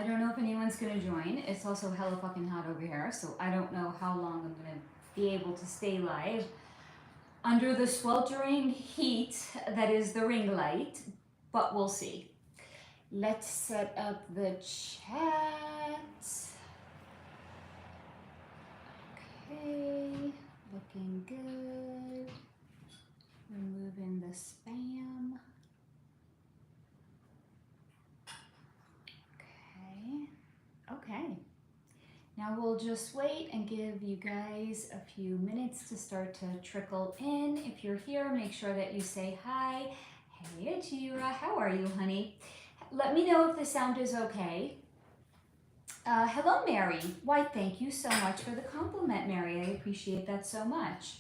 I don't know if anyone's gonna join. It's also hella fucking hot over here, so I don't know how long I'm gonna be able to stay live under the sweltering heat that is the ring light, but we'll see. Let's set up the chat. Okay, looking good. Removing the spam. Okay. Now we'll just wait and give you guys a few minutes to start to trickle in. If you're here, make sure that you say hi. Hey, Ajira, how are you, honey? Let me know if the sound is okay. Hello, Mary. Why, thank you so much for the compliment, Mary. I appreciate that so much.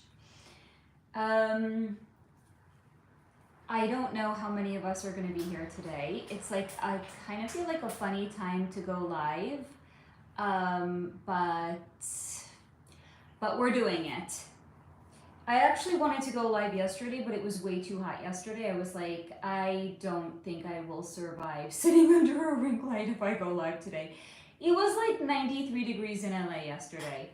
I don't know how many of us are going to be here today. It's like, I kind of feel like a funny time to go live, but we're doing it. I actually wanted to go live yesterday, but it was way too hot yesterday. I was like, I don't think I will survive sitting under a ring light if I go live today. It was like 93 degrees in LA yesterday.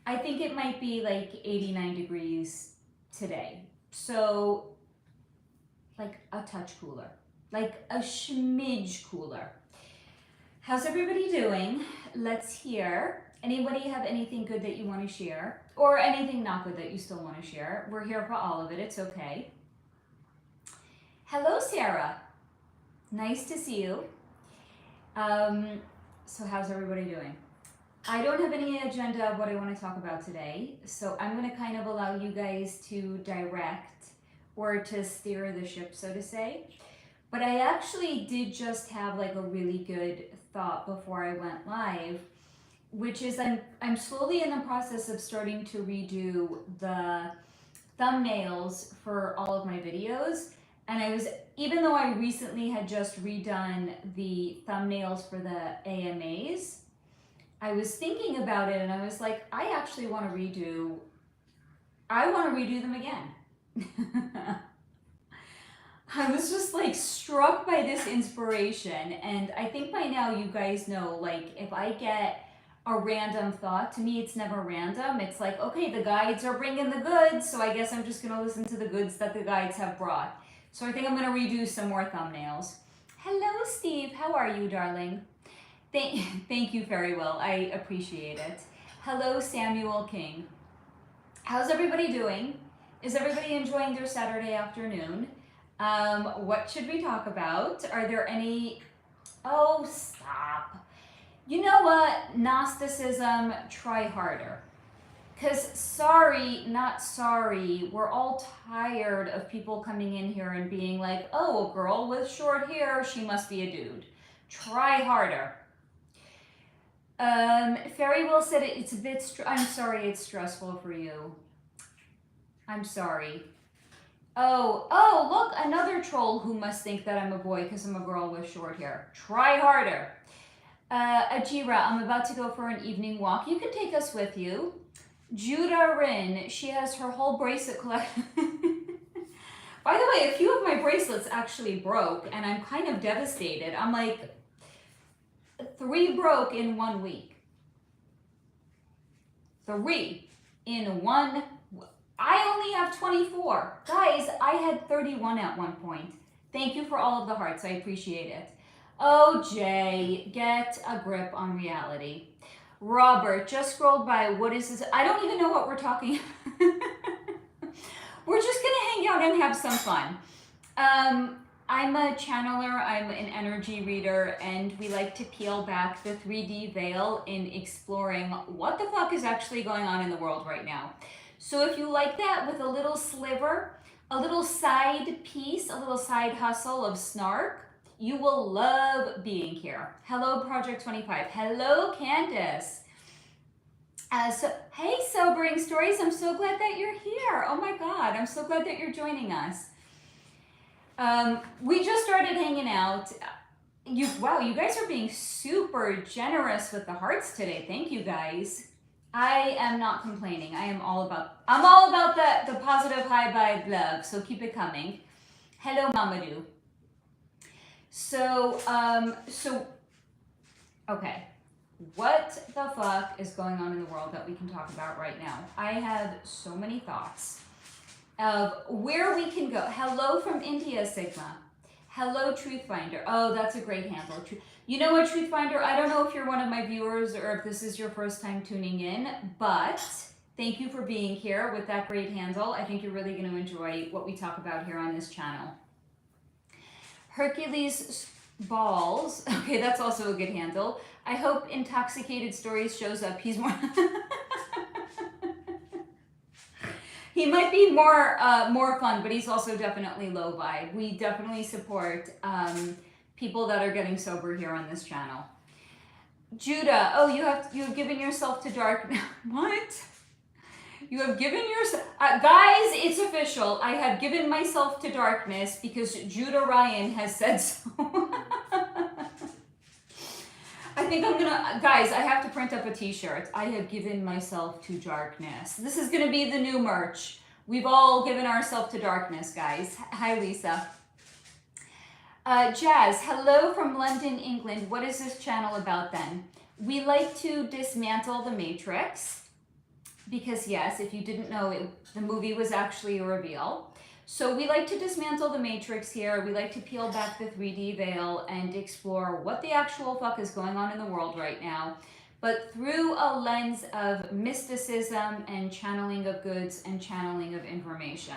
I think it might be like 89 degrees today. So like a touch cooler, like a smidge cooler. How's everybody doing? Let's hear. Anybody have anything good that you want to share? Or anything not good that you still want to share? We're here for all of it, it's okay. Hello, Sarah. Nice to see you. So how's everybody doing? I don't have any agenda of what I want to talk about today, so I'm going to kind of allow you guys to direct or to steer the ship, so to say. But I actually did just have like a really good thought before I went live, which is I'm slowly in the process of starting to redo the thumbnails for all of my videos. And even though I recently had just redone the thumbnails for the AMAs, I was thinking about it and I was like, I actually want to redo them again. I was just like struck by this inspiration, and I think by now you guys know, like, if I get a random thought, to me it's never random. It's like, okay, the guides are bringing the goods, so I guess I'm just gonna listen to the goods that the guides have brought. So I think I'm gonna redo some more thumbnails. Hello, Steve. How are you, darling? Thank you very well. I appreciate it. Hello, Samuel King. How's everybody doing? Is everybody enjoying their Saturday afternoon? What should we talk about? Are there any... Oh, stop. You know what? Gnosticism, try harder. Because sorry, not sorry, we're all tired of people coming in here and being like, oh, a girl with short hair, she must be a dude. Try harder. Fairy Will said it's a bit... I'm sorry it's stressful for you. I'm sorry. Oh, look, another troll who must think that I'm a boy because I'm a girl with short hair. Try harder. Ajira, I'm about to go for an evening walk. You can take us with you. Judah Rin, she has her whole bracelet collection. By the way, a few of my bracelets actually broke, and I'm kind of devastated. I'm like, 3 broke in 1 week. 3 in 1 week. I only have 24. Guys, I had 31 at one point. Thank you for all of the hearts. I appreciate it. Oh, Jay, get a grip on reality. Robert, just scrolled by. What is this? I don't even know what we're talking about. We're just going to hang out and have some fun. I'm a channeler. I'm an energy reader, and we like to peel back the 3D veil in exploring what the fuck is actually going on in the world right now. So if you like that with a little sliver, a little side piece, a little side hustle of snark, you will love being here. Hello, Project 25. Hello, Candace. Hey, Sobering Stories. I'm so glad that you're here. Oh my God, I'm so glad that you're joining us. We just started hanging out. Wow, you guys are being super generous with the hearts today. Thank you, guys. I am not complaining. I'm all about the positive high vibe love. So keep it coming. Hello, Mamadou. So Okay. What the fuck is going on in the world that we can talk about right now? I have so many thoughts of where we can go. Hello from India, Sigma. Hello, Truthfinder. Oh, that's a great handle. You know what, Truthfinder? I don't know if you're one of my viewers or if this is your first time tuning in, but thank you for being here with that great handle. I think you're really going to enjoy what we talk about here on this channel. Hercules Balls. Okay, that's also a good handle. I hope Intoxicated Stories shows up. He's more... He might be more fun, but he's also definitely low vibe. We definitely support people that are getting sober here on this channel. Judah, oh, you have given yourself to dark. What? You have given yourself, guys, it's official. I have given myself to darkness because Judah Ryan has said so. I think I'm gonna, guys, I have to print up a t-shirt. I have given myself to darkness. This is gonna be the new merch. We've all given ourselves to darkness, guys. Hi, Lisa. Jazz, hello from London, England. What is this channel about then? We like to dismantle the Matrix. Because yes, if you didn't know, the movie was actually a reveal. So we like to dismantle the Matrix here. We like to peel back the 3D veil and explore what the actual fuck is going on in the world right now, but through a lens of mysticism and channeling of goods and channeling of information.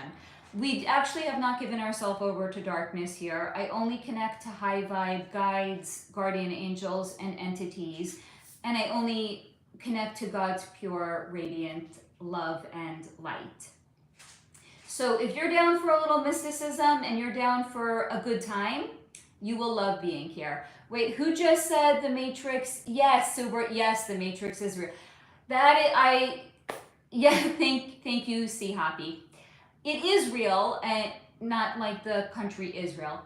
We actually have not given ourselves over to darkness here. I only connect to high vibe guides, guardian angels, and entities, and I only connect to God's pure, radiant love and light. So if you're down for a little mysticism and you're down for a good time, you will love being here. Wait, who just said the Matrix? Yes, Super. Yes, the Matrix is real. Thank you, C Happy. It is real, and not like the country Israel.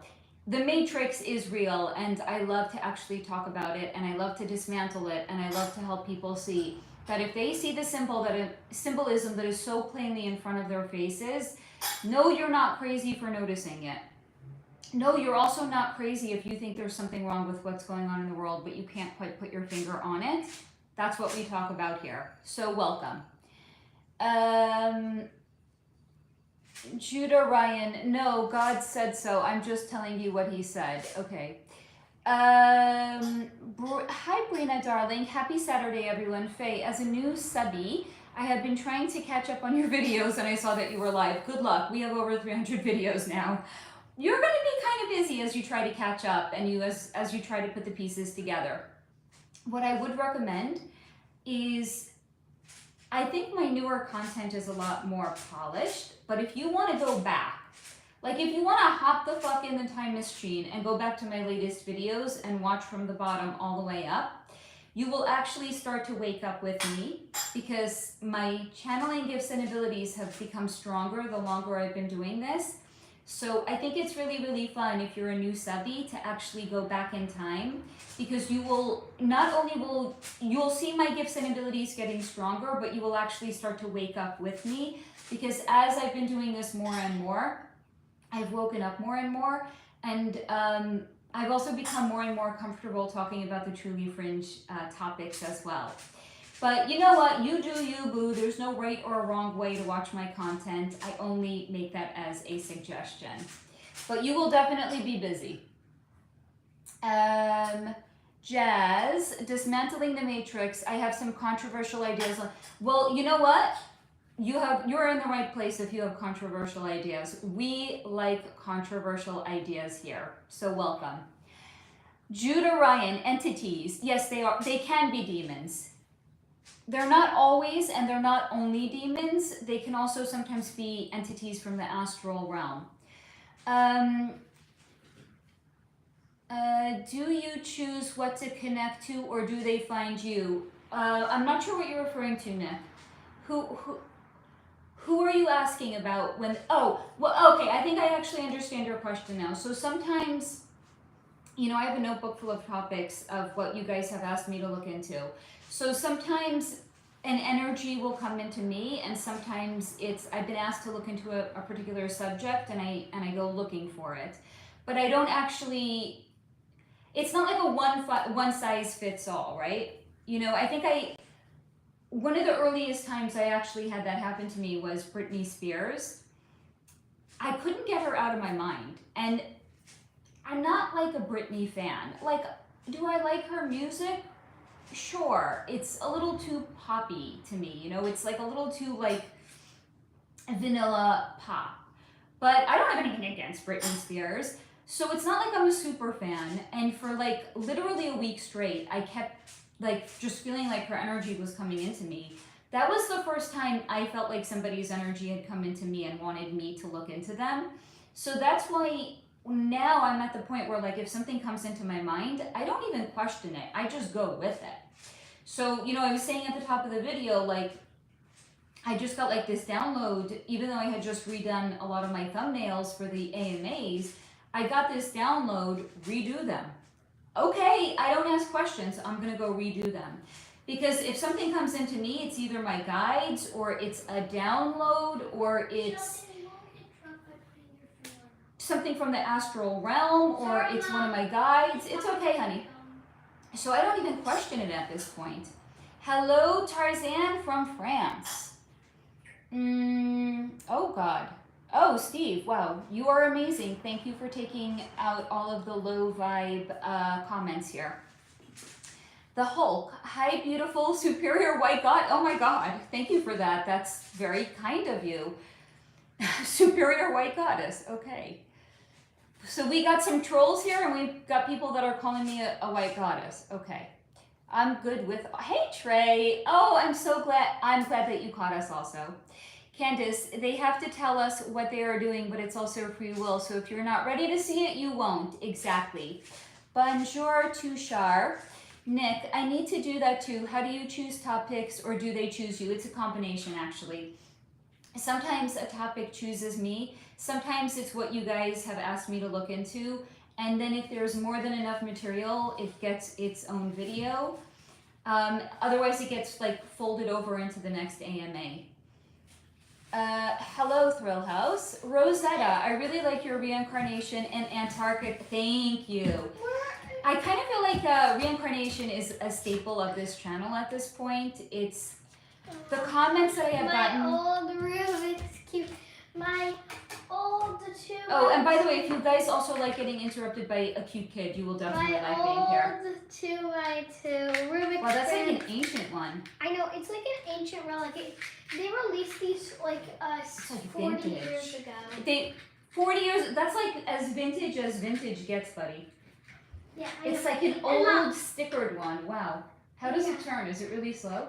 The Matrix is real, and I love to actually talk about it, and I love to dismantle it, and I love to help people see that if they see the symbolism that is so plainly in front of their faces, no, you're not crazy for noticing it. No, you're also not crazy if you think there's something wrong with what's going on in the world, but you can't quite put your finger on it. That's what we talk about here. So welcome. Judah Ryan, no, God said so. I'm just telling you what he said. Okay. Hi, Brina, darling. Happy Saturday, everyone. Faye, as a new subby, I have been trying to catch up on your videos, and I saw that you were live. Good luck. We have over 300 videos now. You're going to be kind of busy as you try to catch up and as you try to put the pieces together. What I would recommend is, I think my newer content is a lot more polished, but if you want to go back, like if you want to hop the fuck in the time machine and go back to my latest videos and watch from the bottom all the way up, you will actually start to wake up with me because my channeling gifts and abilities have become stronger the longer I've been doing this. So I think it's really, really fun if you're a new subby to actually go back in time, because you will, not only you'll see my gifts and abilities getting stronger, but you will actually start to wake up with me, because as I've been doing this more and more, I've woken up more and more, and I've also become more and more comfortable talking about the truly fringe topics as well. But you know what? You do you, boo. There's no right or wrong way to watch my content. I only make that as a suggestion. But you will definitely be busy. Jazz, dismantling the Matrix. I have some controversial ideas. Well, you know what? You're in the right place if you have controversial ideas. We like controversial ideas here. So welcome. Judah Ryan, entities. Yes, they are. They can be demons. They're not always, and they're not only demons. They can also sometimes be entities from the astral realm. Do you choose what to connect to, or do they find you? I'm not sure what you're referring to, Nick. Who are you asking about when, oh, well, okay, I think I actually understand your question now. So sometimes, you know, I have a notebook full of topics of what you guys have asked me to look into. So sometimes an energy will come into me, and sometimes I've been asked to look into a particular subject, and I go looking for it. But I don't actually, it's not like a one size fits all, right? You know, I think one of the earliest times I actually had that happen to me was Britney Spears. I couldn't get her out of my mind. And I'm not like a Britney fan. Like, do I like her music? Sure. It's a little too poppy to me, you know? It's like a little too like vanilla pop. But I don't have anything against Britney Spears. So it's not like I'm a super fan. And for like literally a week straight, I kept like just feeling like her energy was coming into me. That was the first time I felt like somebody's energy had come into me and wanted me to look into them. So that's why now I'm at the point where like if something comes into my mind, I don't even question it. I just go with it. So, you know, I was saying at the top of the video, like I just got like this download, even though I had just redone a lot of my thumbnails for the AMAs, I got this download, redo them. Okay, I don't ask questions, I'm gonna go redo them. Because if something comes into me, it's either my guides, or it's a download, or it's something from the astral realm, or it's one of my guides. It's okay, honey. So I don't even question it at this point. Hello, Tarzan from France. Oh God. Oh, Steve, wow, you are amazing. Thank you for taking out all of the low vibe comments here. The Hulk, hi beautiful superior white god. Oh my God, thank you for that. That's very kind of you. Superior white goddess, okay. So we got some trolls here and we've got people that are calling me a white goddess. Okay, I'm good with, hey Trey. Oh, I'm glad that you caught us also. Candace, they have to tell us what they are doing, but it's also free will. So if you're not ready to see it, you won't. Exactly. Bonjour, Tushar. Nick, I need to do that too. How do you choose topics, or do they choose you? It's a combination, actually. Sometimes a topic chooses me. Sometimes it's what you guys have asked me to look into. And then if there's more than enough material, it gets its own video. Otherwise, it gets like folded over into the next AMA. Hello, Thrill House. Rosetta, I really like your reincarnation in Antarctica. Thank you. I kind of feel like reincarnation is a staple of this channel at this point. It's the comments that I have gotten. My old Rubik's Cube. My old two. Oh, and by the way, if you guys also like getting interrupted by a cute kid, you will definitely like being here. My old 2x2 Rubik's. Wow, that's like an ancient one. I know, it's like an ancient relic. They released these like 40 years ago. 40 years, that's like as vintage gets, buddy. Yeah, it's like an old stickered one. Wow. How does it turn? Is it really slow?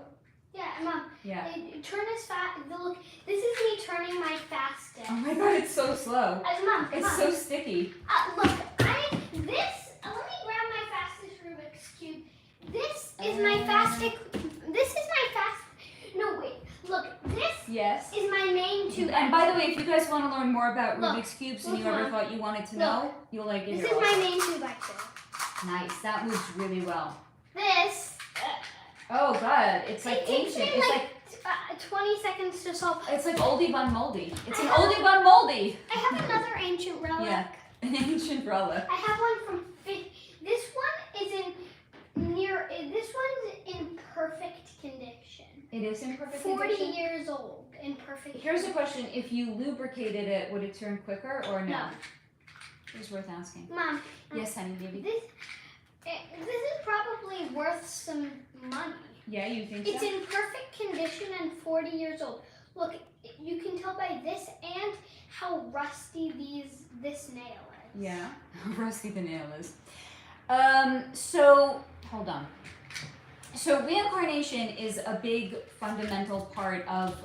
Yeah, Mom. Yeah. Turn as fast. Look, this is me turning my fastest. Oh my God, it's so slow. Mom, it's so sticky. Look, let me grab my fastest Rubik's Cube. This is my fastest. This is my fast. No, wait. Look, this is my main 2x2. And by the way, if you guys want to learn more about Rubik's Cubes and you ever thought you wanted to know, you'll like it. This is my main 2x2. Nice. That moves really well. This. Oh God, it's like ancient. It's like 20 seconds to solve. It's like oldie but moldy. It's an oldie but moldy. I have another ancient relic. Yeah, an ancient relic. I have one from. This one is This one's in perfect condition. It is in perfect 40 condition? years old in perfect Here's condition. a question. If you lubricated it, would it turn quicker or no? No. It's worth asking. Mom. Yes, honey, baby. This is probably worth some money. Yeah, you think It's so? in perfect condition and 40 years old. Look, you can tell by this and how rusty this nail is. Yeah, rusty the nail is. So, hold on. So reincarnation is a big fundamental part of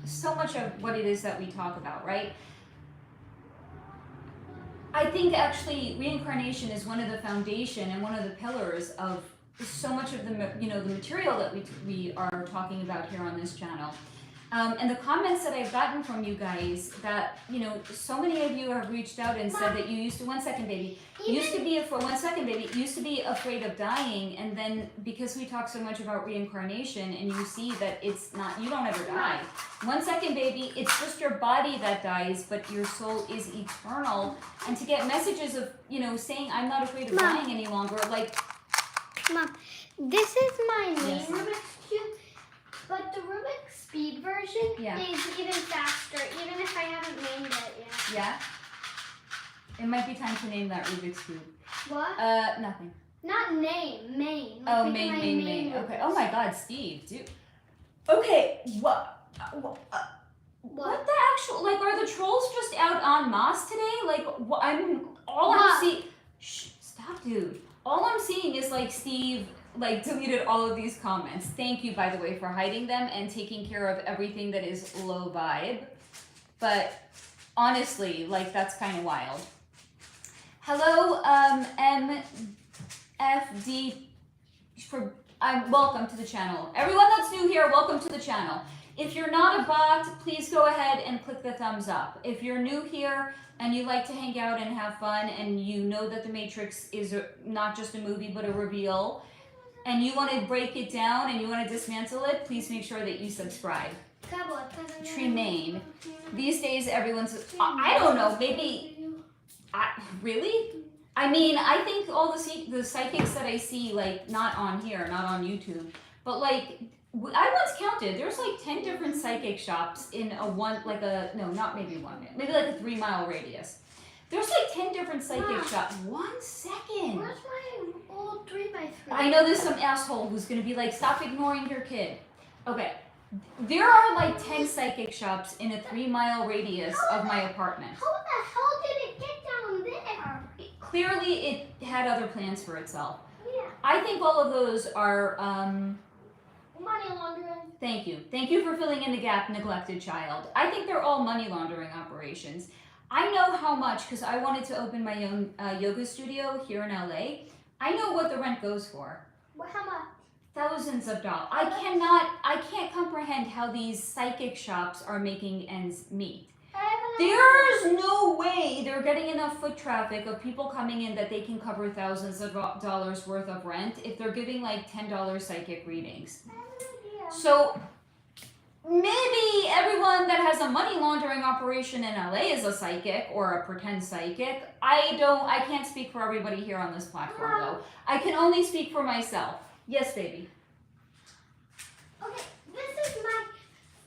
so much of what it is that we talk about, right? I think actually reincarnation is one of the foundation and one of the pillars of so much of the the material that we are talking about here on this channel. And the comments that I've gotten from you guys that, you know, so many of you have reached out and said that you used to, 1 second baby, used to be, for 1 second baby, used to be afraid of dying. And then because we talk so much about reincarnation and you see that it's not, you don't ever die. 1 second baby, it's just your body that dies, but your soul is eternal. And to get messages of, you know, saying I'm not afraid of dying any longer, like. Mom, this is my main Rubik's Cube, but the Rubik's Speed version is even faster, even if I haven't named it yet. Yeah? It might be time to name that Rubik's Cube. What? Nothing. Not name, main. Oh, main. Okay. Oh my God, Steve, dude. Okay, what the actual, like, are the trolls just out en masse today? Like, I'm seeing, shh, stop, dude. All I'm seeing is, like, Steve, like, deleted all of these comments. Thank you, by the way, for hiding them and taking care of everything that is low vibe. But honestly, like, that's kind of wild. Hello, MFD, welcome to the channel. Everyone that's new here, welcome to the channel. If you're not a bot, please go ahead and click the thumbs up. If you're new here and you like to hang out and have fun and you know that The Matrix is not just a movie but a reveal, and you want to break it down and you want to dismantle it, please make sure that you subscribe. Tremaine. These days everyone's, I don't know, maybe, really? I mean, I think all the psychics that I see, like, not on here, not on YouTube, but like, I once counted, there's like 10 different psychic shops in maybe like a 3 mile radius. There's like 10 different psychic shops. 1 second. Where's my old 3x3? I know there's some asshole who's gonna be like, stop ignoring your kid. Okay, there are like 10 psychic shops in a 3 mile radius of my apartment. How the hell did it get down there? Clearly it had other plans for itself. Yeah. I think all of those are, money laundering. Thank you. Thank you for filling in the gap, neglected child. I think they're all money laundering operations. I know how much, because I wanted to open my own yoga studio here in LA. I know what the rent goes for. Well, how much? Thousands of dollars. I can't comprehend how these psychic shops are making ends meet. There's no way they're getting enough foot traffic of people coming in that they can cover thousands of dollars worth of rent if they're giving like $10 psychic readings. So maybe everyone that has a money laundering operation in LA is a psychic or a pretend psychic. I can't speak for everybody here on this platform though. I can only speak for myself. Yes, baby. Okay, this is my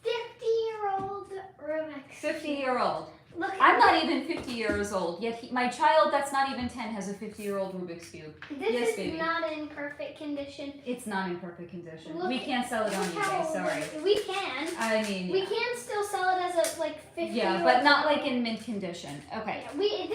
50-year-old Rubik's. 50-year-old. Look, I'm not even 50 years old, yet my child that's not even 10 has a 50-year-old Rubik's Cube. This is baby. not in perfect condition. It's not in perfect condition. Look, we can't sell it on eBay, sorry. We can. I mean, we can still sell it as a, like, 50-year-old. Yeah, but not like in mint condition. Okay. Yeah,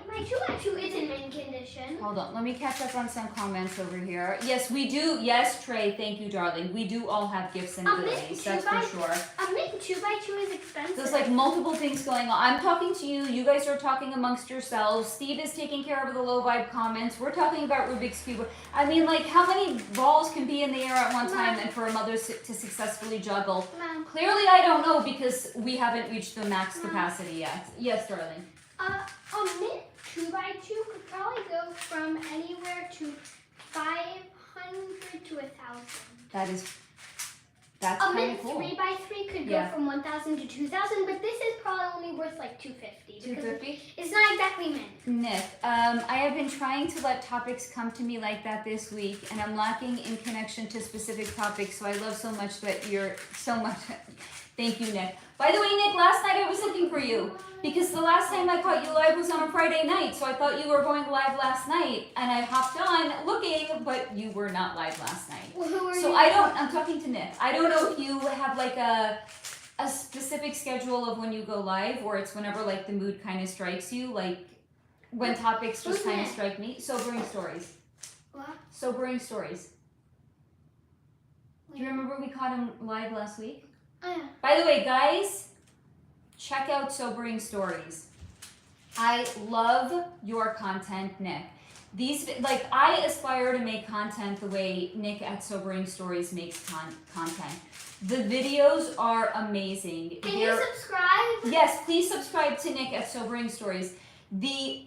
my 2x2 is in mint condition. Hold on, let me catch up on some comments over here. Yes, we do. Yes, Trey, thank you, darling. We do all have gifts and goodies, that's for sure. A mint 2x2 is expensive. There's like multiple things going on. I'm talking to you. You guys are talking amongst yourselves. Steve is taking care of the low vibe comments. We're talking about Rubik's Cube. I mean, like, how many balls can be in the air at one time and for a mother to successfully juggle? Clearly, I don't know because we haven't reached the max capacity yet. Yes, darling. A mint 2x2 could probably go from anywhere to 500 to 1,000. That's kind of cool. A mint 3x3 could go from 1,000 to 2,000, but this is probably only worth like 250. 250? It's not exactly mint. Nick, I have been trying to let topics come to me like that this week, and I'm lacking in connection to specific topics, so I love so much that you're so much. Thank you, Nick. By the way, Nick, last night I was looking for you because the last time I caught you live was on a Friday night, so I thought you were going live last night, and I hopped on looking, but you were not live last night. Well, who are you? So I'm talking to Nick. I don't know if you have like a specific schedule of when you go live, or it's whenever like the mood kind of strikes you, like when topics just kind of strike me. Sobering stories. What? Sobering stories. Do you remember we caught him live last week? Oh, yeah. By the way, guys, check out Sobering Stories. I love your content, Nick. These, like, I aspire to make content the way Nick at Sobering Stories makes content. The videos are amazing. Can you subscribe? Yes, please subscribe to Nick at Sobering Stories. The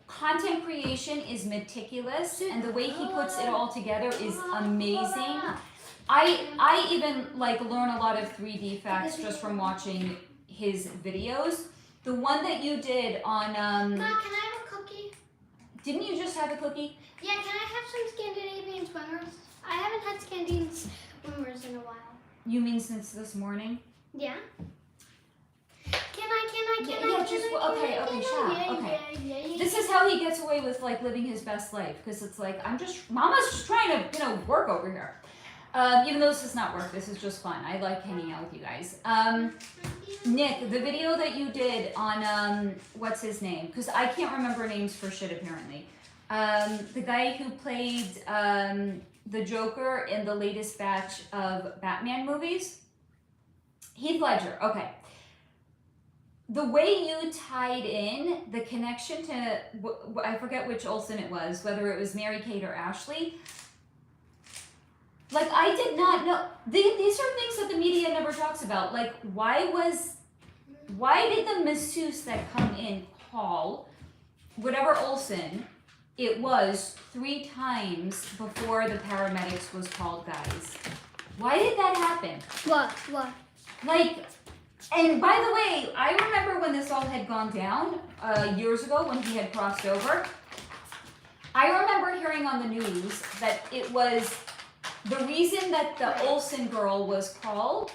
content creation is meticulous, and the way he puts it all together is amazing. I even like learn a lot of 3D facts just from watching his videos. The one that you did on Mom, can I have a cookie? Didn't you just have a cookie? Yeah, can I have some Scandinavian swimmers? I haven't had Scandinavian swimmers in a while. You mean since this morning? Yeah. Can I? Okay. This is how he gets away with like living his best life, because it's like Mama's just trying to work over here. Even though this is not work, this is just fun. I like hanging out with you guys. Nick, the video that you did on what's his name? Because I can't remember names for shit apparently. The guy who played the Joker in the latest batch of Batman movies, Heath Ledger. Okay. The way you tied in the connection to, I forget which Olsen it was, whether it was Mary Kate or Ashley. Like, I did not know. These are things that the media never talks about. Like, why did the masseuse that come in call whatever Olsen it was 3 times before the paramedics was called, guys? Why did that happen? What? Like, and by the way, I remember when this all had gone down years ago when he had crossed over. I remember hearing on the news that it was the reason that the Olsen girl was called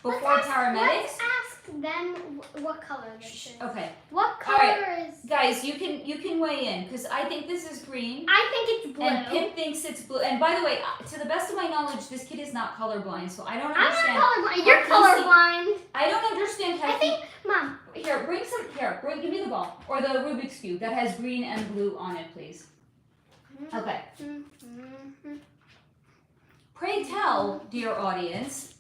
before paramedics. Let's ask them what color this is. Okay. What color is? Guys, you can weigh in because I think this is green. I think it's blue. And Pip thinks it's blue. And by the way, to the best of my knowledge, this kid is not colorblind, so I don't understand. I'm not colorblind. You're colorblind. I don't understand how. I think, Mom. Here, give me the ball or the Rubik's cube that has green and blue on it, please. Okay. Pray tell, dear audience,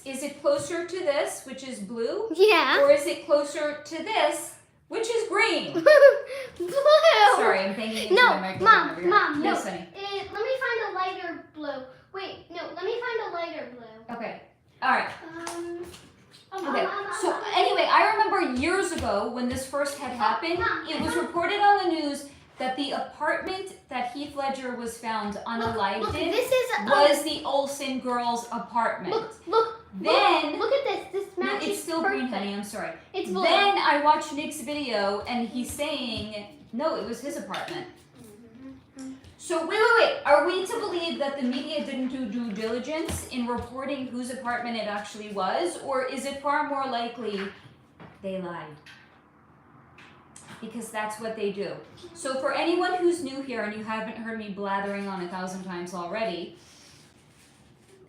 is it closer to this, which is blue? Yeah. Or is it closer to this, which is green? Blue. Sorry, I'm thinking into my microphone. Mom, yes, honey. Let me find a lighter blue. Wait, no, let me find a lighter blue. Okay. All right. Okay. So anyway, I remember years ago when this first had happened, it was reported on the news that the apartment that Heath Ledger was found unalived in was the Olsen girls' apartment. Look at this. This matches. It's still perfect. green, honey. I'm sorry. It's blue. Then I watched Nick's video, and he's saying, no, it was his apartment. So wait. Are we to believe that the media didn't do due diligence in reporting whose apartment it actually was, or is it far more likely they lied? Because that's what they do. So for anyone who's new here and you haven't heard me blathering on 1,000 times already,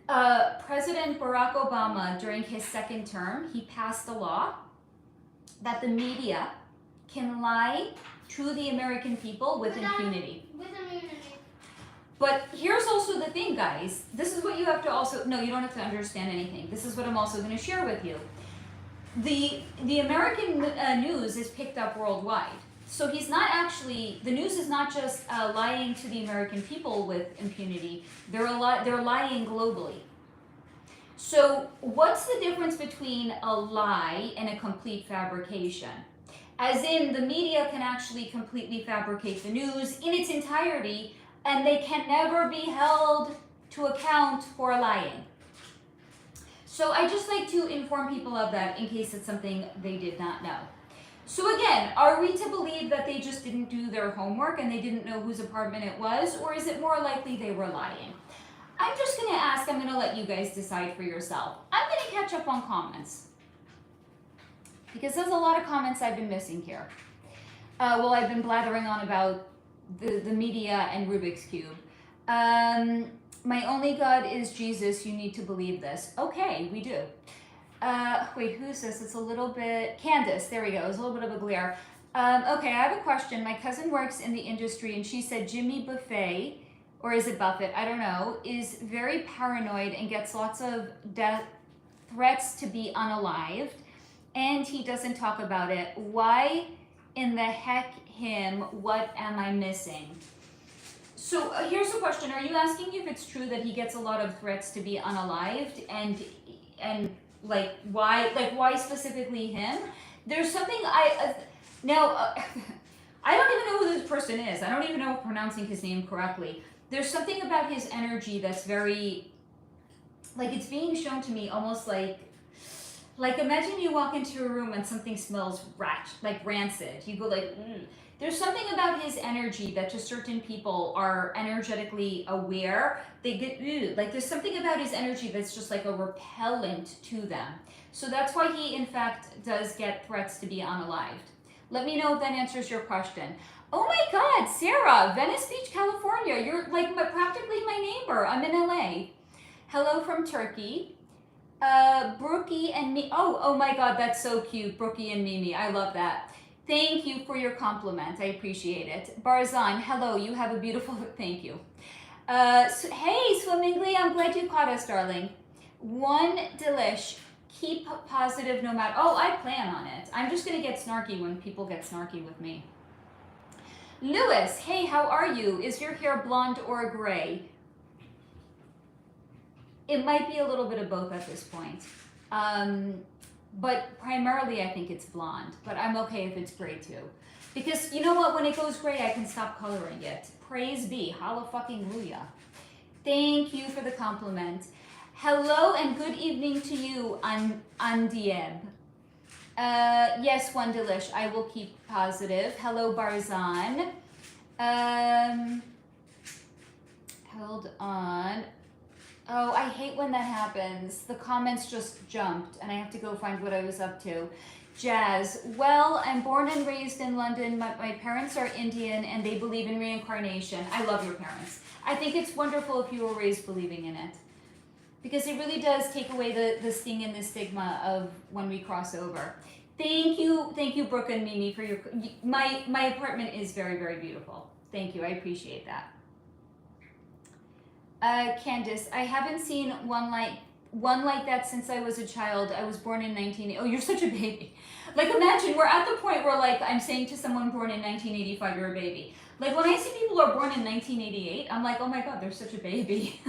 President Barack Obama, during his second term, he passed a law that the media can lie to the American people with impunity. But here's also the thing, guys. This is what you have to also, no, you don't have to understand anything. This is what I'm also going to share with you. The American news is picked up worldwide. So he's not actually, the news is not just lying to the American people with impunity. They're lying globally. So what's the difference between a lie and a complete fabrication? As in, the media can actually completely fabricate the news in its entirety, and they can never be held to account for lying. So I just like to inform people of that in case it's something they did not know. So again, are we to believe that they just didn't do their homework and they didn't know whose apartment it was, or is it more likely they were lying? I'm just going to ask, I'm going to let you guys decide for yourself. I'm going to catch up on comments, because there's a lot of comments I've been missing here. Well, I've been blathering on about the media and Rubik's Cube. My only God is Jesus. You need to believe this. Okay, we do. Wait, who's this? It's a little bit... Candace, there we go. It's a little bit of a glare. Okay, I have a question. My cousin works in the industry, and she said Jimmy Buffett, or is it Buffett? I don't know, is very paranoid and gets lots of death threats to be unalived, and he doesn't talk about it. Why in the heck him? What am I missing? So here's a question: are you asking if it's true that he gets a lot of threats to be unalived, and like why specifically him? There's something now. I don't even know who this person is. I don't even know if I'm pronouncing his name correctly. There's something about his energy that's very, like, it's being shown to me almost like imagine you walk into a room and something smells rancid. You go like, mm. There's something about his energy that just certain people are energetically aware. They get, like, there's something about his energy that's just like a repellent to them. So that's why he, in fact, does get threats to be unalived. Let me know if that answers your question. Oh my God, Sarah, Venice Beach, California. You're like practically my neighbor. I'm in LA. Hello from Turkey. Brookie and me. Oh my God, that's so cute. Brookie and Mimi. I love that. Thank you for your compliment. I appreciate it. Barzan, hello. You have a beautiful. Thank you. Hey, Swimmingly. I'm glad you caught us, darling. One delish. Keep positive no matter. Oh, I plan on it. I'm just gonna get snarky when people get snarky with me. Lewis, hey, how are you? Is your hair blonde or gray? It might be a little bit of both at this point. But primarily I think it's blonde, but I'm okay if it's gray too. Because you know what, when it goes gray, I can stop coloring it. Praise be, hallelujah. Thank you for the compliment. Hello and good evening to you, Andieb. Yes, one delish, I will keep positive. Hello, Barzan. Hold on. Oh, I hate when that happens. The comments just jumped and I have to go find what I was up to. Jazz, well, I'm born and raised in London. My parents are Indian and they believe in reincarnation. I love your parents. I think it's wonderful if you were raised believing in it. Because it really does take away the sting and the stigma of when we cross over. Thank you, Brooke and Mimi, for your... My apartment is very, very beautiful. Thank you, I appreciate that. Candice, I haven't seen one like that since I was a child. I was born in 19... Oh, you're such a baby. Like, imagine, we're at the point where, like, I'm saying to someone born in 1985, you're a baby. Like, when I see people who are born in 1988, I'm like, oh my God, they're such a baby.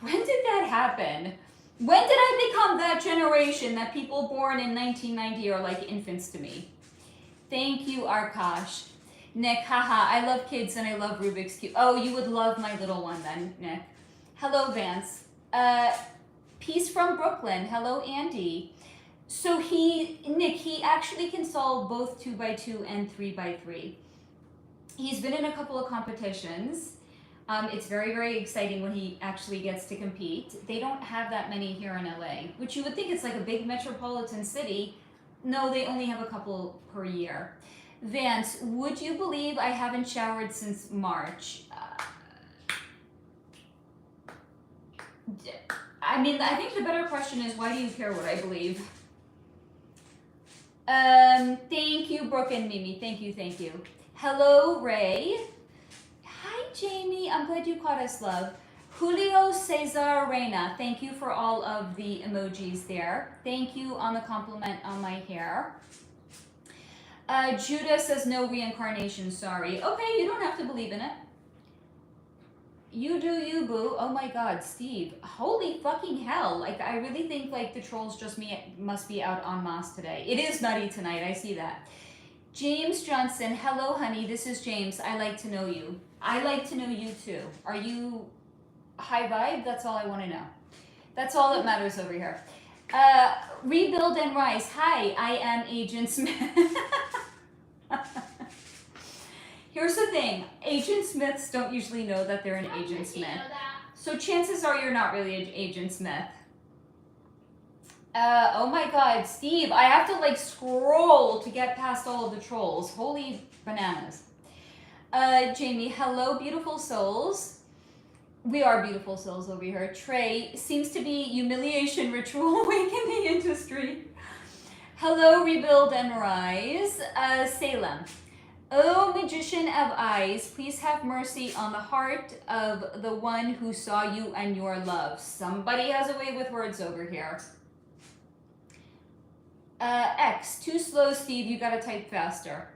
When did that happen? When did I become that generation that people born in 1990 are like infants to me? Thank you, Arkash. Nick, haha, I love kids and I love Rubik's Cube. Oh, you would love my little one then, Nick. Hello, Vance. Peace from Brooklyn. Hello, Andy. So Nick, he actually can solve both 2x2 and 3x3. He's been in a couple of competitions. It's very, very exciting when he actually gets to compete. They don't have that many here in LA, which you would think it's like a big metropolitan city. No, they only have a couple per year. Vance, would you believe I haven't showered since March? I mean, I think the better question is, why do you care what I believe? Thank you, Brooke and Mimi. Thank you. Hello, Ray. Hi, Jamie. I'm glad you caught us, love. Julio Cesar Reina. Thank you for all of the emojis there. Thank you on the compliment on my hair. Judah says no reincarnation, sorry. Okay, you don't have to believe in it. You do you, boo. Oh my God, Steve. Holy fucking hell. Like, I really think, like, the trolls just must be out en masse today. It is nutty tonight, I see that. James Johnson, hello, honey. This is James. I like to know you. I like to know you, too. Are you high vibe? That's all I want to know. That's all that matters over here. Rebuild and Rise. Hi, I am Agent Smith. Here's the thing. Agent Smiths don't usually know that they're an Agent Smith. So chances are you're not really an Agent Smith. Oh my God, Steve, I have to like scroll to get past all of the trolls. Holy bananas. Jamie, hello, beautiful souls. We are beautiful souls over here. Trey, seems to be humiliation ritual awake in the industry. Hello, Rebuild and Rise. Salem. Oh, magician of eyes, please have mercy on the heart of the one who saw you and your love. Somebody has a way with words over here. X, too slow, Steve. You gotta type faster.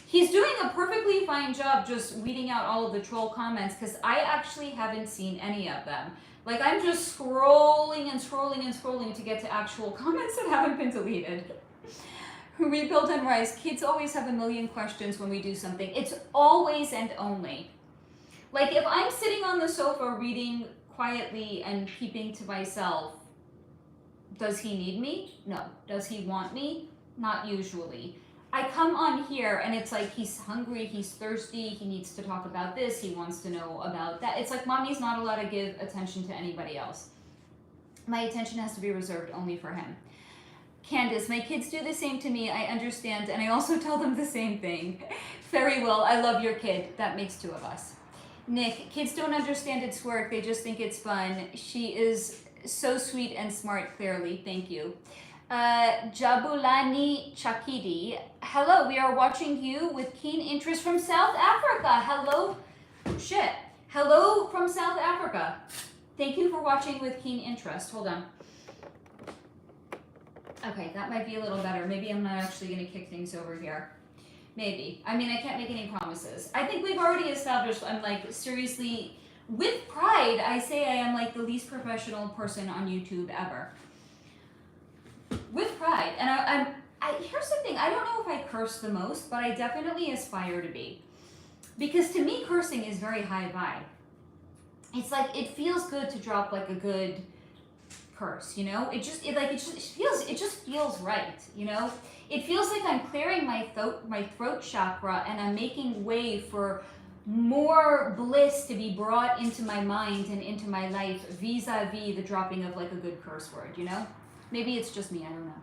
He's doing a perfectly fine job just weeding out all of the troll comments because I actually haven't seen any of them. Like, I'm just scrolling and scrolling and scrolling to get to actual comments that haven't been deleted. Rebuild and rise. Kids always have a million questions when we do something. It's always and only. Like, if I'm sitting on the sofa reading quietly and keeping to myself, does he need me? No. Does he want me? Not usually. I come on here and it's like he's hungry, he's thirsty, he needs to talk about this, he wants to know about that. It's like mommy's not allowed to give attention to anybody else. My attention has to be reserved only for him. Candace, my kids do the same to me, I understand, and I also tell them the same thing. Very well, I love your kid. That makes two of us. Nick, kids don't understand its work, they just think it's fun. She is so sweet and smart, clearly. Thank you. Jabulani Chakidi, hello, we are watching you with keen interest from South Africa. Hello, hello from South Africa. Thank you for watching with keen interest. Hold on. Okay, that might be a little better. Maybe I'm not actually going to kick things over here. Maybe. I mean, I can't make any promises. I think we've already established I'm like seriously, with pride, I say I am like the least professional person on YouTube ever. With pride. And here's the thing, I don't know if I curse the most, but I definitely aspire to be. Because to me, cursing is very high vibe. It's like, it feels good to drop like a good curse, you know? It just feels right, you know? It feels like I'm clearing my throat chakra and I'm making way for more bliss to be brought into my mind and into my life vis-a-vis the dropping of like a good curse word, you know? Maybe it's just me, I don't know.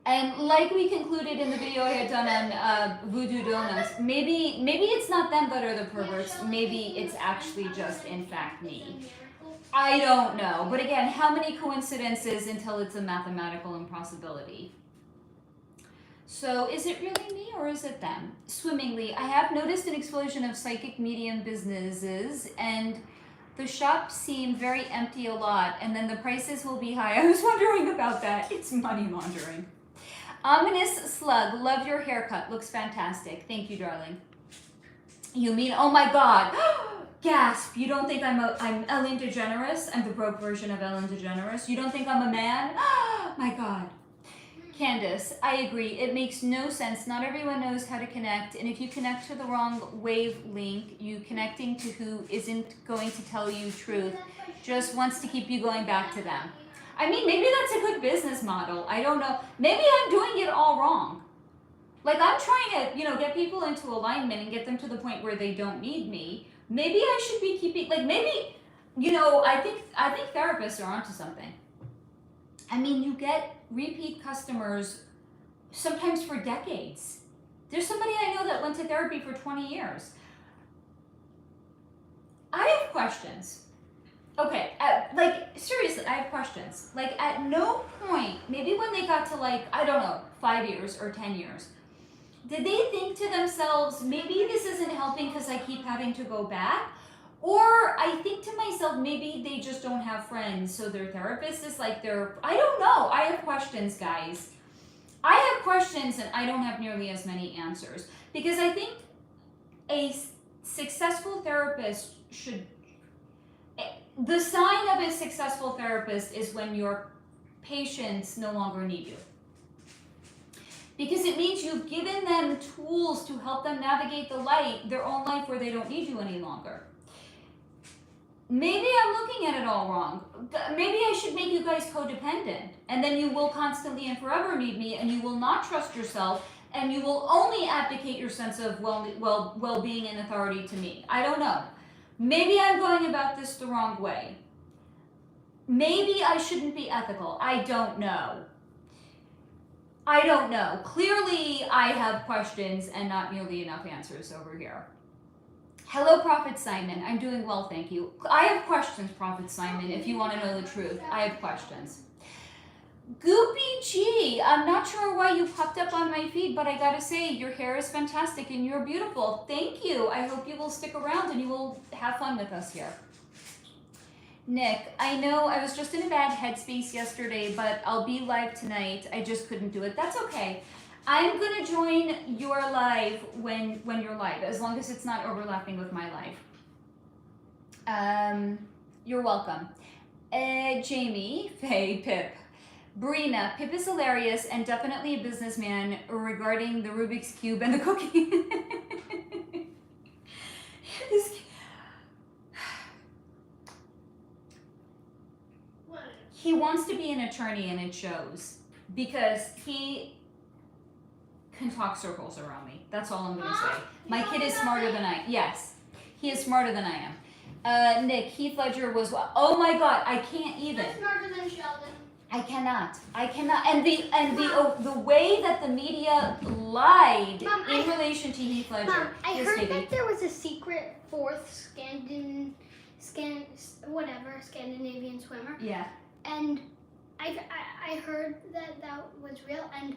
And like we concluded in the video I had done on Voodoo Donuts, maybe it's not them that are the perverts, maybe it's actually just in fact me. I don't know, but again, how many coincidences until it's a mathematical impossibility? So is it really me or is it them? Swimmingly, I have noticed an explosion of psychic medium businesses and the shops seem very empty a lot, and then the prices will be high. I was wondering about that. It's money laundering. Ominous Slug, love your haircut. Looks fantastic. Thank you, darling. You mean, oh my God. Gasp. You don't think I'm Ellen DeGeneres? I'm the broke version of Ellen DeGeneres. You don't think I'm a man? My God. Candace, I agree. It makes no sense. Not everyone knows how to connect, and if you connect to the wrong wavelength, you connecting to who isn't going to tell you truth, just wants to keep you going back to them. I mean, maybe that's a good business model. I don't know. Maybe I'm doing it all wrong. Like, I'm trying to, you know, get people into alignment and get them to the point where they don't need me. Maybe I should be keeping, like, maybe, you know, I think therapists are onto something. I mean, you get repeat customers sometimes for decades. There's somebody I know that went to therapy for 20 years. I have questions. Okay, like, seriously, I have questions. Like, at no point, maybe when they got to, like, I don't know, 5 years or 10 years, did they think to themselves, maybe this isn't helping because I keep having to go back? Or I think to myself, maybe they just don't have friends, so their therapist is like their, I don't know. I have questions, guys. I have questions and I don't have nearly as many answers. Because I think a successful therapist should, the sign of a successful therapist is when your patients no longer need you. Because it means you've given them tools to help them navigate their own life where they don't need you any longer. Maybe I'm looking at it all wrong. Maybe I should make you guys codependent, and then you will constantly and forever need me, and you will not trust yourself, and you will only abdicate your sense of well-being and authority to me. I don't know. Maybe I'm going about this the wrong way. Maybe I shouldn't be ethical. I don't know. I don't know. Clearly, I have questions and not nearly enough answers over here. Hello, Prophet Simon. I'm doing well, thank you. I have questions, Prophet Simon, if you want to know the truth. I have questions. Goopy G, I'm not sure why you popped up on my feed, but I gotta say, your hair is fantastic and you're beautiful. Thank you. I hope you will stick around and you will have fun with us here. Nick, I know I was just in a bad headspace yesterday, but I'll be live tonight. I just couldn't do it. That's okay. I'm gonna join your live when you're live, as long as it's not overlapping with my live. You're welcome. Jamie, Faye, Pip. Brina, Pip is hilarious and definitely a businessman regarding the Rubik's Cube and the cookie. He wants to be an attorney and it shows because he can talk circles around me. That's all I'm going to say. My kid is smarter than I. Yes, he is smarter than I am. Nick, Heath Ledger was. Oh my God, I can't even. He's smarter than Sheldon. I cannot. And the way that the media lied Mom, in relation to Heath Ledger. Mom, I Yes, heard baby. that there was a secret fourth Scandinavian swimmer. Yeah. And I heard that was real, and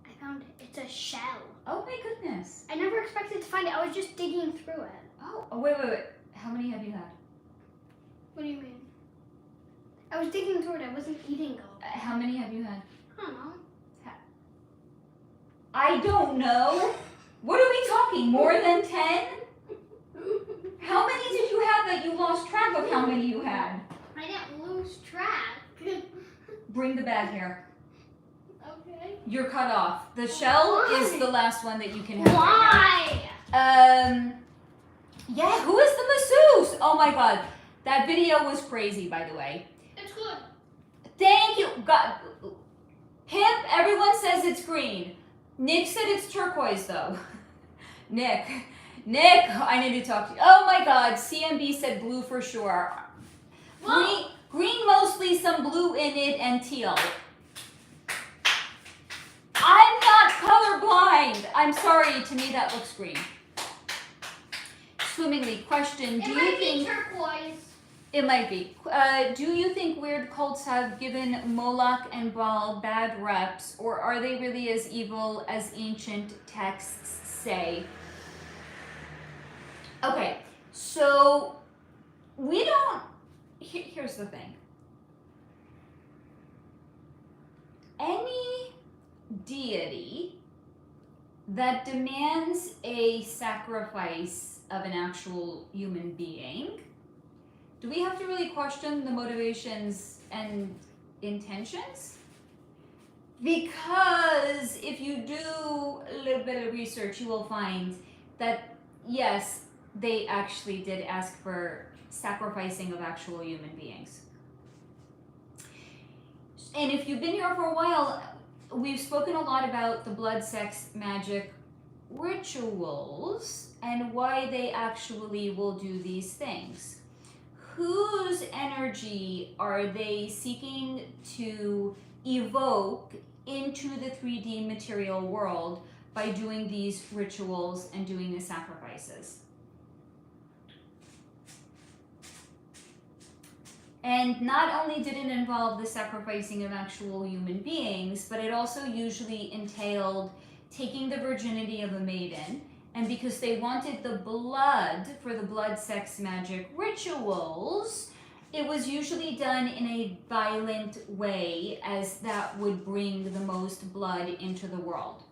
I found it's a shell. Oh my goodness. I never expected to find it. I was just digging through it. Oh, wait. How many have you had? What do you mean? I was digging through it. I wasn't eating all. How many have you had? I don't know. I don't know. What are we talking? More than 10? How many did you have that you lost track of how many you had? I didn't lose track. Bring the bag here. Okay. You're cut off. The shell is the last one that you can have. Why? Yeah, who is the masseuse? Oh my God. That video was crazy, by the way. It's good. Thank you. God. Pip, everyone says it's green. Nick said it's turquoise, though. Nick, I need to talk to you. Oh my God, CMB said blue for sure. Green mostly, some blue in it, and teal. I'm not colorblind. I'm sorry, to me that looks green. Swimmingly, question, do you think... turquoise. It might be. Do you think weird cults have given Moloch and Baal bad reps, or are they really as evil as ancient texts say? Okay, so we don't... Here's the thing. Any deity that demands a sacrifice of an actual human being, do we have to really question the motivations and intentions? Because if you do a little bit of research, you will find that, yes, they actually did ask for sacrificing of actual human beings. And if you've been here for a while, we've spoken a lot about the blood, sex, magic rituals and why they actually will do these things. Whose energy are they seeking to evoke into the 3D material world by doing these rituals and doing the sacrifices? And not only did it involve the sacrificing of actual human beings, but it also usually entailed taking the virginity of a maiden, and because they wanted the blood for the blood, sex, magic rituals, it was usually done in a violent way, as that would bring the most blood into the world.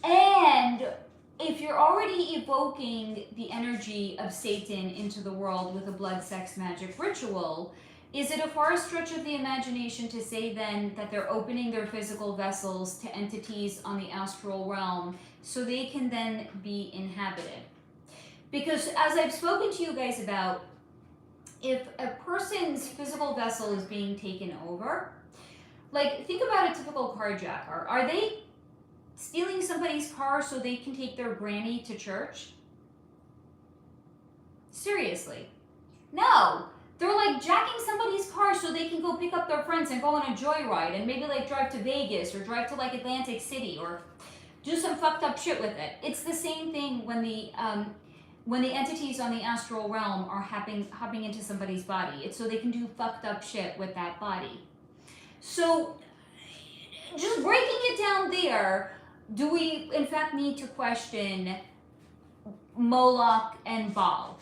And if you're already evoking the energy of Satan into the world with a blood, sex, magic ritual, is it a far stretch of the imagination to say then that they're opening their physical vessels to entities on the astral realm so they can then be inhabited? Because as I've spoken to you guys about, if a person's physical vessel is being taken over, like think about a typical carjacker. Are they stealing somebody's car so they can take their granny to church? Seriously. No. They're like jacking somebody's car so they can go pick up their friends and go on a joyride and maybe like drive to Vegas or drive to like Atlantic City or do some fucked up shit with it. It's the same thing when the entities on the astral realm are hopping into somebody's body. It's so they can do fucked up shit with that body. So just breaking it down there, do we in fact need to question Moloch and Baal?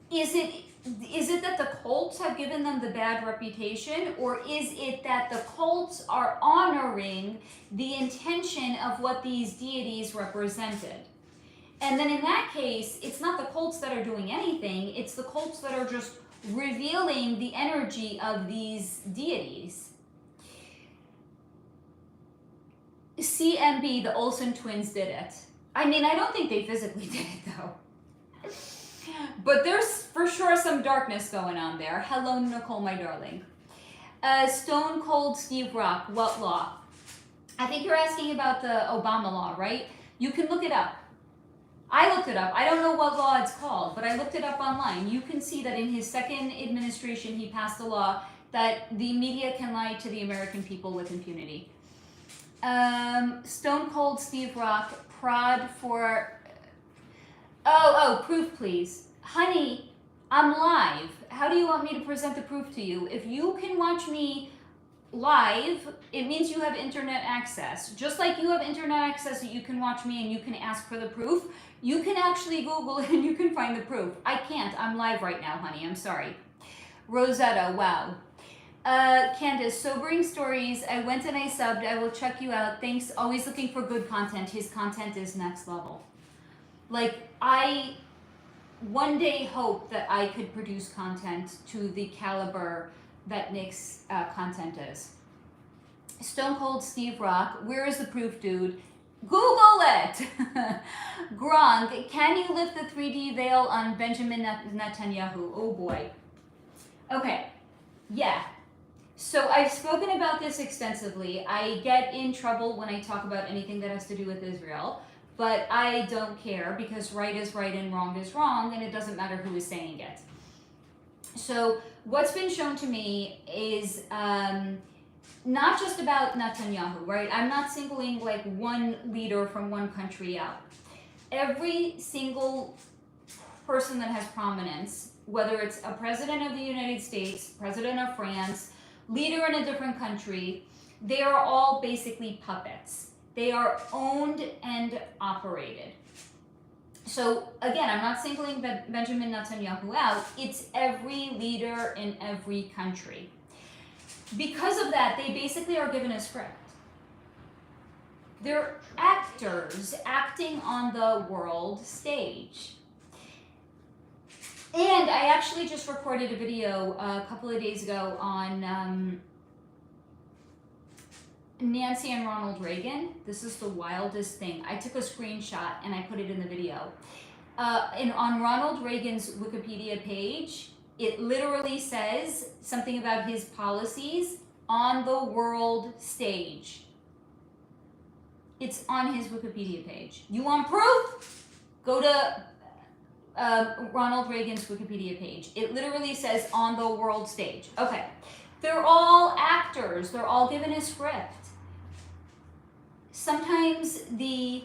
Is it is it that the cults have given them the bad reputation, or is it that the cults are honoring the intention of what these deities represented? And then in that case, it's not the cults that are doing anything, it's the cults that are just revealing the energy of these deities. CMB, the Olsen twins did it. I mean, I don't think they physically did it though. But there's for sure some darkness going on there. Hello, Nicole, my darling. Stone Cold Steve Rock, what law? I think you're asking about the Obama law, right? You can look it up. I looked it up. I don't know what law it's called, but I looked it up online. You can see that in his second administration, he passed a law that the media can lie to the American people with impunity. Stone Cold Steve Rock, prod for... Oh, proof please. Honey, I'm live. How do you want me to present the proof to you? If you can watch me live, it means you have internet access. Just like you have internet access, you can watch me and you can ask for the proof. You can actually Google it and you can find the proof. I can't. I'm live right now, honey. I'm sorry. Rosetta, wow. Candace, sobering stories. I went and I subbed. I will check you out. Thanks. Always looking for good content. His content is next level. Like, I one day hope that I could produce content to the caliber that Nick's content is. Stone Cold Steve Rock, where is the proof, dude? Google it! Gronk, can you lift the 3D veil on Benjamin Netanyahu? Oh boy. Okay, yeah. So I've spoken about this extensively. I get in trouble when I talk about anything that has to do with Israel, but I don't care because right is right and wrong is wrong, and it doesn't matter who is saying it. So what's been shown to me is not just about Netanyahu, right? I'm not singling like one leader from one country out. Every single person that has prominence, whether it's a president of the United States, president of France, leader in a different country, they are all basically puppets. They are owned and operated. So again, I'm not singling Benjamin Netanyahu out. It's every leader in every country. Because of that, they basically are given a script. They're actors acting on the world stage. And I actually just recorded a video a couple of days ago on Nancy and Ronald Reagan. This is the wildest thing. I took a screenshot and I put it in the video. On Ronald Reagan's Wikipedia page, it literally says something about his policies on the world stage. It's on his Wikipedia page. You want proof? Go to Ronald Reagan's Wikipedia page. It literally says on the world stage. Okay. They're all actors. They're all given a script. Sometimes the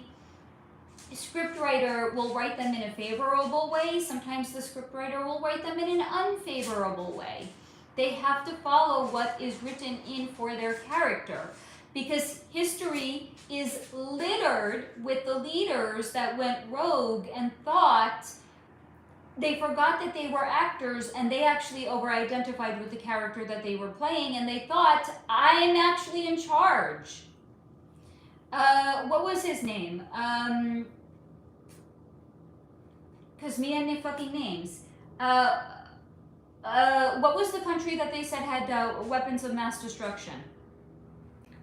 scriptwriter will write them in a favorable way. Sometimes the scriptwriter will write them in an unfavorable way. They have to follow what is written in for their character, because history is littered with the leaders that went rogue and thought they forgot that they were actors, and they actually over-identified with the character that they were playing, and they thought, I'm actually in charge. What was his name? Because me and the fucking names. What was the country that they said had weapons of mass destruction?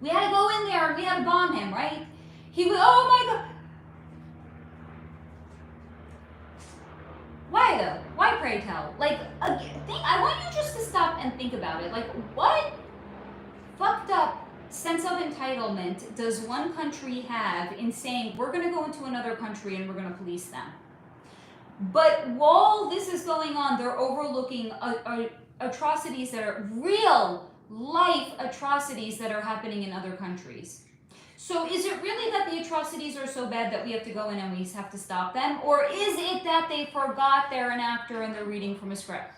We had to go in there and we had to bomb him, right? He was, oh my God. Why though? Why, pray tell? Like, I want you just to stop and think about it. Like, what fucked up sense of entitlement does one country have in saying, we're going to go into another country and we're going to police them? But while this is going on, they're overlooking atrocities that are real life atrocities that are happening in other countries. So is it really that the atrocities are so bad that we have to go in and we have to stop them? Or is it that they forgot they're an actor and they're reading from a script?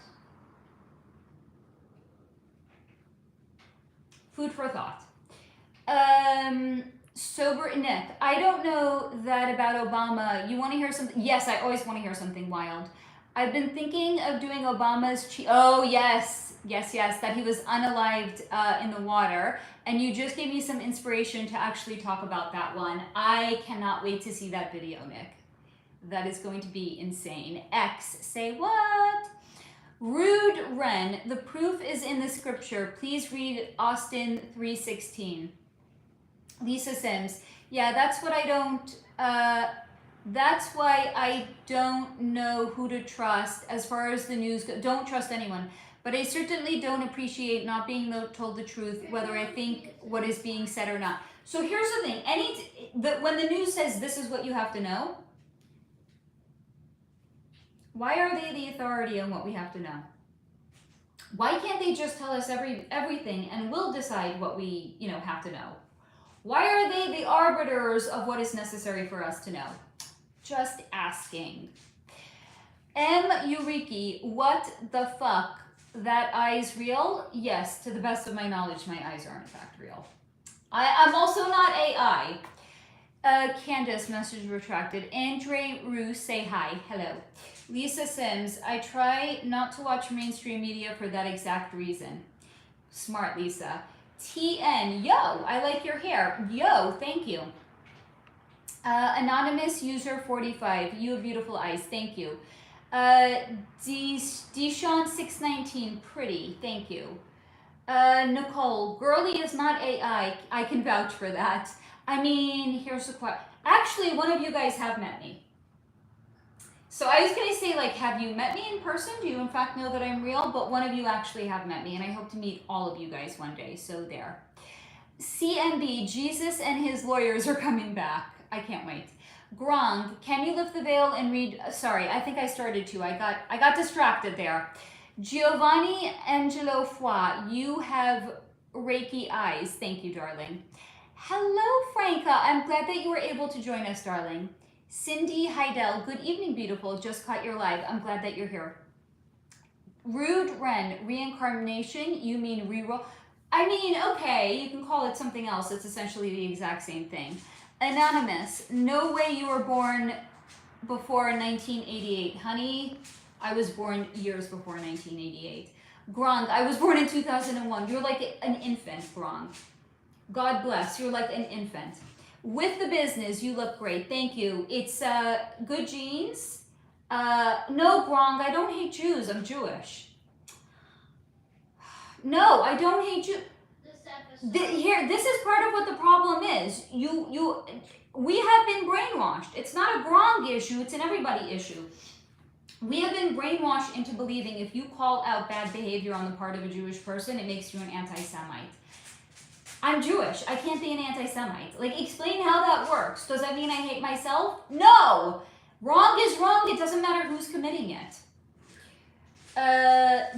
Food for thought. Sober Nick, I don't know that about Obama. You want to hear something? Yes, I always want to hear something wild. I've been thinking of doing Obama's oh yes, that he was unalived in the water, and you just gave me some inspiration to actually talk about that one. I cannot wait to see that video, Nick. That is going to be insane. X, say what? Rude Ren, the proof is in the scripture. Please read Austin 3:16. Lisa Sims, yeah, that's what I don't, that's why I don't know who to trust as far as the news goes. Don't trust anyone. But I certainly don't appreciate not being told the truth, whether I think what is being said or not. So here's the thing. When the news says this is what you have to know, why are they the authority on what we have to know? Why can't they just tell us everything and we'll decide what we have to know? Why are they the arbiters of what is necessary for us to know? Just asking. M. Eureki, what the fuck? That eye's real? Yes, to the best of my knowledge, my eyes are in fact real. I'm also not AI. Candace, message retracted. Andre Rue, say hi. Hello. Lisa Sims, I try not to watch mainstream media for that exact reason. Smart, Lisa. TN, yo, I like your hair. Yo, thank you. Anonymous user 45, you have beautiful eyes. Thank you. Deshawn 619, pretty. Thank you. Nicole, girly is not AI. I can vouch for that. I mean, here's the question. Actually, one of you guys have met me. So I was going to say, like, have you met me in person? Do you, in fact, know that I'm real? But one of you actually have met me, and I hope to meet all of you guys one day. So there. CMB, Jesus and his lawyers are coming back. I can't wait. Grong, can you lift the veil and read? Sorry, I think I started to. I got distracted there. Giovanni Angelo Foy, you have Reiki eyes. Thank you, darling. Hello, Franca. I'm glad that you were able to join us, darling. Cindy Heidel, good evening, beautiful. Just caught your live. I'm glad that you're here. Rude Ren, reincarnation, you mean reroll? I mean, okay, you can call it something else. It's essentially the exact same thing. Anonymous, no way you were born before 1988. Honey, I was born years before 1988. Grong, I was born in 2001. You're like an infant, Grong. God bless, you're like an infant. With the business, you look great. Thank you. It's good genes. No, Grong, I don't hate Jews. I'm Jewish. No, I don't hate Jews. This is part of what the problem is. We have been brainwashed. It's not a Grong issue. It's an everybody issue. We have been brainwashed into believing if you call out bad behavior on the part of a Jewish person, it makes you an anti-Semite. I'm Jewish. I can't be an anti-Semite. Like, explain how that works. Does that mean I hate myself? No! Wrong is wrong. It doesn't matter who's committing it.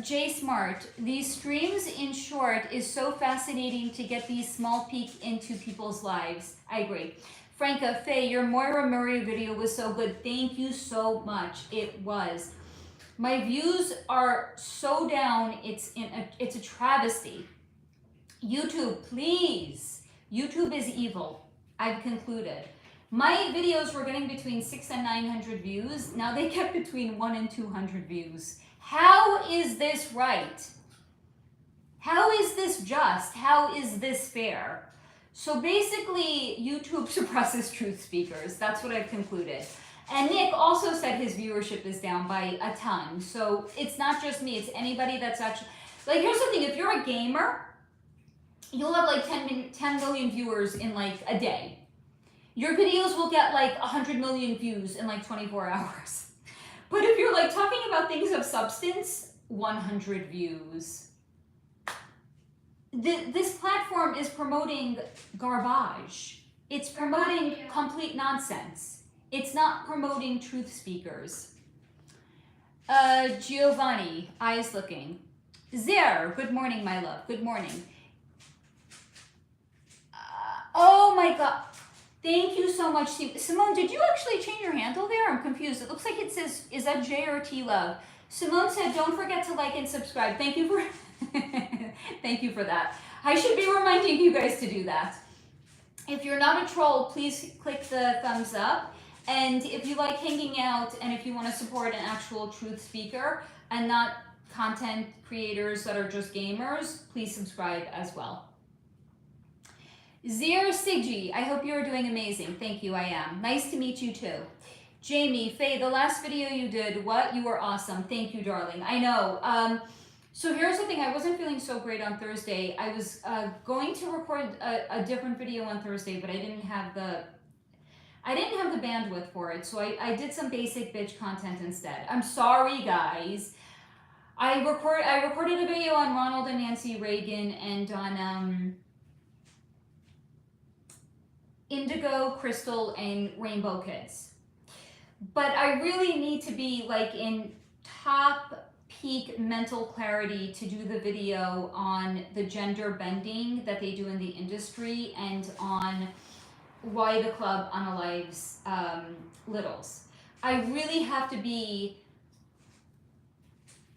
J Smart, these streams, in short, is so fascinating to get these small peek into people's lives. I agree. Franca, Faye, your Moira Murray video was so good. Thank you so much. It was. My views are so down. It's a travesty. YouTube, please. YouTube is evil. I've concluded. My videos were getting between 600 and 900 views. Now they get between 100 and 200 views. How is this right? How is this just? How is this fair? So basically, YouTube suppresses truth speakers. That's what I've concluded. And Nick also said his viewership is down by a ton. So it's not just me, it's anybody that's actually... Like, here's the thing, if you're a gamer, you'll have like 10 million viewers in like a day. Your videos will get like 100 million views in like 24 hours. But if you're like talking about things of substance, 100 views. This platform is promoting garbage. It's promoting complete nonsense. It's not promoting truth speakers. Giovanni, eyes looking. Zer, good morning, my love. Good morning. Oh my God. Thank you so much, Simone. Did you actually change your handle there? I'm confused. It looks like it says, is that J or T Love? Simone said, don't forget to like and subscribe. Thank you for, thank you for that. I should be reminding you guys to do that. If you're not a troll, please click the thumbs up. And if you like hanging out and if you want to support an actual truth speaker and not content creators that are just gamers, please subscribe as well. Zir Sigi, I hope you are doing amazing. Thank you, I am. Nice to meet you too. Jamie, Faye, the last video you did, what? You were awesome. Thank you, darling. I know. So here's the thing. I wasn't feeling so great on Thursday. I was going to record a different video on Thursday, but I didn't have the bandwidth for it. So I did some basic bitch content instead. I'm sorry, guys. I recorded a video on Ronald and Nancy Reagan and on Indigo, Crystal, and Rainbow Kids. But I really need to be like in top peak mental clarity to do the video on the gender bending that they do in the industry and on why the club unalives littles. I really have to be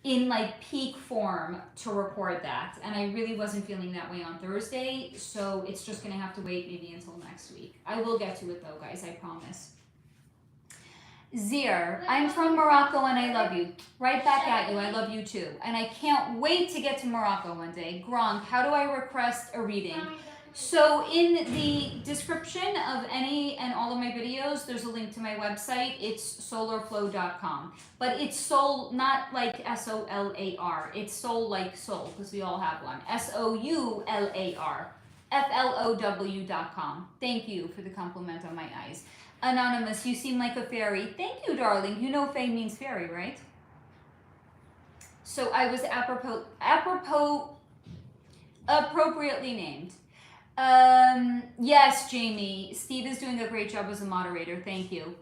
in like peak form to record that, and I really wasn't feeling that way on Thursday, so it's just gonna have to wait maybe until next week. I will get to it though, guys, I promise. Zir, I'm from Morocco and I love you. Right back at you, I love you too. And I can't wait to get to Morocco one day. Gronk, how do I request a reading? So in the description of any and all of my videos, there's a link to my website. It's SoularFlow.com. But it's soul, not like S-O-L-A-R. It's soul like soul, because we all have one. S-O-U-L-A-R. F-L-O-W.com. Thank you for the compliment on my eyes. Anonymous, you seem like a fairy. Thank you, darling. You know fae means fairy, right? So I was appropriately named. Yes, Jamie. Steve is doing a great job as a moderator. Thank you.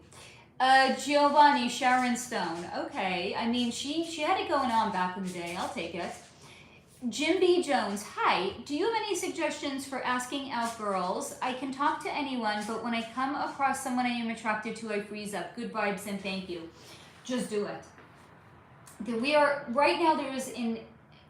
Giovanni, Sharon Stone. Okay. I mean, she had it going on back in the day. I'll take it. Jim B. Jones, hi. Do you have any suggestions for asking out girls? I can talk to anyone, but when I come across someone I am attracted to, I freeze up. Good vibes and thank you. Just do it. Right now there is an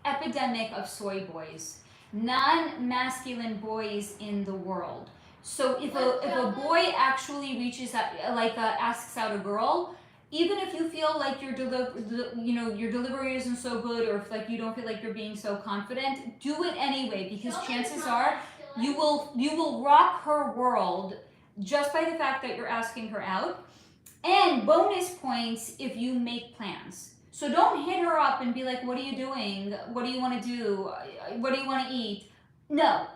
epidemic of soy boys, non-masculine boys in the world. So if a boy actually reaches out, asks out a girl, even if you feel like your delivery isn't so good, or if like you don't feel like you're being so confident, do it anyway, because chances are you will rock her world just by the fact that you're asking her out. And bonus points if you make plans. So don't hit her up and be like, what are you doing? What do you want to do? What do you want to eat? No.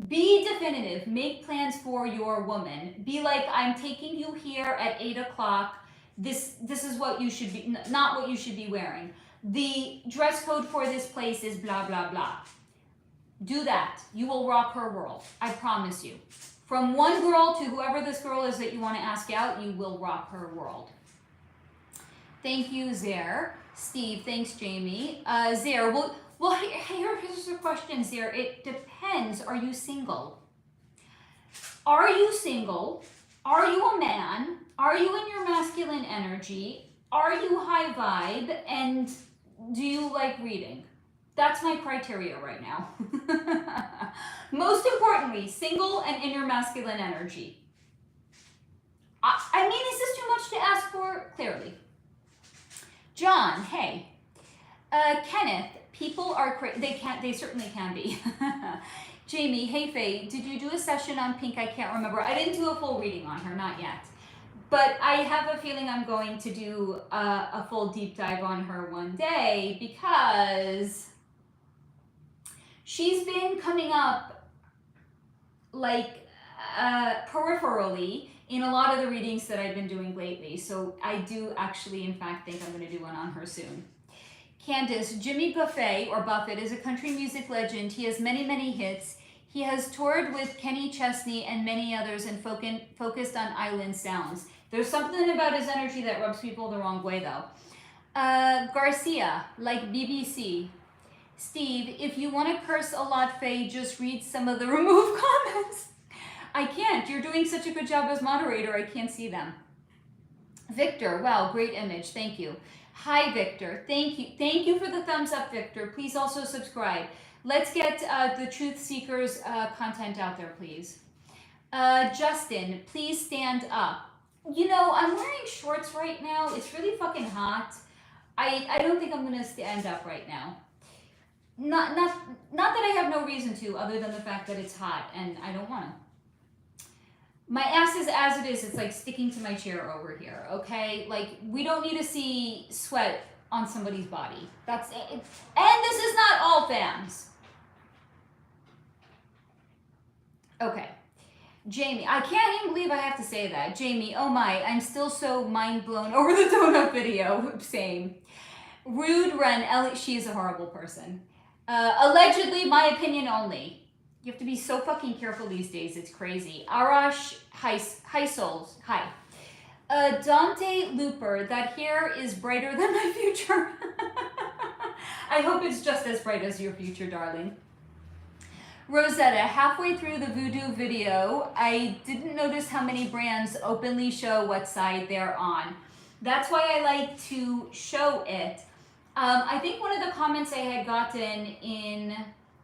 Be definitive. Make plans for your woman. Be like, I'm taking you here at 8 o'clock. This is what you should be, not what you should be wearing. The dress code for this place is blah, blah, blah. Do that. You will rock her world. I promise you. From one girl to whoever this girl is that you want to ask out, you will rock her world. Thank you, Zer. Steve, thanks, Jamie. Zer, well, here's the question, Zer. It depends. Are you single? Are you single? Are you a man? Are you in your masculine energy? Are you high vibe? And do you like reading? That's my criteria right now. Most importantly, single and in your masculine energy. I mean, is this too much to ask for? Clearly. John, hey. Kenneth, people are they certainly can be. Jamie, hey Faye, did you do a session on Pink? I can't remember. I didn't do a full reading on her, not yet. But I have a feeling I'm going to do a full deep dive on her one day, because she's been coming up like peripherally in a lot of the readings that I've been doing lately. So I do actually, in fact, think I'm going to do one on her soon. Candace, Jimmy Buffett, or Buffett, is a country music legend. He has many, many hits. He has toured with Kenny Chesney and many others and focused on island sounds. There's something about his energy that rubs people the wrong way, though. Garcia, like BBC. Steve, if you want to curse a lot, Faye, just read some of the removed comments. I can't. You're doing such a good job as moderator. I can't see them. Victor, wow, great image. Thank you. Hi, Victor. Thank you. Thank you for the thumbs up, Victor. Please also subscribe. Let's get the Truth Seekers content out there, please. Justin, please stand up. You know, I'm wearing shorts right now. It's really fucking hot. I don't think I'm gonna stand up right now. Not that I have no reason to, other than the fact that it's hot and I don't want to. My ass is as it is. It's like sticking to my chair over here. Okay, like we don't need to see sweat on somebody's body. That's it. And this is not all fans. Okay. Jamie, I can't even believe I have to say that. Jamie, oh my, I'm still so mind blown over the donut video. Same. Rude Ren, Ellie, she is a horrible person. Allegedly, my opinion only. You have to be so fucking careful these days. It's crazy. Arash Hi Souls. Hi. Dante Looper. That hair is brighter than my future. I hope it's just as bright as your future, darling. Rosetta. Halfway through the voodoo video, I didn't notice how many brands openly show what side they're on. That's why I like to show it. I think one of the comments I had gotten in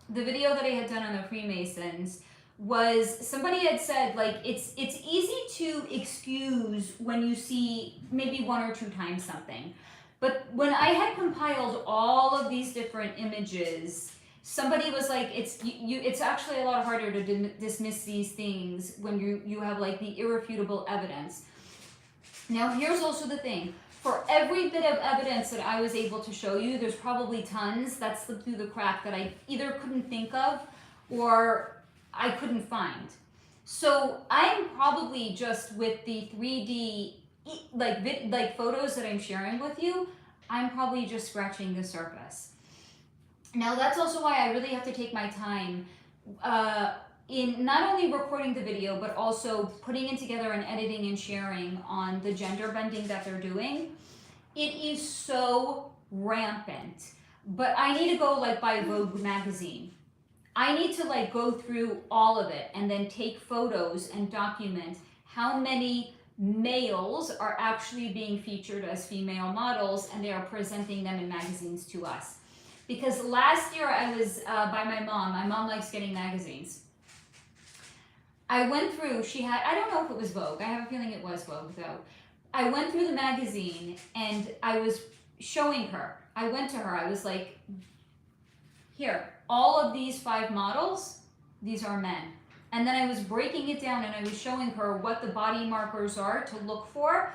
the video that I had done on the Freemasons was somebody had said, like, it's easy to excuse when you see maybe one or two times something. But when I had compiled all of these different images, somebody was like, it's actually a lot harder to dismiss these things when you have like the irrefutable evidence. Now, here's also the thing. For every bit of evidence that I was able to show you, there's probably tons that slipped through the crack that I either couldn't think of or I couldn't find. So I'm probably just with the 3D like photos that I'm sharing with you, I'm probably just scratching the surface. Now that's also why I really have to take my time in not only recording the video, but also putting it together and editing and sharing on the gender bending that they're doing. It is so rampant. But I need to go like buy Vogue magazine. I need to like go through all of it and then take photos and document how many males are actually being featured as female models and they are presenting them in magazines to us. Because last year I was by my mom likes getting magazines. I went through, she had, I don't know if it was Vogue, I have a feeling it was Vogue though. I went through the magazine and I was showing her, I went to her, I was like, here, all of these 5 models, these are men. And then I was breaking it down and I was showing her what the body markers are to look for.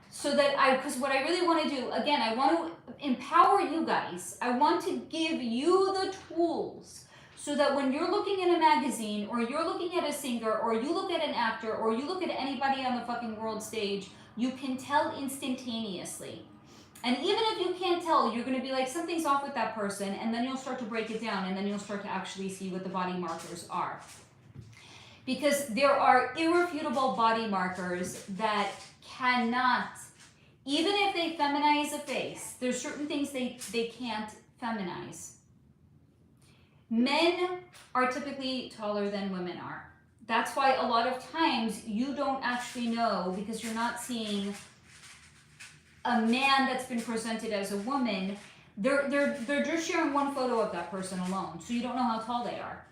So that because what I really want to do, again, I want to empower you guys. I want to give you the tools so that when you're looking at a magazine or you're looking at a singer or you look at an actor or you look at anybody on the fucking world stage, you can tell instantaneously. And even if you can't tell, you're going to be like, something's off with that person, and then you'll start to break it down and then you'll start to actually see what the body markers are. Because there are irrefutable body markers that cannot, even if they feminize a face, there's certain things they can't feminize. Men are typically taller than women are. That's why a lot of times you don't actually know, because you're not seeing a man that's been presented as a woman. They're just sharing one photo of that person alone, so you don't know how tall they are.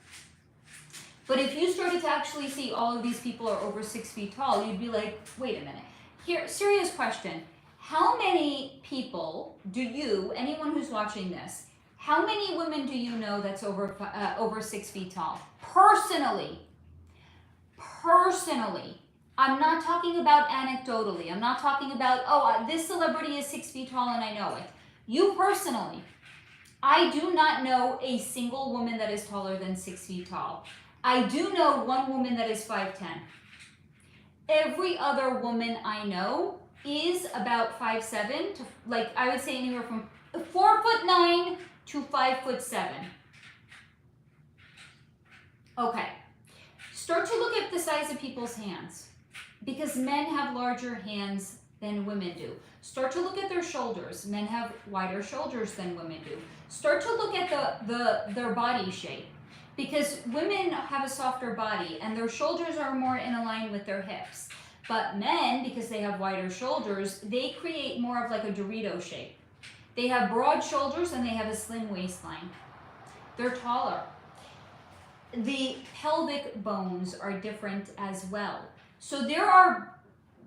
But if you started to actually see all of these people are over 6 feet tall, you'd be like, wait a minute. Here, serious question. How many people do you, anyone who's watching this, how many women do you know that's over 6 feet tall? Personally. I'm not talking about anecdotally. I'm not talking about, oh, this celebrity is 6 feet tall and I know it. You personally. I do not know a single woman that is taller than 6 feet tall. I do know one woman that is 5'10". Every other woman I know is about 5'7" to, like, I would say anywhere from 4'9" to 5'7". Okay. Start to look at the size of people's hands, because men have larger hands than women do. Start to look at their shoulders. Men have wider shoulders than women do. Start to look at their body shape, because women have a softer body and their shoulders are more in line with their hips. But men, because they have wider shoulders, they create more of like a Dorito shape. They have broad shoulders and they have a slim waistline. They're taller. The pelvic bones are different as well. So there are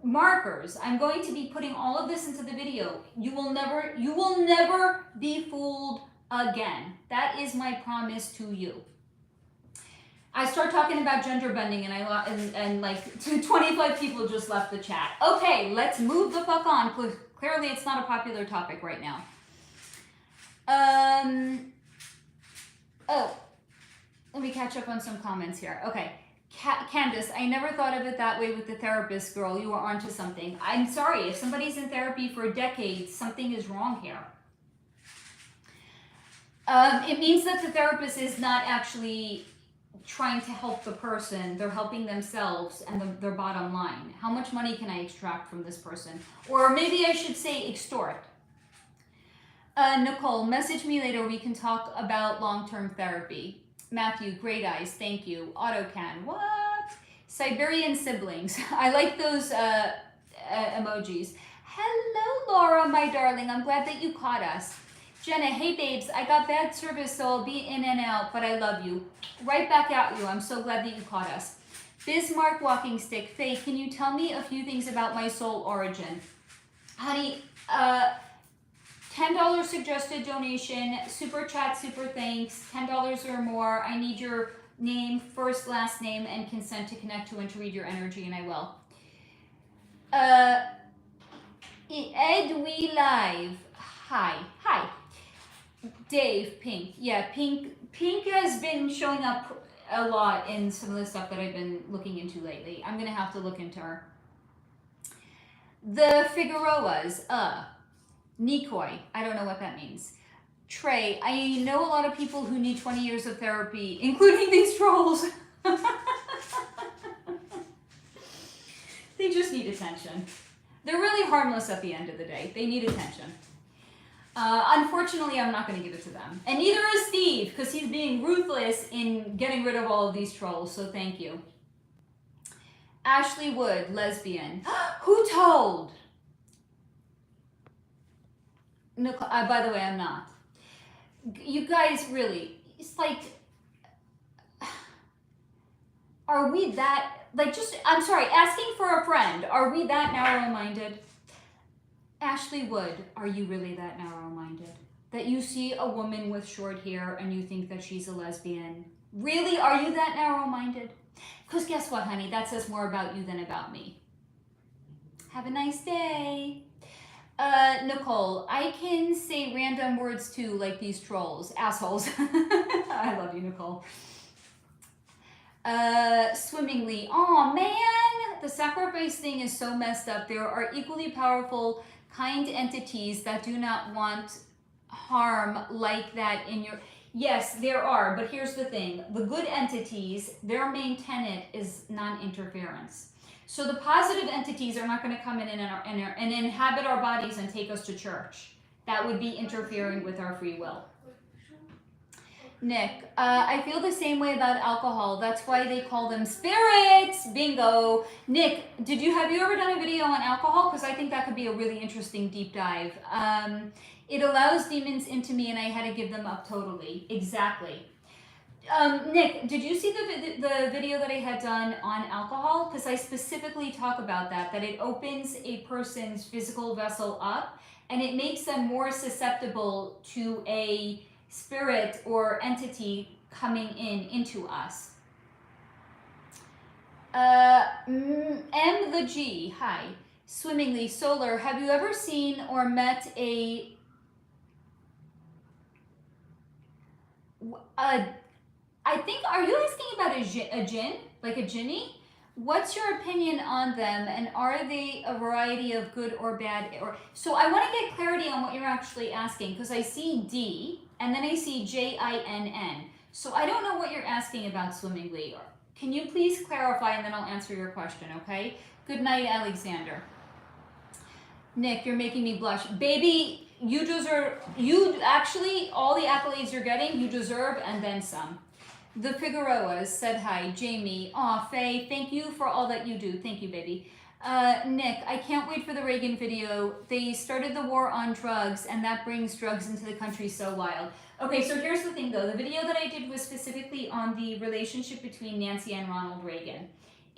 markers. I'm going to be putting all of this into the video. You will never be fooled again. That is my promise to you. I start talking about gender bending and like 25 people just left the chat. Okay, let's move the fuck on. Clearly it's not a popular topic right now. Oh, let me catch up on some comments here. Okay, Candace, I never thought of it that way with the therapist girl. You are onto something. I'm sorry, if somebody's in therapy for decades, something is wrong here. It means that the therapist is not actually trying to help the person. They're helping themselves and their bottom line. How much money can I extract from this person? Or maybe I should say extort. Nicole, message me later. We can talk about long-term therapy. Matthew, great eyes. Thank you. AutoCAN, what? Siberian siblings. I like those emojis. Hello, Laura, my darling. I'm glad that you caught us. Jenna, hey babes, I got bad service, so I'll be in and out, but I love you. Right back at you. I'm so glad that you caught us. Bismarck walking stick. Faye, can you tell me a few things about my soul origin? Honey, $10 suggested donation, super chat, super thanks, $10 or more. I need your name, first, last name, and consent to connect to and to read your energy, and I will. Ed, we live. Hi. Dave, Pink. Yeah, Pink has been showing up a lot in some of the stuff that I've been looking into lately. I'm gonna have to look into her. The Figueroas, Nikoi, I don't know what that means. Trey, I know a lot of people who need 20 years of therapy, including these trolls. They just need attention. They're really harmless at the end of the day. They need attention. Unfortunately, I'm not going to give it to them. And neither is Steve, because he's being ruthless in getting rid of all of these trolls, so thank you. Ashley Wood, lesbian. Who told? Nicole, by the way, I'm not. You guys, really, it's like, are we that, like, just, I'm sorry, asking for a friend, are we that narrow-minded? Ashley Wood, are you really that narrow-minded? That you see a woman with short hair and you think that she's a lesbian? Really, are you that narrow-minded? Because guess what, honey? That says more about you than about me. Have a nice day. Nicole, I can say random words too, like these trolls. Assholes. I love you, Nicole. Swimmingly. Oh man, the sacrifice thing is so messed up. There are equally powerful, kind entities that do not want harm like that in your... Yes, there are, but here's the thing. The good entities, their main tenet is non-interference. So the positive entities are not going to come in and inhabit our bodies and take us to church. That would be interfering with our free will. Nick, I feel the same way about alcohol. That's why they call them spirits. Bingo. Nick, have you ever done a video on alcohol? Because I think that could be a really interesting deep dive. It allows demons into me and I had to give them up totally. Exactly. Nick, did you see the video that I had done on alcohol? Because I specifically talk about that it opens a person's physical vessel up and it makes them more susceptible to a spirit or entity coming into us. M the G, hi. Swimmingly, Solar, have you ever seen or met I think, are you asking about a jinn? Like a jinni? What's your opinion on them, and are they a variety of good or bad? So I want to get clarity on what you're actually asking, because I see D, and then I see Jinn. So I don't know what you're asking about swimmingly. Can you please clarify, and then I'll answer your question, okay? Good night, Alexander. Nick, you're making me blush. Baby, you actually, all the accolades you're getting, you deserve, and then some. The Figueroas said hi. Jamie, aw, Faye, thank you for all that you do. Thank you, baby. Nick, I can't wait for the Reagan video. They started the war on drugs, and that brings drugs into the country so wild. Okay, so here's the thing, though. The video that I did was specifically on the relationship between Nancy and Ronald Reagan.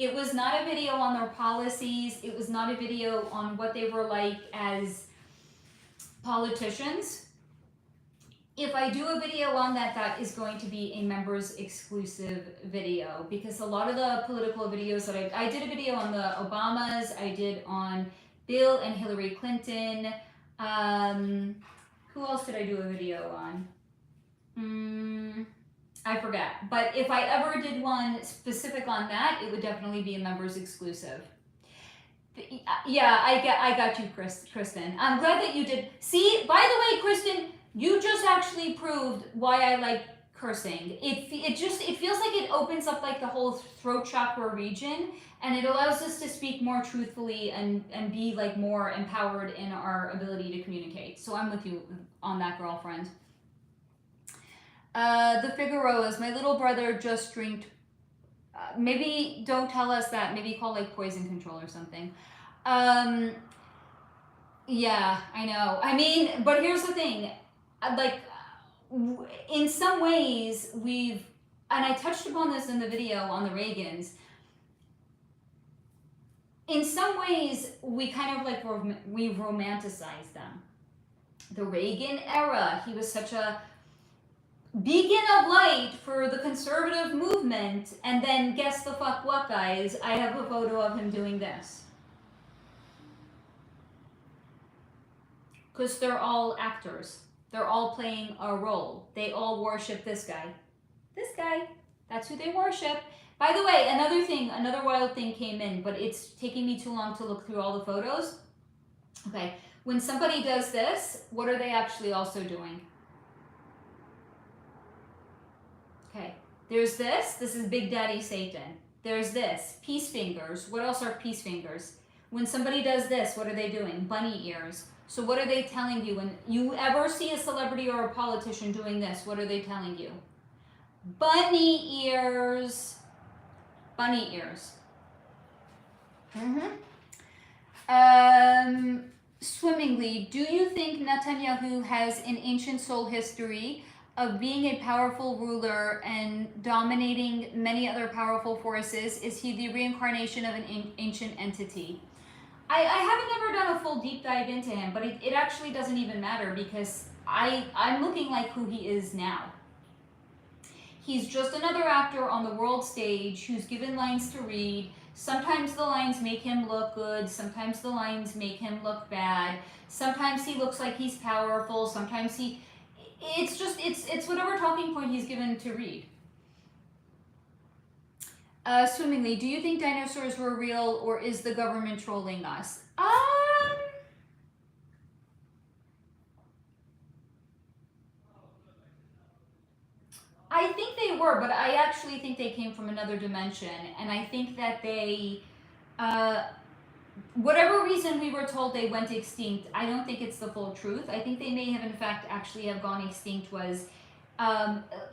It was not a video on their policies. It was not a video on what they were like as politicians. If I do a video on that, that is going to be a members exclusive video, because a lot of the political videos that I did a video on the Obamas, I did on Bill and Hillary Clinton. Who else did I do a video on? I forget. But if I ever did one specific on that, it would definitely be a members exclusive. Yeah, I got you, Kristen. I'm glad that you did. See, by the way, Kristen, you just actually proved why I like cursing. It feels like it opens up like the whole throat chakra region, and it allows us to speak more truthfully and be like more empowered in our ability to communicate. So I'm with you on that, girlfriend. The Figueroas, my little brother just drank. Maybe don't tell us that. Maybe call like poison control or something. Yeah, I know. I mean, but here's the thing. Like, in some ways, and I touched upon this in the video on the Reagans. In some ways, we kind of like, we romanticize them. The Reagan era, he was such a beacon of light for the conservative movement, and then guess the fuck what, guys? I have a photo of him doing this. Because they're all actors. They're all playing a role. They all worship this guy. This guy. That's who they worship. By the way, another wild thing came in, but it's taking me too long to look through all the photos. Okay, when somebody does this, what are they actually also doing? Okay, there's this. This is Big Daddy Satan. There's this. Peace fingers. What else are peace fingers? When somebody does this, what are they doing? Bunny ears. So what are they telling you? When you ever see a celebrity or a politician doing this, what are they telling you? Bunny ears. Bunny ears. Swimmingly, do you think Netanyahu has an ancient soul history of being a powerful ruler and dominating many other powerful forces? Is he the reincarnation of an ancient entity? I haven't ever done a full deep dive into him, but it actually doesn't even matter, because I'm looking like who he is now. He's just another actor on the world stage who's given lines to read. Sometimes the lines make him look good, sometimes the lines make him look bad. Sometimes he looks like he's powerful, sometimes it's whatever talking point he's given to read. Swimmingly, do you think dinosaurs were real, or is the government trolling us? I think they were, but I actually think they came from another dimension, and I think that they, whatever reason we were told they went extinct, I don't think it's the full truth. I think they may have in fact actually have gone extinct was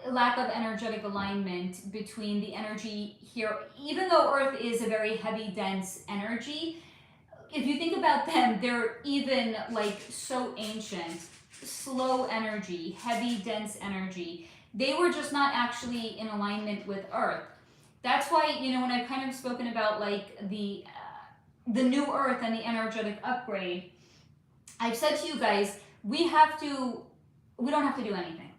lack of energetic alignment between the energy here. Even though Earth is a very heavy, dense energy, if you think about them, they're even like so ancient, slow energy, heavy, dense energy. They were just not actually in alignment with Earth. That's why, you know, when I've kind of spoken about like the new Earth and the energetic upgrade, I've said to you guys, we don't have to do anything.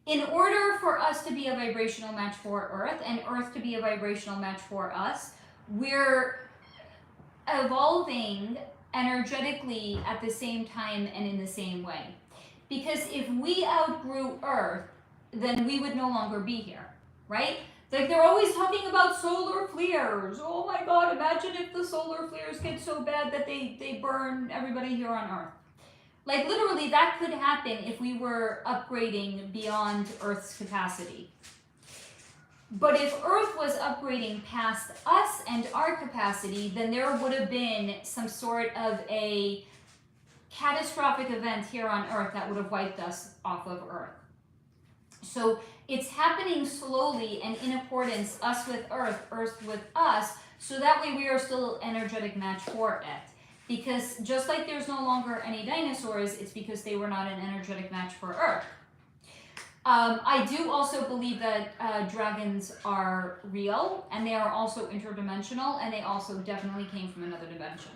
In order for us to be a vibrational match for Earth and Earth to be a vibrational match for us, we're evolving energetically at the same time and in the same way. Because if we outgrew Earth, then we would no longer be here, right? Like they're always talking about solar flares. Oh my God, imagine if the solar flares get so bad that they burn everybody here on Earth. Like literally that could happen if we were upgrading beyond Earth's capacity. But if Earth was upgrading past us and our capacity, then there would have been some sort of a catastrophic event here on Earth that would have wiped us off of Earth. So it's happening slowly and in accordance, us with Earth, Earth with us, so that way we are still an energetic match for it. Because just like there's no longer any dinosaurs, it's because they were not an energetic match for Earth. I do also believe that dragons are real, and they are also interdimensional, and they also definitely came from another dimension.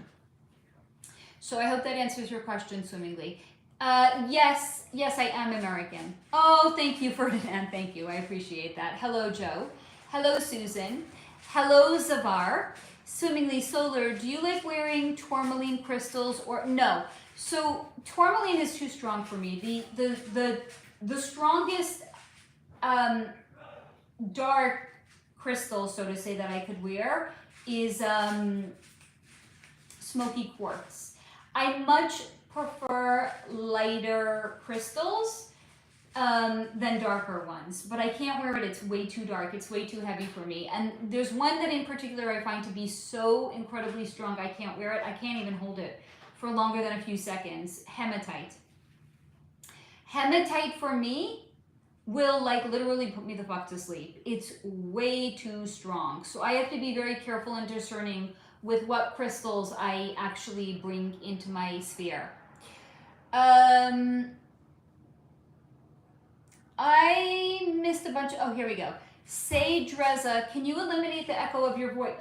So I hope that answers your question swimmingly. Yes, I am American. Oh, thank you, Ferdinand. Thank you. I appreciate that. Hello, Joe. Hello, Susan. Hello, Zavar. Swimmingly Solar, do you like wearing tourmaline crystals or no? So tourmaline is too strong for me. The strongest dark crystal, so to say, that I could wear is smoky quartz. I much prefer lighter crystals than darker ones, but I can't wear it. It's way too dark. It's way too heavy for me. And there's one that in particular I find to be so incredibly strong I can't wear it. I can't even hold it for longer than a few seconds. Hematite. Hematite for me will like literally put me the fuck to sleep. It's way too strong. So I have to be very careful and discerning with what crystals I actually bring into my sphere. I missed a bunch of, oh, here we go. Say, Dreza, can you eliminate the echo of your voice?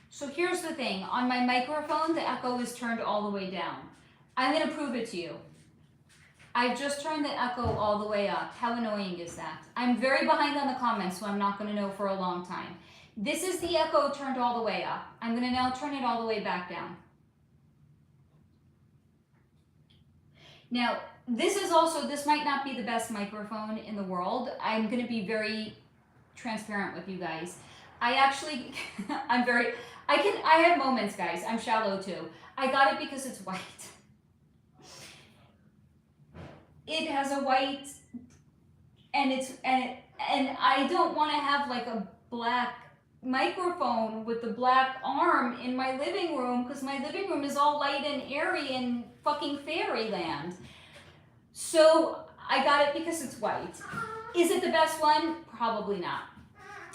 So here's the thing. On my microphone, the echo is turned all the way down. I'm going to prove it to you. I've just turned the echo all the way up. How annoying is that? I'm very behind on the comments, so I'm not going to know for a long time. This is the echo turned all the way up. I'm going to now turn it all the way back down. Now, this might not be the best microphone in the world. I'm going to be very transparent with you guys. I actually, I have moments, guys. I'm shallow too. I got it because it's white. It has a white, and I don't want to have like a black microphone with the black arm in my living room because my living room is all light and airy and fucking fairyland. So I got it because it's white. Is it the best one? Probably not.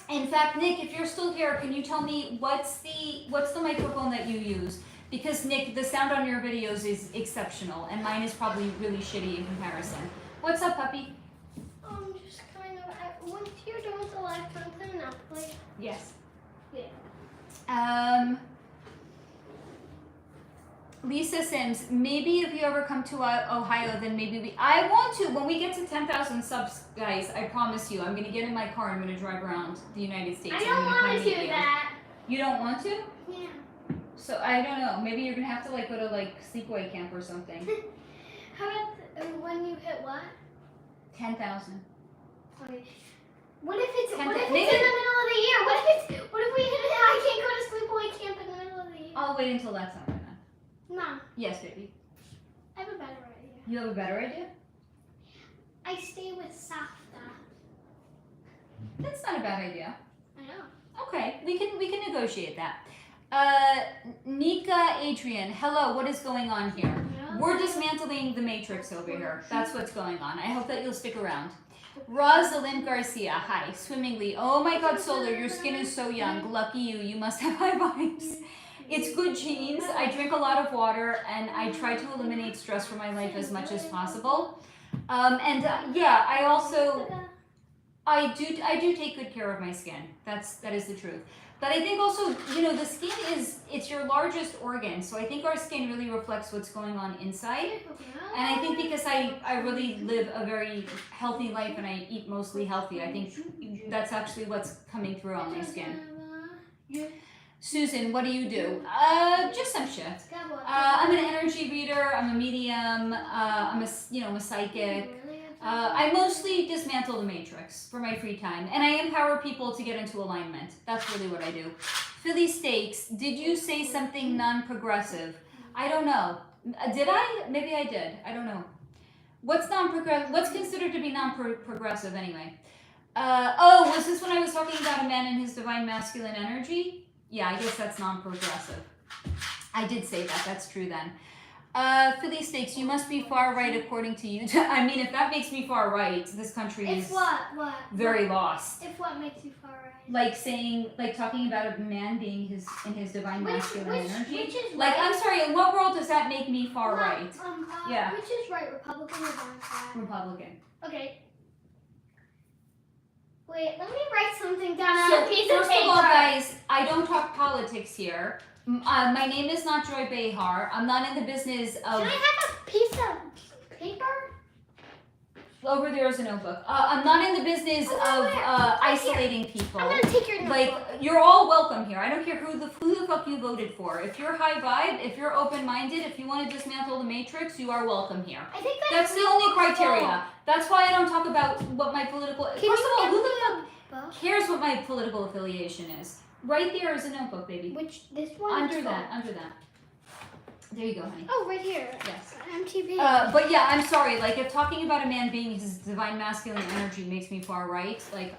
In fact, Nick, if you're still here, can you tell me what's the microphone that you use? Because Nick, the sound on your videos is exceptional, and mine is probably really shitty in comparison. What's up, puppy? Just kind of, once you're done with the live content now, please. Yes. Yeah. Lisa Sims, maybe if you ever come to Ohio, then maybe I want to. When we get to 10,000 subs, guys, I promise you, I'm going to get in my car and I'm going to drive around the United States. I don't want to do that. You don't want to? Yeah. So, I don't know. Maybe you're going to have to, like, go to, like, sleepaway camp or something. How about when you hit what? 10,000. Okay. What if it's in the middle of the year? What if we hit it and I can't go to sleepaway camp in the middle of the year? I'll wait until that summer then. No. Yes, baby. I have a better idea. You have a better idea? I stay with Safta. That's not a bad idea. I know. Okay, we can negotiate that. Nika Adrian, hello, what is going on here? We're dismantling the matrix over here. That's what's going on. I hope that you'll stick around. Rosalind Garcia, hi. Swimmingly, oh my god, Solar, your skin is so young. Lucky you, you must have high vibes. It's good genes. I drink a lot of water and I try to eliminate stress from my life as much as possible. Yeah, I do take good care of my skin. That is the truth. But I think also, you know, the skin it's your largest organ. So I think our skin really reflects what's going on inside. And I think because I really live a very healthy life and I eat mostly healthy, I think that's actually what's coming through on my skin. Susan, what do you do? Just some shit. I'm an energy reader. I'm a medium. I'm a psychic. I mostly dismantle the matrix for my free time, and I empower people to get into alignment. That's really what I do. Philly Steaks, did you say something non-progressive? I don't know. Did I? Maybe I did. I don't know. What's non-progressive? What's considered to be non-progressive anyway? Was this when I was talking about a man and his divine masculine energy? Yeah, I guess that's non-progressive. I did say that. That's true then. Philly Steaks, you must be far right according to you. I mean, if that makes me far right, this country is very lost. If what makes you far right? Like saying, like talking about a man being in his divine masculine energy. Which is like, right? I'm sorry, in what world does that make me far right? Yeah. Which is right, Republican or Democrat? Republican. Okay. Wait, let me write something down on So, a piece of first paper. of all, guys, I don't talk politics here. My name is not Joy Behar. I'm not in the business of... Can I have a piece of paper? Over there is a notebook. I'm not in the business of isolating people. I'm gonna take your notebook. Like, you're all welcome here. I don't care who the fuck you voted for. If you're high vibe, if you're open-minded, if you want to dismantle the matrix, you are welcome here. I think That's the only criteria. That's why I don't talk about what my political... First of all, who the fuck cares what my political affiliation is? Right there is a notebook, baby. Which, this one? Under that. There you go, honey. Oh, right here. Yes. MTV. But yeah, I'm sorry. Like, if talking about a man being his divine masculine energy makes me far right, like,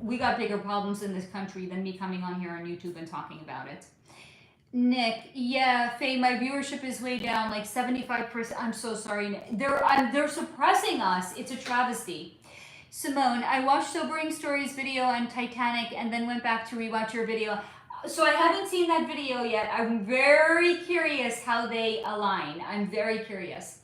we got bigger problems in this country than me coming on here on YouTube and talking about it. Nick, yeah, Faye, my viewership is way down, like 75%. I'm so sorry. They're suppressing us. It's a travesty. Simone, I watched Sobering Stories video on Titanic and then went back to rewatch your video. So I haven't seen that video yet. I'm very curious how they align. I'm very curious.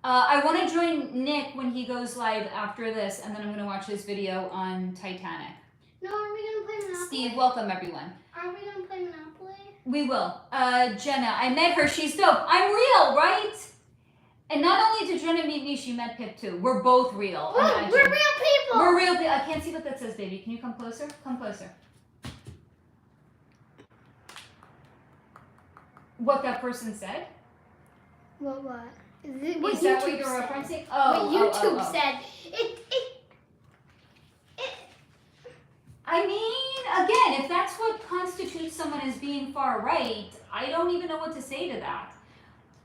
I want to join Nick when he goes live after this, and then I'm going to watch his video on Titanic. No, are we going to play Monopoly? Steve, welcome everyone. Are we going to play Monopoly? We will. Jenna, I met her. She's dope. I'm real, right? And not only did Jenna meet me, she met Pip too. We're both real. We're real people. We're real people. I can't see what that says, baby. Can you come closer? Come closer. What that person said? What? Is that what you're referencing? Oh, what YouTube said. I mean, again, if that's what constitutes someone as being far right, I don't even know what to say to that.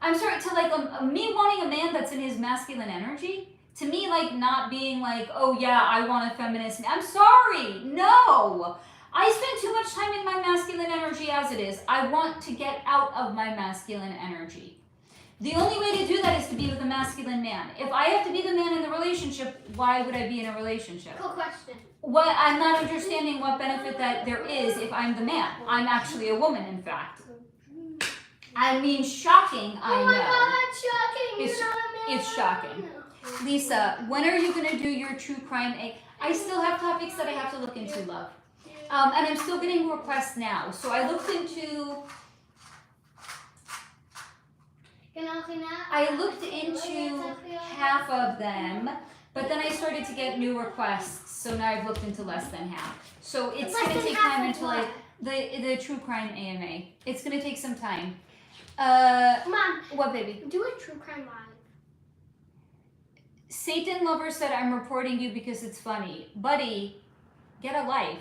I'm sorry, to like me wanting a man that's in his masculine energy, to me like not being like, oh yeah, I want a feminist man. I'm sorry, no. I spend too much time in my masculine energy as it is. I want to get out of my masculine energy. The only way to do that is to be with a masculine man. If I have to be the man in the relationship, why would I be in a relationship? Cool question. What I'm not understanding what benefit that there is if I'm the man. I'm actually a woman, in fact. I mean, shocking, I know. Oh my God, shocking. It's, You're not a man. it's shocking. Lisa, when are you going to do your true crime? I still have topics that I have to look into, love. And I'm still getting requests now. So I looked into half of them, but then I started to get new requests. So now I've looked into less than half. So it's going to take time until the true crime AMA. It's going to take some time. Mom. What, baby? Do a true crime live. Satan Lover said, I'm reporting you because it's funny. Buddy, get a life.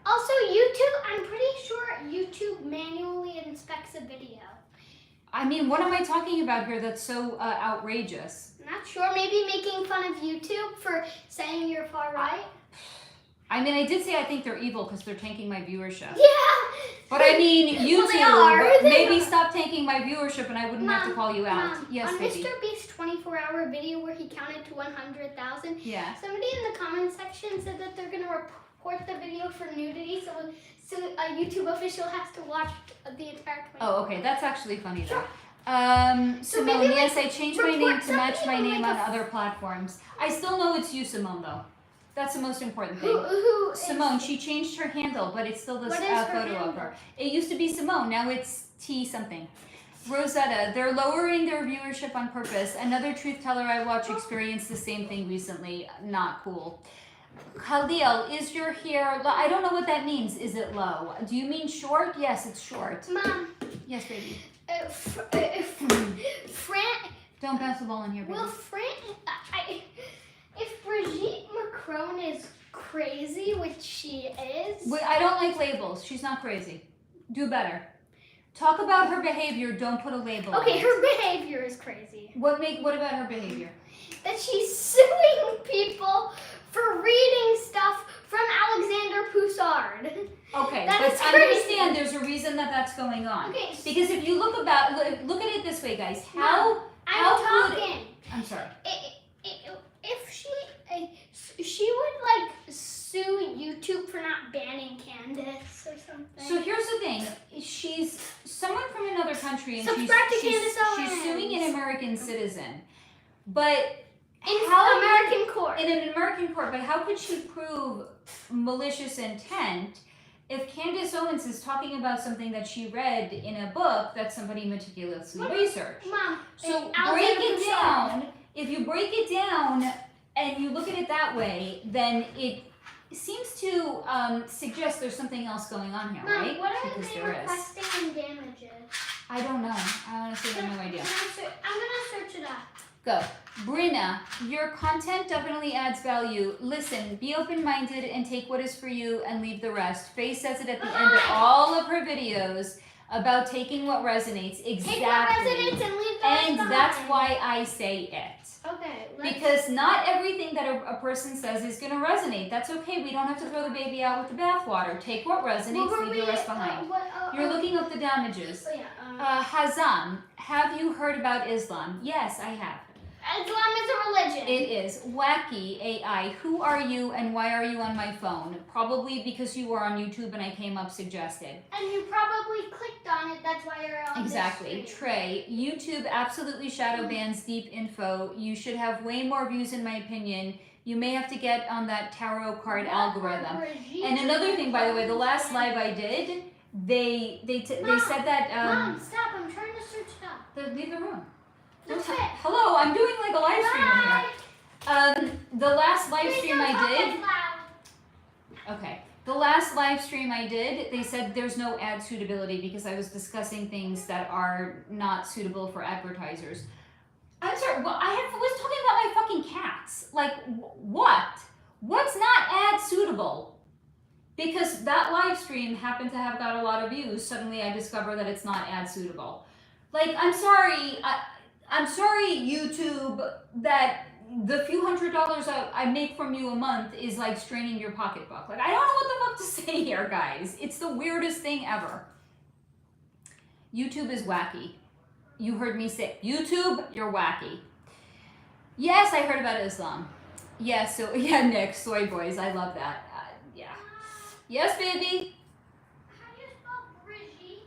Also, YouTube, I'm pretty sure YouTube manually inspects a video. I mean, what am I talking about here that's so outrageous? I'm not sure. Maybe making fun of YouTube for saying you're far right? I mean, I did say I think they're evil because they're tanking my viewership. Yeah! But I mean, YouTube, well, but maybe stop tanking my viewership and I wouldn't have to call you out. Mom, Yes, on baby. Mr. Beast's 24-hour video where he counted to 100,000, yeah. Somebody in the comment section said that they're going to report the video for nudity, so a YouTube official has to watch the entire 24 Oh, okay. That's actually funny, though. So Simone, maybe, yes, I changed my name to match my something name like on other platforms. I still know it's you, Simone, though. That's the most important thing. Who Simone, she changed her handle, but it's still this What is her photo handle? of her. It used to be Simone, now it's T something. Rosetta, they're lowering their viewership on purpose. Another truth teller I watch experienced the same thing recently. Not cool. Khalil, is your hair low? I don't know what that means. Is it low? Do you mean short? Yes, it's short. Mom. Yes, baby. Fran. Don't bounce the ball in here, baby. Well, if Brigitte Macron is crazy, which she is. Wait, I don't like labels. She's not crazy. Do better. Talk about her behavior. Don't put a label on Okay, it. her behavior is crazy. What about her behavior? That she's suing people for reading stuff from Alexander Poussard. Okay, That but is crazy. understand there's a reason that that's going on. Okay. Because if you look at it this way, guys. I'm How talking. I'm sorry. If she would like sue YouTube for not banning Candace or something. So here's the thing. She's someone from another country and Subscribe to she's Candace Owens. suing an American citizen. But In how American court. in an American court, but how could she prove malicious intent if Candace Owens is talking about something that she read in a book that somebody meticulously researched? Mom, So break Alexander it Poussard. down. If you break it down and you look at it that way, then it seems to suggest there's something else going on here, Mom, right? what are Because they there is. requesting in damages? I don't know. I honestly have no idea. I'm gonna search it up. Go. Brina, your content definitely adds value. Listen, be open-minded and take what is for you and leave the rest. Faye says it at the end of all of her videos about taking what resonates. Exactly. Take what resonates and leave the rest And behind. that's why I say it. Okay. Because not everything that a person says is going to resonate. That's okay. We don't have to throw the baby out with the bathwater. Take what resonates, leave the rest behind. You're looking up the damages. Oh, yeah, Hazam, have you heard about Islam? Yes, I have. Islam is a religion. It is. Wacky AI, who are you and why are you on my phone? Probably because you were on YouTube and I came up suggested. And you probably clicked on it, that's why you're on Exactly. this stream. Trey, YouTube absolutely shadow bans deep info. You should have way more views in my opinion. You may have to get on that tarot card algorithm. And another thing, by the way, the last live I did, they said that Mom, stop, I'm trying to search it up. leave the room. That's it. Hello, I'm doing like a live stream in here. The last live stream I did. Okay. The last live stream I did, they said there's no ad suitability because I was discussing things that are not suitable for advertisers. I'm sorry, well, I was talking about my fucking cats. Like, what? What's not ad suitable? Because that live stream happened to have got a lot of views. Suddenly I discover that it's not ad suitable. Like, I'm sorry, YouTube, that the few $100s I make from you a month is like straining your pocketbook. Like, I don't know what the fuck to say here, guys. It's the weirdest thing ever. YouTube is wacky. You heard me say, YouTube, you're wacky. Yes, I heard about Islam. Yes, so, yeah, Nick, soy boys, I love that. Yeah. Yes, baby. How do you spell Brigitte?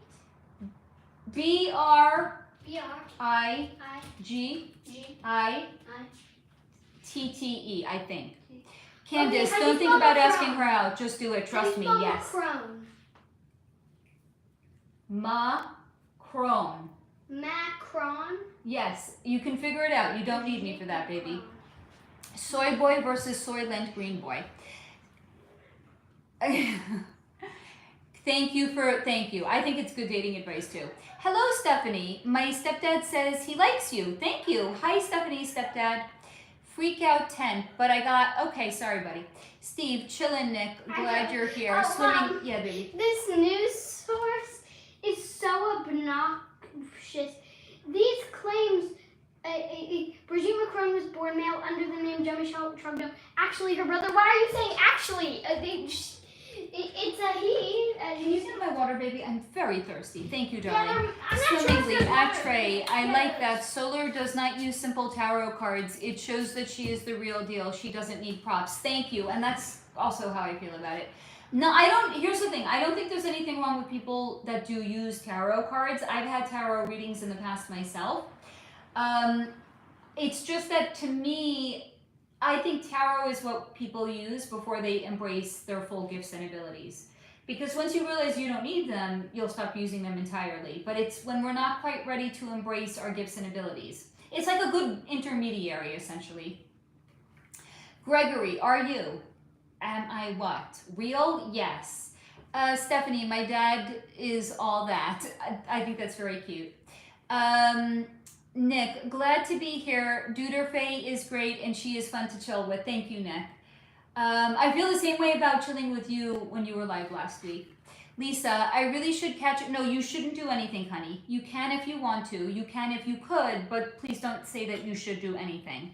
B-R-I-G-I-T-T-E, I think. Candace, how do you don't think spell about Macron? asking her out. Just do it. Trust me. Yes. Macron. Macron? Yes, you can figure it out. You don't need me for that, baby. Soy boy versus Soylent Green boy. Thank you. I think it's good dating advice too. Hello, Stephanie. My stepdad says he likes you. Thank you. Hi, Stephanie, stepdad. Freak out 10, but I got, okay, sorry, buddy. Steve, chillin', Nick. Glad you're here. Swimming, yeah, baby. This news source is so obnoxious. These claims, Brigitte Macron was born male under the name Jean-Michel Trudeau. Actually, her brother. Why are you saying actually? It's a he. Can you get my water, baby? I'm very thirsty. Thank you, darling. Yeah, I'm not Swimming sure lead if at water. Trey. I like that. Solar does not use simple tarot cards. It shows that she is the real deal. She doesn't need props. Thank you. And that's also how I feel about it. No, I don't. Here's the thing. I don't think there's anything wrong with people that do use tarot cards. I've had tarot readings in the past myself. It's just that to me, I think tarot is what people use before they embrace their full gifts and abilities. Because once you realize you don't need them, you'll stop using them entirely. But it's when we're not quite ready to embrace our gifts and abilities. It's like a good intermediary, essentially. Gregory, are you? Am I what? Real? Yes. Stephanie, my dad is all that. I think that's very cute. Nick, glad to be here. Duder Faye is great and she is fun to chill with. Thank you, Nick. I feel the same way about chilling with you when you were live last week. Lisa, I really should catch it. No, you shouldn't do anything, honey. You can if you want to. You can if you could, but please don't say that you should do anything.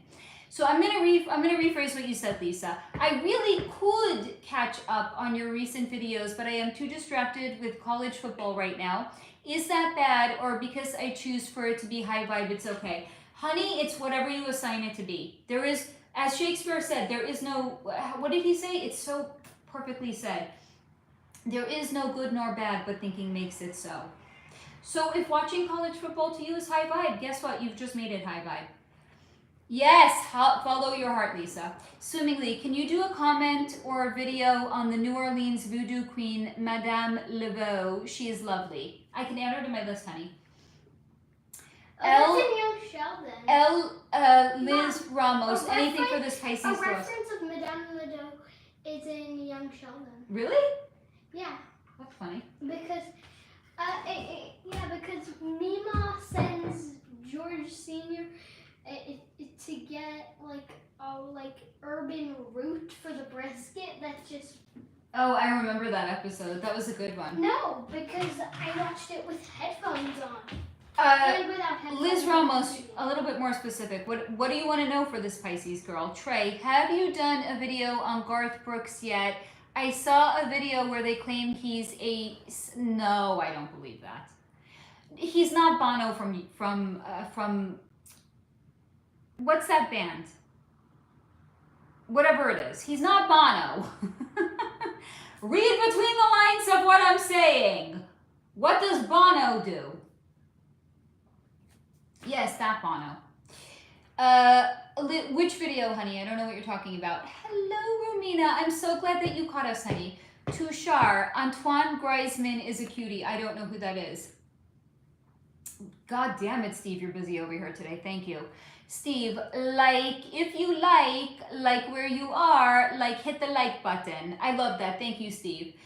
So I'm gonna rephrase what you said, Lisa. I really could catch up on your recent videos, but I am too distracted with college football right now. Is that bad, or because I choose for it to be high vibe, it's okay? Honey, it's whatever you assign it to be. There is, as Shakespeare said, there is no, what did he say? It's so perfectly said. There is no good nor bad, but thinking makes it so. So if watching college football to you is high vibe, guess what? You've just made it high vibe. Yes, follow your heart, Lisa. Swimmingly, can you do a comment or a video on the New Orleans voodoo queen, Madame Laveau? She is lovely. I can add her to my list, honey. That's in Young Sheldon. Liz Ramos, anything for this Pisces A girl. reference of Madame Laveau is in Young Sheldon. Really? Yeah. That's funny. Because, because Mima sends George Sr. To get like urban root for the brisket. That's just. Oh, I remember that episode. That was a good one. No, because I watched it with headphones on. Uh, And without headphones. Liz Ramos, a little bit more specific. What do you want to know for this Pisces girl? Trey, have you done a video on Garth Brooks yet? I saw a video where they claim he's a... No, I don't believe that. He's not Bono from what's that band? Whatever it is. He's not Bono. Read between the lines of what I'm saying. What does Bono do? Yes, that Bono. Which video, honey? I don't know what you're talking about. Hello, Romina. I'm so glad that you caught us, honey. Tushar, Antoine Griezmann is a cutie. I don't know who that is. God damn it, Steve. You're busy over here today. Thank you. Steve, if you like where you are, hit the like button. I love that. Thank you, Steve.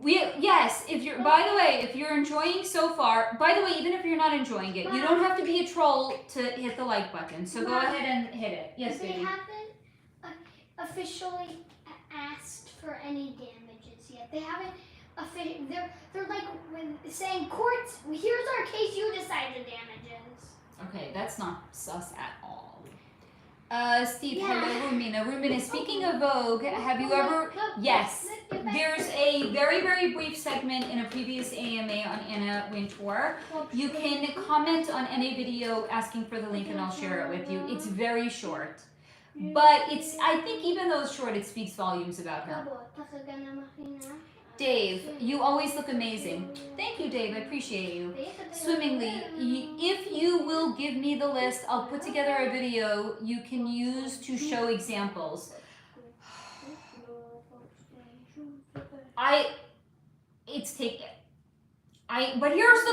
Yes, by the way, if you're enjoying so far, by the way, even if you're not enjoying it, you don't have to be a troll to hit the like button. So go ahead and hit it. Yes, baby. They haven't officially asked for any damages yet. They haven't. They're like saying, courts, here's our case, you decide the damages. Okay, that's not sus at all. Steve, Yeah. hello, Rumina. Rumina, speaking of Vogue, have you ever... Yes, there's a very, very brief segment in a previous AMA on Anna Wintour. You can comment on any video asking for the link and I'll share it with you. It's very short. But I think even though it's short, it speaks volumes about her. Dave, you always look amazing. Thank you, Dave. I appreciate you. Swimmingly, if you will give me the list, I'll put together a video you can use to show examples. But here's the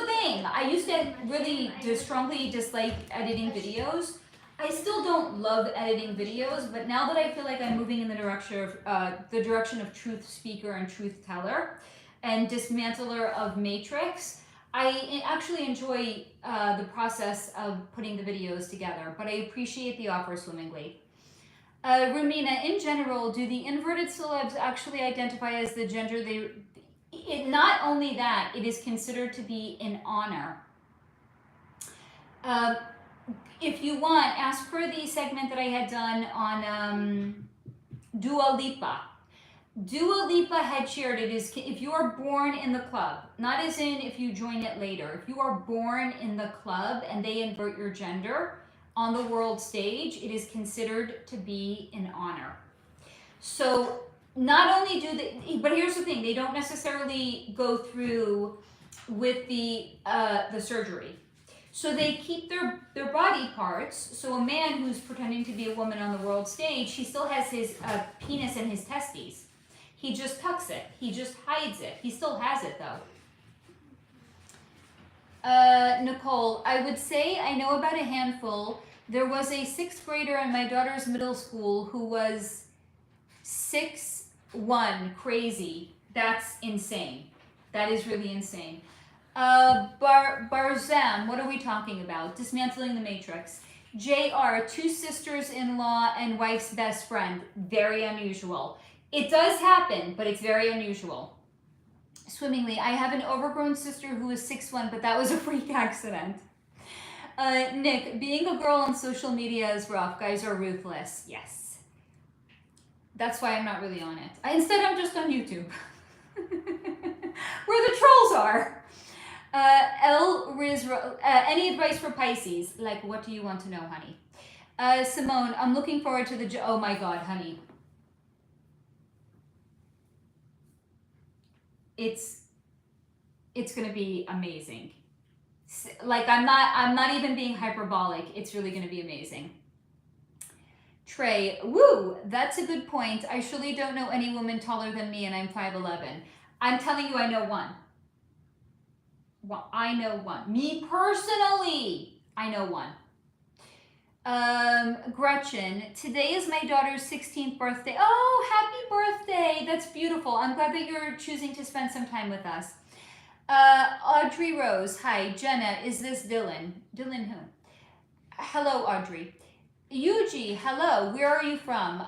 thing. I used to really strongly dislike editing videos. I still don't love editing videos, but now that I feel like I'm moving in the direction of truth speaker and truth teller and dismantler of matrix, I actually enjoy the process of putting the videos together, but I appreciate the offer swimmingly. Rumina, in general, do the inverted celebs actually identify as the gender they... Not only that, it is considered to be an honor. If you want, ask for the segment that I had done on Dua Lipa. Dua Lipa had shared it is if you are born in the club, not as in if you join it later. If you are born in the club and they invert your gender on the world stage, it is considered to be an honor. So not only do they, but here's the thing, they don't necessarily go through with the surgery. So they keep their body parts. So a man who's pretending to be a woman on the world stage, he still has his penis and his testes. He just tucks it. He just hides it. He still has it though. Nicole, I would say I know about a handful. There was a 6th grader in my daughter's middle school who was 6'1", crazy. That's insane. That is really insane. Barzam, what are we talking about? Dismantling the matrix. JR, 2 sisters-in-law and wife's best friend. Very unusual. It does happen, but it's very unusual. Swimmingly, I have an overgrown sister who is 6'1", but that was a freak accident. Nick, being a girl on social media is rough. Guys are ruthless. Yes. That's why I'm not really on it. Instead, I'm just on YouTube. Where the trolls are. Any advice for Pisces? Like, what do you want to know, honey? Simone, I'm looking forward to the... Oh my God, honey. It's going to be amazing. Like, I'm not even being hyperbolic. It's really going to be amazing. Trey, woo, that's a good point. I surely don't know any woman taller than me, and I'm 5'11". I'm telling you, I know one. Well, I know one. Me personally, I know one. Gretchen, today is my daughter's 16th birthday. Oh, happy birthday. That's beautiful. I'm glad that you're choosing to spend some time with us. Audrey Rose, hi. Jenna, is this Dylan? Dylan who? Hello, Audrey. Yuji, hello. Where are you from?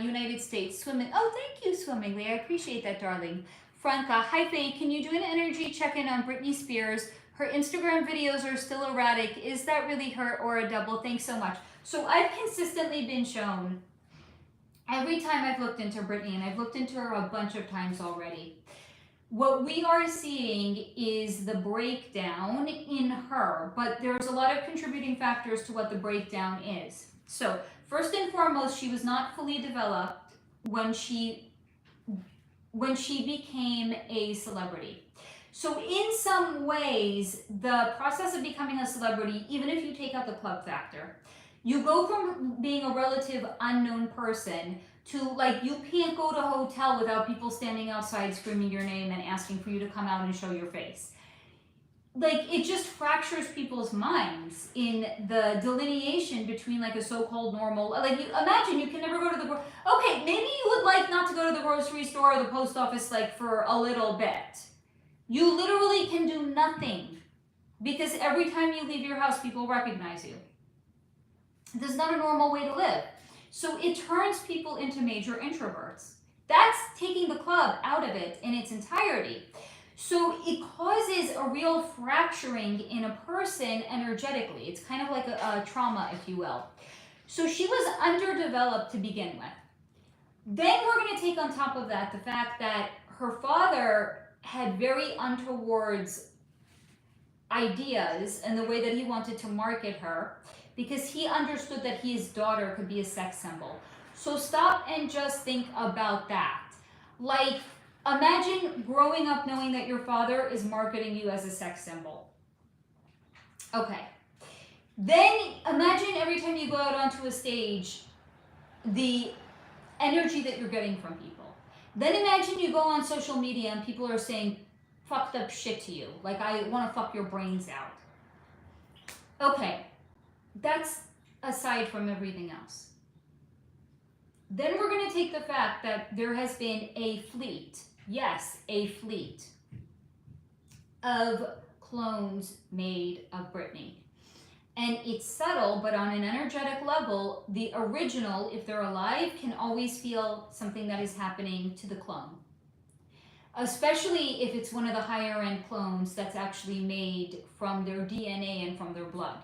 United States. Swimming. Oh, thank you, Swimmingly. I appreciate that, darling. Franca, hi, Faye. Can you do an energy check-in on Britney Spears? Her Instagram videos are still erratic. Is that really her or a double? Thanks so much. So I've consistently been shown, every time I've looked into Britney, and I've looked into her a bunch of times already, what we are seeing is the breakdown in her, but there's a lot of contributing factors to what the breakdown is. So first and foremost, she was not fully developed when she became a celebrity. So in some ways, the process of becoming a celebrity, even if you take out the club factor, you go from being a relative unknown person to, like, you can't go to a hotel without people standing outside screaming your name and asking for you to come out and show your face. Like, it just fractures people's minds in the delineation between, like, a so-called normal, like, you imagine you can never go to the, okay, maybe you would like not to go to the grocery store or the post office, like, for a little bit. You literally can do nothing because every time you leave your house, people recognize you. This is not a normal way to live. So it turns people into major introverts. That's taking the club out of it in its entirety. So it causes a real fracturing in a person energetically. It's kind of like a trauma, if you will. So she was underdeveloped to begin with. Then we're going to take on top of that the fact that her father had very untoward ideas and the way that he wanted to market her, because he understood that his daughter could be a sex symbol. So stop and just think about that. Like, imagine growing up knowing that your father is marketing you as a sex symbol. Okay. Then imagine every time you go out onto a stage, the energy that you're getting from people. Then imagine you go on social media and people are saying fucked up shit to you. Like, I want to fuck your brains out. Okay. That's aside from everything else. Then we're going to take the fact that there has been a fleet, yes, a fleet of clones made of Britney. And it's subtle, but on an energetic level, the original, if they're alive, can always feel something that is happening to the clone. Especially if it's one of the higher end clones that's actually made from their DNA and from their blood.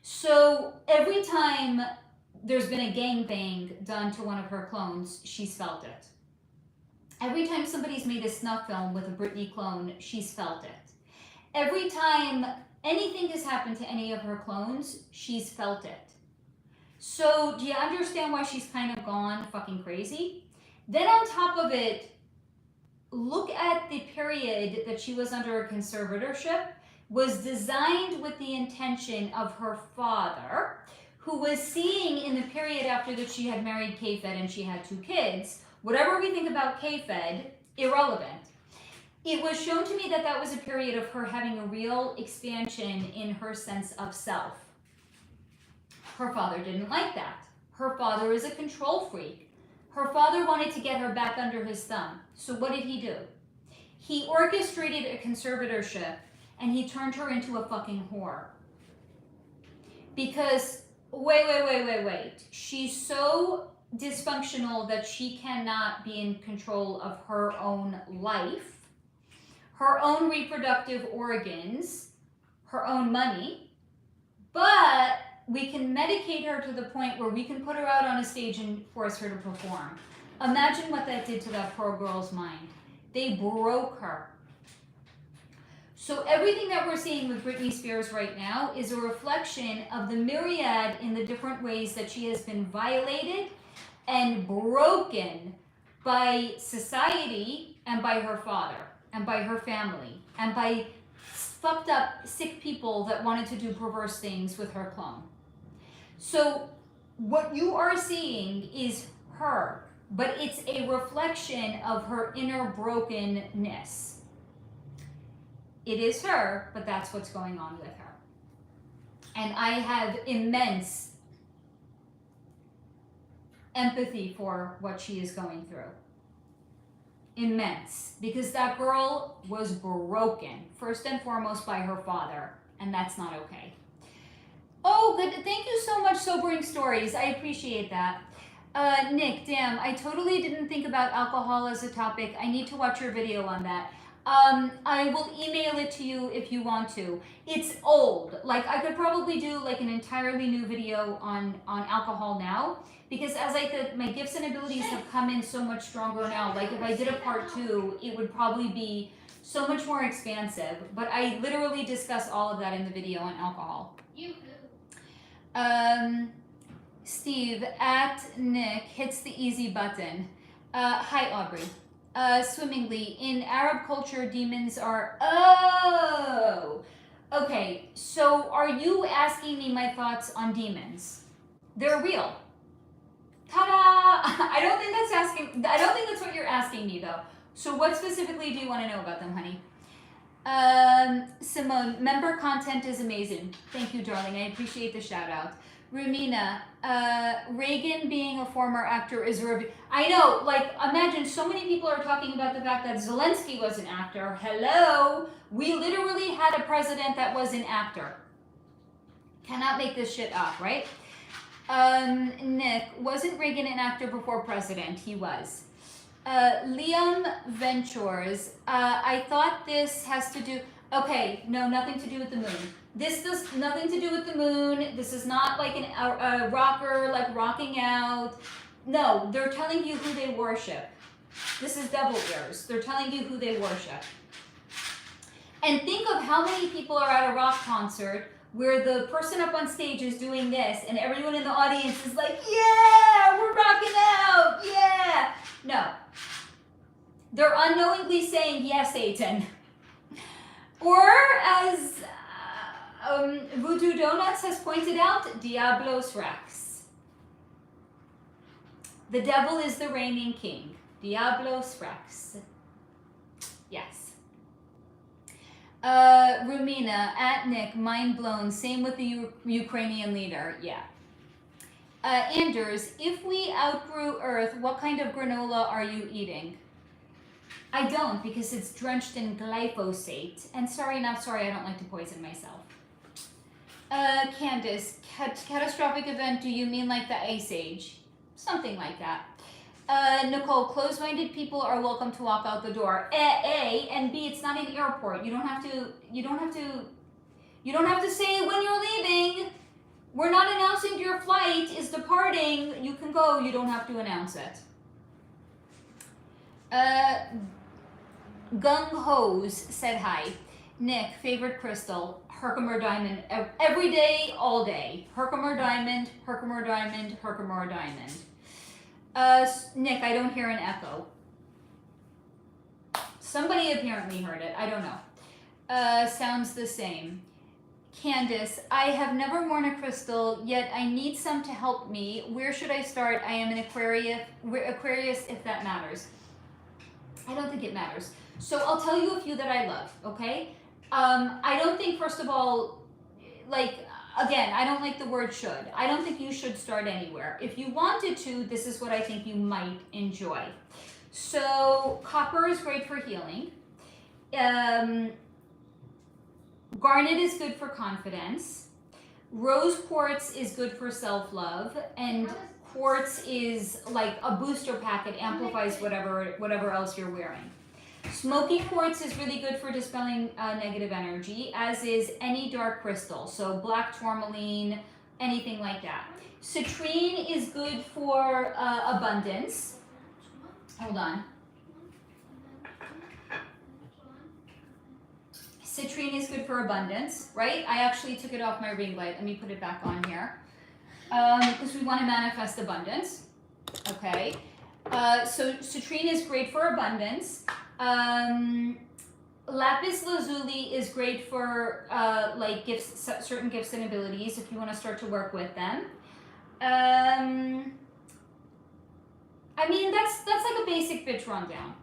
So every time there's been a gangbang done to one of her clones, she's felt it. Every time somebody's made a snuff film with a Britney clone, she's felt it. Every time anything has happened to any of her clones, she's felt it. So do you understand why she's kind of gone fucking crazy? Then on top of it, look at the period that she was under a conservatorship, was designed with the intention of her father, who was seeing in the period after that she had married K-Fed and she had 2 kids, whatever we think about K-Fed, irrelevant. It was shown to me that that was a period of her having a real expansion in her sense of self. Her father didn't like that. Her father is a control freak. Her father wanted to get her back under his thumb. So what did he do? He orchestrated a conservatorship and he turned her into a fucking whore. Because, wait. She's so dysfunctional that she cannot be in control of her own life, her own reproductive organs, her own money, But we can medicate her to the point where we can put her out on a stage and force her to perform. Imagine what that did to that poor girl's mind. They broke her. So everything that we're seeing with Britney Spears right now is a reflection of the myriad in the different ways that she has been violated and broken by society and by her father and by her family and by fucked up, sick people that wanted to do perverse things with her clone. So what you are seeing is her, but it's a reflection of her inner brokenness. It is her, but that's what's going on with her. And I have immense empathy for what she is going through. Immense. Because that girl was broken, first and foremost by her father, and that's not okay. Oh, good. Thank you so much, Sobering Stories. I appreciate that. Nick, damn, I totally didn't think about alcohol as a topic. I need to watch your video on that. I will email it to you if you want to. It's old. Like, I could probably do like an entirely new video on alcohol now, because as I said, my gifts and abilities have come in so much stronger now. Like, if I did a part 2, it would probably be so much more expansive. But I literally discuss all of that in the video on alcohol. Steve at Nick hits the easy button. Hi, Aubrey. Swimmingly, in Arab culture, demons are... Oh! Okay, so are you asking me my thoughts on demons? They're real. Ta-da! I don't think that's what you're asking me, though. So what specifically do you want to know about them, honey? Simone, member content is amazing. Thank you, darling. I appreciate the shout out. Rumina, Reagan being a former actor is I know, like, imagine so many people are talking about the fact that Zelensky was an actor. Hello? We literally had a president that was an actor. Cannot make this shit up, right? Nick, wasn't Reagan an actor before president? He was. Liam Ventures, I thought this has to do... Okay, no, nothing to do with the moon. This does nothing to do with the moon. This is not like a rocker, like rocking out. No, they're telling you who they worship. This is devil ears. They're telling you who they worship. And think of how many people are at a rock concert where the person up on stage is doing this and everyone in the audience is like, yeah, we're rocking out, yeah. No. They're unknowingly saying, yes, Satan. Or as Voodoo Donuts has pointed out, Diablos Rex. The devil is the reigning king. Diablos Rex. Yes. Rumina, at Nick, mind blown. Same with the Ukrainian leader. Yeah. Anders, if we outgrew Earth, what kind of granola are you eating? I don't, because it's drenched in glyphosate. And sorry, not sorry, I don't like to poison myself. Candace, catastrophic event, do you mean like the Ice Age? Something like that. Nicole, closed-minded people are welcome to walk out the door. A, and B, it's not an airport. You don't have to say when you're leaving. We're not announcing your flight is departing. You can go, you don't have to announce it. Gung Hose said hi. Nick, favorite crystal, Herkimer diamond, every day, all day. Herkimer diamond, Herkimer diamond, Herkimer diamond. Nick, I don't hear an echo. Somebody apparently heard it. I don't know. Sounds the same. Candace, I have never worn a crystal, yet I need some to help me. Where should I start? I am an Aquarius, if that matters. I don't think it matters. So I'll tell you a few that I love, okay? I don't think, first of all, like, again, I don't like the word should. I don't think you should start anywhere. If you wanted to, this is what I think you might enjoy. So copper is great for healing. Garnet is good for confidence. Rose quartz is good for self-love. And quartz is like a booster pack. It amplifies whatever else you're wearing. Smoky quartz is really good for dispelling negative energy, as is any dark crystal. So black tourmaline, anything like that. Citrine is good for abundance. Hold on. Citrine is good for abundance, right? I actually took it off my ring light. Let me put it back on here. Because we want to manifest abundance. Okay. So citrine is great for abundance. Lapis lazuli is great for like gifts, certain gifts and abilities if you want to start to work with them. I mean, that's like a basic bitch rundown.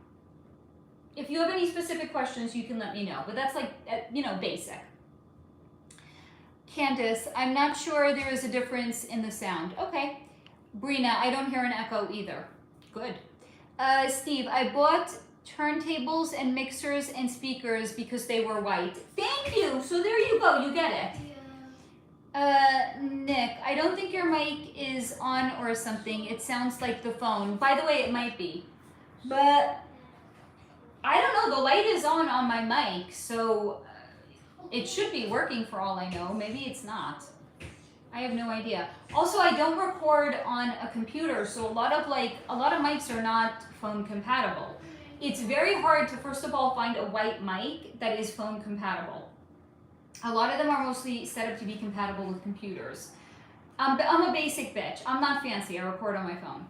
If you have any specific questions, you can let me know. But that's like, you know, basic. Candace, I'm not sure there is a difference in the sound. Okay. Brina, I don't hear an echo either. Good. Steve, I bought turntables and mixers and speakers because they were white. Thank you. So there you go. You get it. Nick, I don't think your mic is on or something. It sounds like the phone. By the way, it might be. But I don't know. The light is on my mic, so it should be working for all I know. Maybe it's not. I have no idea. Also, I don't record on a computer, so a lot of mics are not phone compatible. It's very hard to, first of all, find a white mic that is phone compatible. A lot of them are mostly set up to be compatible with computers. But I'm a basic bitch. I'm not fancy. I record on my phone.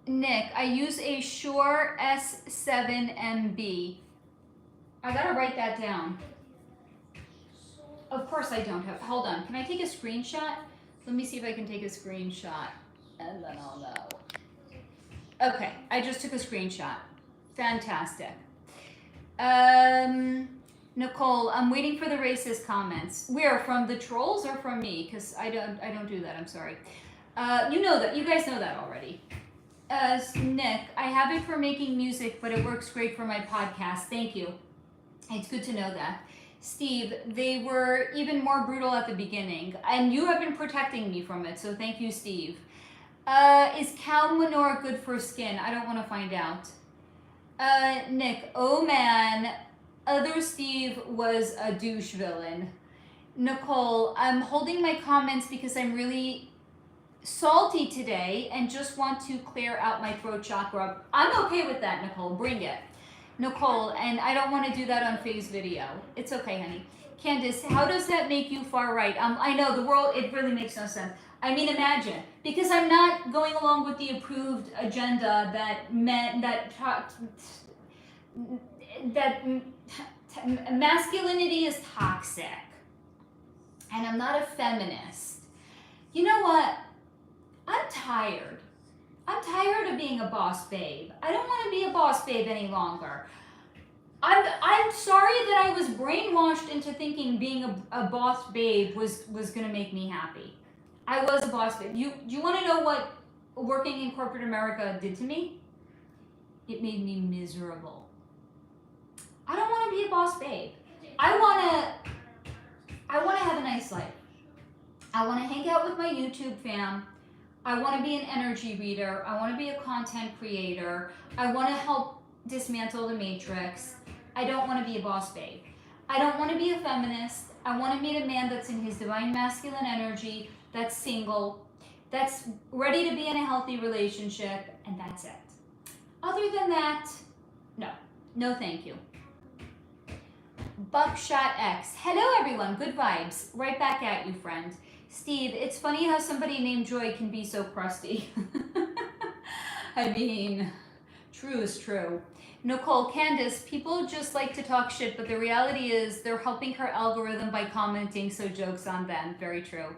Nick, I use a Shure S7MB. I gotta write that down. Of course I don't have. Hold on. Can I take a screenshot? Let me see if I can take a screenshot, and then I'll know. Okay, I just took a screenshot. Fantastic. Nicole, I'm waiting for the racist comments. Where, from the trolls or from me? Because I don't do that. I'm sorry. You know that. You guys know that already. Nick, I have it for making music, but it works great for my podcast. Thank you. It's good to know that. Steve, they were even more brutal at the beginning, and you have been protecting me from it, so thank you, Steve. Is cow manure good for skin? I don't want to find out. Nick, oh man, other Steve was a douche villain. Nicole, I'm holding my comments because I'm really salty today and just want to clear out my throat chakra. I'm okay with that, Nicole. Bring it. Nicole, and I don't want to do that on Faye's video. It's okay, honey. Candace, how does that make you far right? I know, the world, it really makes no sense. I mean, imagine, because I'm not going along with the approved agenda that masculinity is toxic. And I'm not a feminist. You know what? I'm tired. I'm tired of being a boss babe. I don't want to be a boss babe any longer. I'm sorry that I was brainwashed into thinking being a boss babe was going to make me happy. I was a boss babe. You want to know what working in corporate America did to me? It made me miserable. I don't want to be a boss babe. I want to have a nice life. I want to hang out with my YouTube fam. I want to be an energy reader. I want to be a content creator. I want to help dismantle the matrix. I don't want to be a boss babe. I don't want to be a feminist. I want to meet a man that's in his divine masculine energy, that's single, that's ready to be in a healthy relationship, and that's it. Other than that, no thank you. Buckshot X. Hello everyone, good vibes. Right back at you, friend. Steve, it's funny how somebody named Joy can be so crusty. I mean, true is true. Nicole, Candace, people just like to talk shit, but the reality is they're helping her algorithm by commenting, so joke's on them. Very true.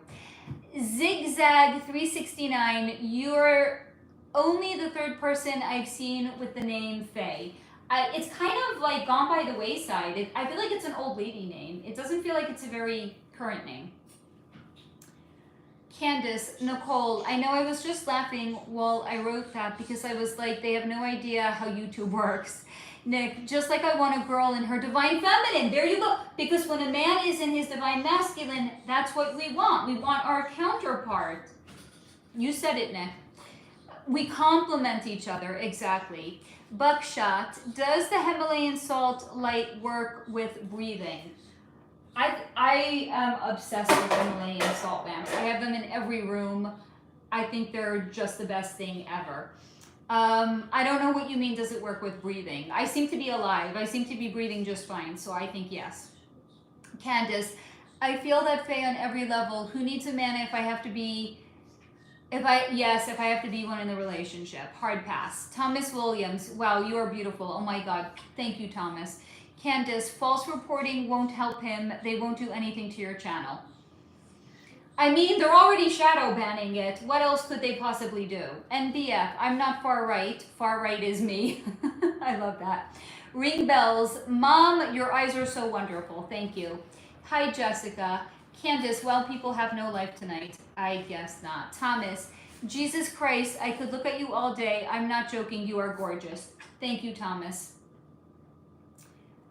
Zigzag369, you're only the third person I've seen with the name Faye. It's kind of like gone by the wayside. I feel like it's an old lady name. It doesn't feel like it's a very current name. Candace, Nicole, I know I was just laughing while I wrote that because I was like, they have no idea how YouTube works. Nick, just like I want a girl in her divine feminine. There you go. Because when a man is in his divine masculine, that's what we want. We want our counterpart. You said it, Nick. We complement each other, exactly. Buckshot, does the Himalayan salt light work with breathing? I am obsessed with Himalayan salt lamps. I have them in every room. I think they're just the best thing ever. I don't know what you mean, does it work with breathing? I seem to be alive. I seem to be breathing just fine, so I think yes. Candace, I feel that Faye on every level. Who needs a man if I have to be... if I have to be one in the relationship. Hard pass. Thomas Williams, wow, you are beautiful. Oh my God. Thank you, Thomas. Candace, false reporting won't help him. They won't do anything to your channel. I mean, they're already shadow banning it. What else could they possibly do? NBF, I'm not far right. Far right is me. I love that. Ring bells. Mom, your eyes are so wonderful. Thank you. Hi, Jessica. Candace, well, people have no life tonight. I guess not. Thomas, Jesus Christ, I could look at you all day. I'm not joking. You are gorgeous. Thank you, Thomas.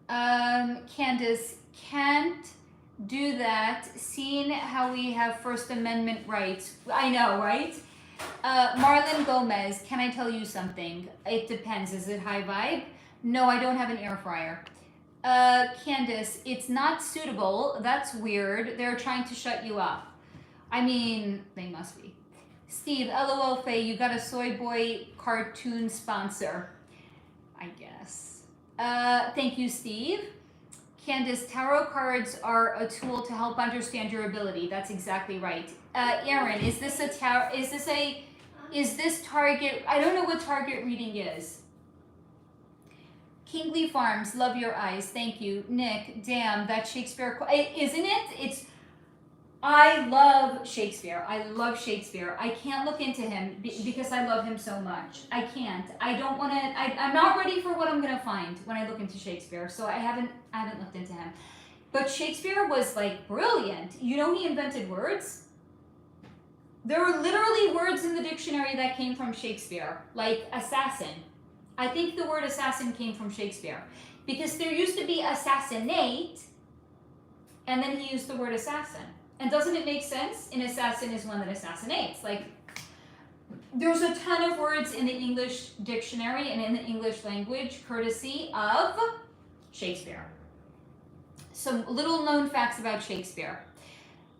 Candace, can't do that, seeing how we have First Amendment rights. I know, right? Marlon Gomez, can I tell you something? It depends. Is it high vibe? No, I don't have an air fryer. Candace, it's not suitable. That's weird. They're trying to shut you up. I mean, they must be. Steve, LOL Faye, you got a Soy Boy cartoon sponsor. I guess. Thank you, Steve. Candace, tarot cards are a tool to help understand your ability. That's exactly right. Aaron, is this a tarot? Is this target? I don't know what target reading is. Kingley Farms, love your eyes. Thank you. Nick, damn, that Shakespeare, isn't it? I love Shakespeare. I love Shakespeare. I can't look into him because I love him so much. I can't. I don't want to. I'm not ready for what I'm gonna find when I look into Shakespeare. So I haven't looked into him. But Shakespeare was like brilliant. You know, he invented words. There are literally words in the dictionary that came from Shakespeare, like assassin. I think the word assassin came from Shakespeare because there used to be assassinate, and then he used the word assassin. And doesn't it make sense? An assassin is one that assassinates. Like, there's a ton of words in the English dictionary and in the English language courtesy of Shakespeare. Some little known facts about Shakespeare.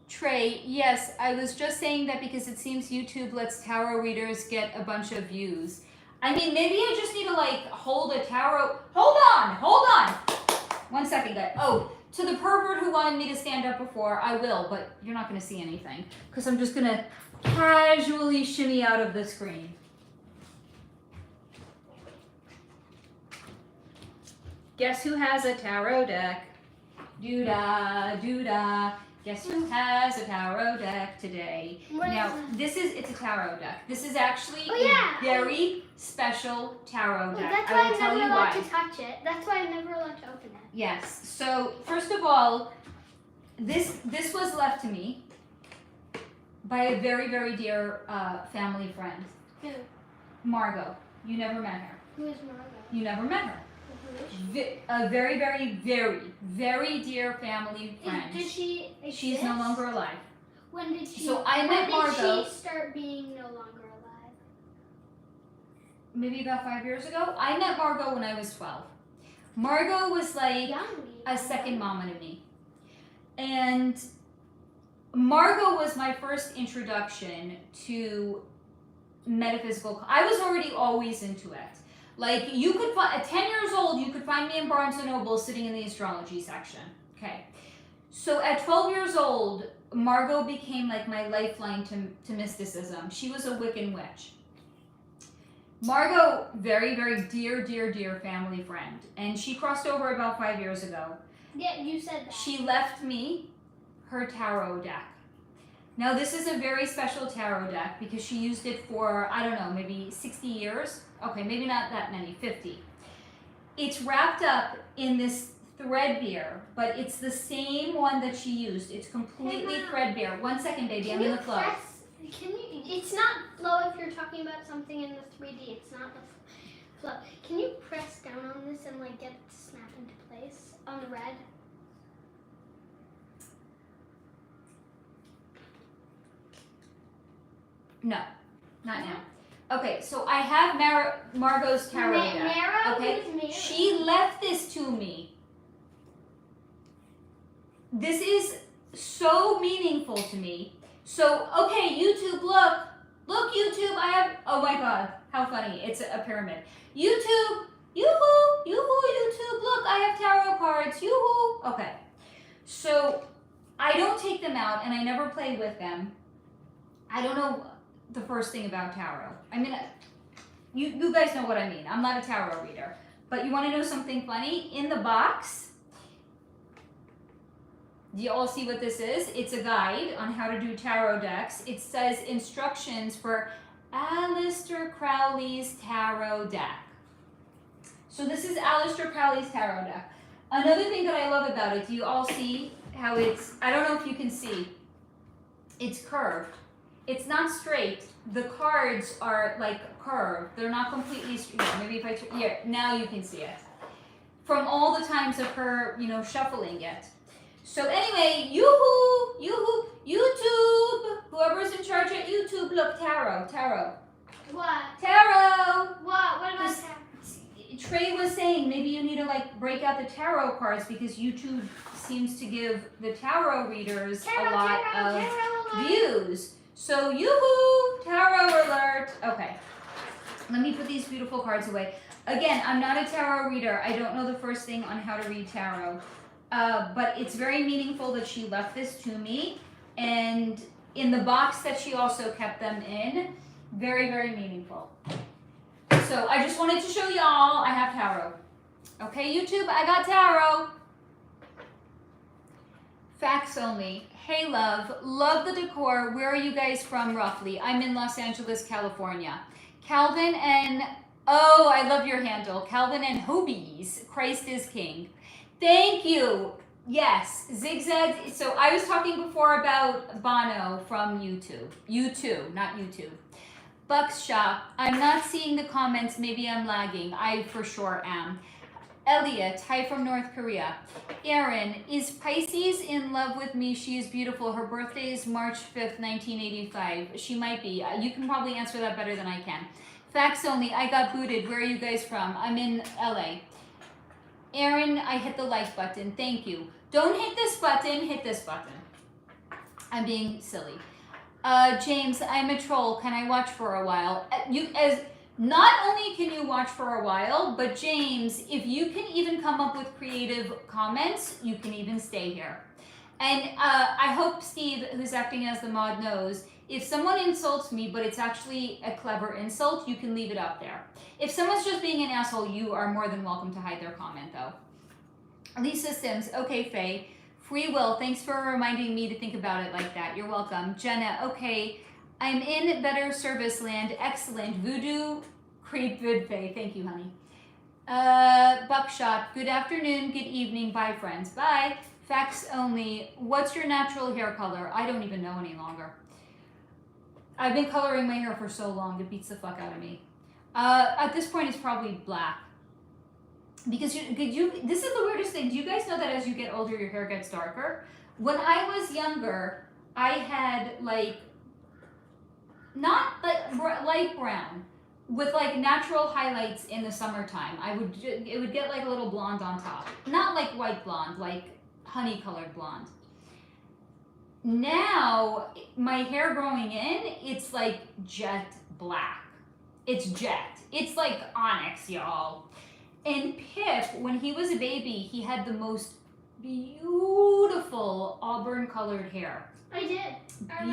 Trey, yes, I was just saying that because it seems YouTube lets tarot readers get a bunch of views. I mean, maybe I just need to like hold a tarot. Hold on. 1 second, guys. Oh, to the pervert who wanted me to stand up before, I will, but you're not going to see anything because I'm just going to casually shimmy out of the screen. Guess who has a tarot deck? Doo-da, doo-da. Guess who has a tarot deck today? It's a tarot deck. This is actually a very special tarot deck. That's why I'm never allowed to touch it. That's why I'm never allowed to open it. Yes. So first of all, this was left to me by a very, very dear family friend. Who? Margot. You never met her. Who is Margot? You never met her. A very, very, very, very dear family friend. Did she exist? She's no longer alive. When did she? So I met Margot. When did she start being no longer alive? Maybe about 5 years ago. I met Margot when I was 12. Margot was like a second mama to me. And Margot was my first introduction to metaphysical. I was already always into it. Like, you could find, at 10 years old, you could find me in Barnes & Noble sitting in the astrology section. Okay. So at 12 years old, Margot became like my lifeline to mysticism. She was a Wiccan witch. Margot, very, very dear, dear, dear family friend. And she crossed over about 5 years ago. Yeah, you said that. She left me her tarot deck. Now, this is a very special tarot deck because she used it for, I don't know, maybe 60 years. Okay, maybe not that many, 50. It's wrapped up in this threadbare, but it's the same one that she used. It's completely threadbare. 1 second, baby, I'm gonna flow. It's not flow if you're talking about something in the 3D. It's not the flow. Can you press down on this and like get it to snap into place on the red? No, not now. Okay, so I have Margot's tarot deck. Okay, she left this to me. This is so meaningful to me. So, okay, YouTube, look. Look, YouTube, I have, oh my God, how funny. It's a pyramid. YouTube, yoo-hoo, YouTube, look, I have tarot cards, yoo-hoo. Okay, so I don't take them out and I never play with them. I don't know the first thing about tarot. I mean, you guys know what I mean. I'm not a tarot reader. But you want to know something funny? In the box, do you all see what this is? It's a guide on how to do tarot decks. It says instructions for Aleister Crowley's tarot deck. So this is Aleister Crowley's tarot deck. Another thing that I love about it, do you all see how it's, I don't know if you can see, it's curved. It's not straight. The cards are like curved. They're not completely straight. Yeah, maybe if I, yeah, now you can see it. From all the times of her, you know, shuffling it. So anyway, yoo-hoo, yoo-hoo, YouTube. Whoever's in charge at YouTube, look, tarot. What? Tarot. What? What about tarot? Trey was saying maybe you need to like break out the tarot cards because YouTube seems to give the tarot readers a lot of views. So yoo-hoo, tarot alert. Okay, let me put these beautiful cards away. Again, I'm not a tarot reader. I don't know the first thing on how to read tarot. But it's very meaningful that she left this to me. And in the box that she also kept them in, very, very meaningful. So I just wanted to show y'all I have tarot. Okay, YouTube, I got tarot. Facts only. Hey, love the decor. Where are you guys from roughly? I'm in Los Angeles, California. Calvin and, oh, I love your handle. Calvin and Hobies, Christ is King. Thank you. Yes, Zigzag. So I was talking before about Bono from YouTube. YouTube, not YouTube. Buck's Shop. I'm not seeing the comments. Maybe I'm lagging. I for sure am. Elliot, hi from North Korea. Erin, is Pisces in love with me? She is beautiful. Her birthday is March 5th, 1985. She might be. You can probably answer that better than I can. Facts only. I got booted. Where are you guys from? I'm in LA. Erin, I hit the like button. Thank you. Don't hit this button. Hit this button. I'm being silly. James, I'm a troll. Can I watch for a while? Not only can you watch for a while, but James, if you can even come up with creative comments, you can even stay here. And I hope Steve, who's acting as the mod, knows, if someone insults me, but it's actually a clever insult, you can leave it up there. If someone's just being an asshole, you are more than welcome to hide their comment, though. Lisa Sims, okay, Faye. Free will, thanks for reminding me to think about it like that. You're welcome. Jenna, okay. I'm in better service land. Excellent. Voodoo Creep Good Faye. Thank you, honey. Buckshot. Good afternoon. Good evening. Bye, friends. Bye. Facts only. What's your natural hair color? I don't even know any longer. I've been coloring my hair for so long. It beats the fuck out of me. At this point, it's probably black. Because this is the weirdest thing. Do you guys know that as you get older, your hair gets darker? When I was younger, I had like, not like light brown, with like natural highlights in the summertime. It would get like a little blonde on top. Not like white blonde, like honey colored blonde. Now, my hair growing in, it's like jet black. It's jet. It's like onyx, y'all. And Pip, when he was a baby, he had the most beautiful auburn colored hair. I did.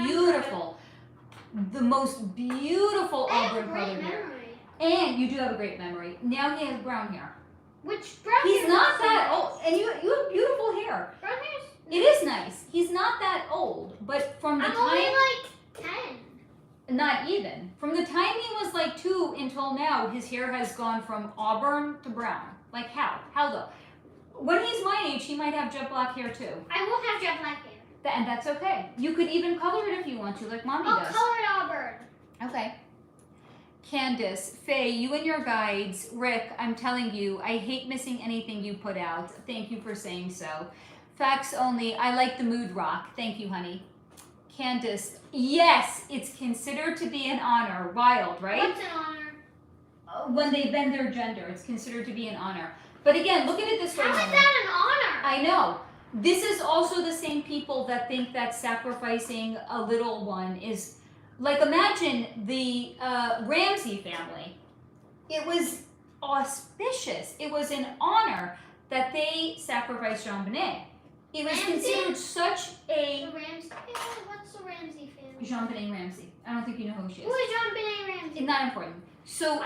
Beautiful. The most beautiful auburn colored hair. And you do have a great memory. Now he has brown hair. Which brown hair? He's not that old. And you have beautiful hair. Brown hair? It is nice. He's not that old. But from the time... I'm only like 10. Not even. From the time he was like 2 until now, his hair has gone from auburn to brown. Like how? How though? When he's my age, he might have jet black hair too. I won't have jet black hair. And that's okay. You could even color it if you want to, like Mommy does. I'll color it auburn. Okay. Candace, Faye, you and your guides. Rick, I'm telling you, I hate missing anything you put out. Thank you for saying so. Facts only. I like the mood rock. Thank you, honey. Candace, yes, it's considered to be an honor. Wild, right? What's an honor? When they bend their gender, it's considered to be an honor. But again, look at it this way. How is that an honor? I know. This is also the same people that think that sacrificing a little one is, like, imagine the Ramsey family. It was auspicious. It was an honor that they sacrificed Jean-Benet. It was considered such a... What's the Ramsey family? Jean-Benet Ramsey. I don't think you know who she is. Who is Jean-Benet Ramsey? It's not important. So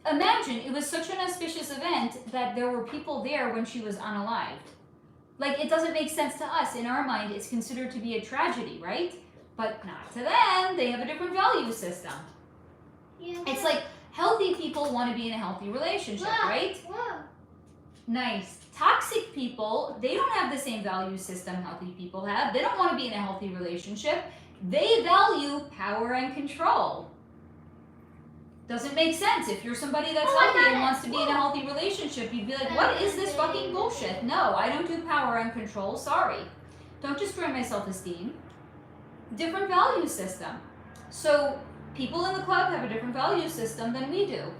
imagine it was such an auspicious event that there were people there when she was unalived. Like, it doesn't make sense to us. In our mind, it's considered to be a tragedy, right? But not to them. They have a different value system. Yeah. It's like healthy people want to be in a healthy relationship, right? Whoa. Nice. Toxic people, they don't have the same value system healthy people have. They don't want to be in a healthy relationship. They value power and control. Doesn't make sense. If you're somebody that's healthy and wants to be in a healthy relationship, you'd be like, what is this fucking bullshit? No, I don't do power and control. Sorry. Don't destroy my self-esteem. Different value system. So people in the club have a different value system than we do.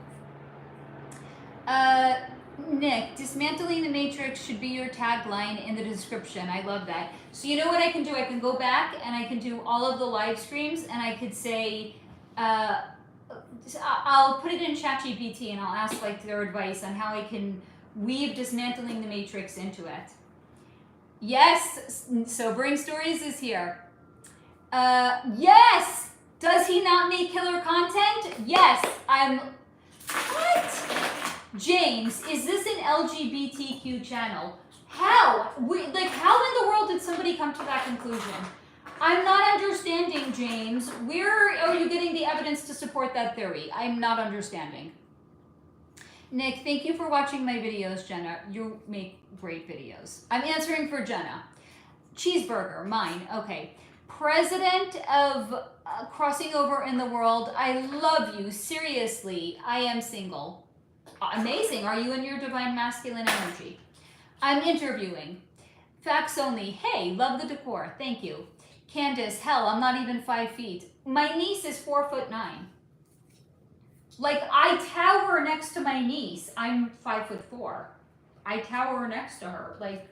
Nick, dismantling the matrix should be your tagline in the description. I love that. So you know what I can do? I can go back and I can do all of the live streams and I could say, I'll put it in ChatGPT and I'll ask like their advice on how I can weave dismantling the matrix into it. Yes, Sobering Stories is here. Yes! Does he not make killer content? Yes, what? James, is this an LGBTQ channel? How? How in the world did somebody come to that conclusion? I'm not understanding, James. Where are you getting the evidence to support that theory? I'm not understanding. Nick, thank you for watching my videos, Jenna. You make great videos. I'm answering for Jenna. Cheeseburger, mine. Okay. President of Crossing Over in the World, I love you. Seriously, I am single. Amazing. Are you in your divine masculine energy? I'm interviewing. Facts only. Hey, love the decor. Thank you. Candace, hell, I'm not even 5 feet. My niece is 4'9". Like, I tower next to my niece. I'm 5'4". I tower next to her. Like,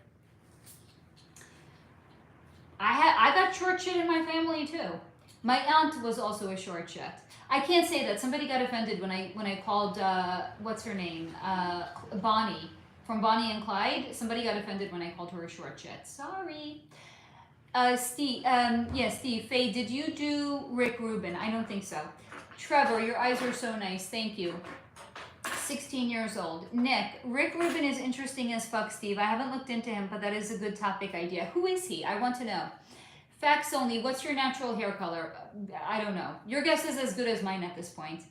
I got short shit in my family too. My aunt was also a short shit. I can't say that. Somebody got offended when I called what's her name? Bonnie from Bonnie and Clyde. Somebody got offended when I called her a short shit. Sorry. Steve, Steve, Faye, did you do Rick Rubin? I don't think so. Trevor, your eyes are so nice. Thank you. 16 years old. Nick, Rick Rubin is interesting as fuck, Steve. I haven't looked into him, but that is a good topic idea. Who is he? I want to know. Facts only. What's your natural hair color? I don't know. Your guess is as good as mine at this point.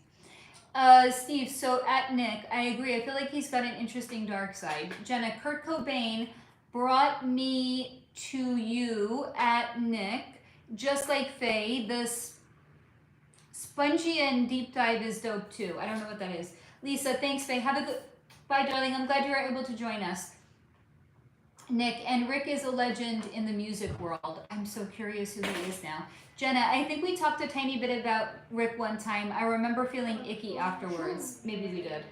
Steve, so at Nick, I agree. I feel like he's got an interesting dark side. Jenna, Kurt Cobain brought me to you at Nick, just like Faye. This spongy and deep dive is dope too. I don't know what that is. Lisa, thanks, Faye. Have a good... Bye, darling. I'm glad you were able to join us. Nick, and Rick is a legend in the music world. I'm so curious who he is now. Jenna, I think we talked a tiny bit about Rick one time. I remember feeling icky afterwards. Maybe we did.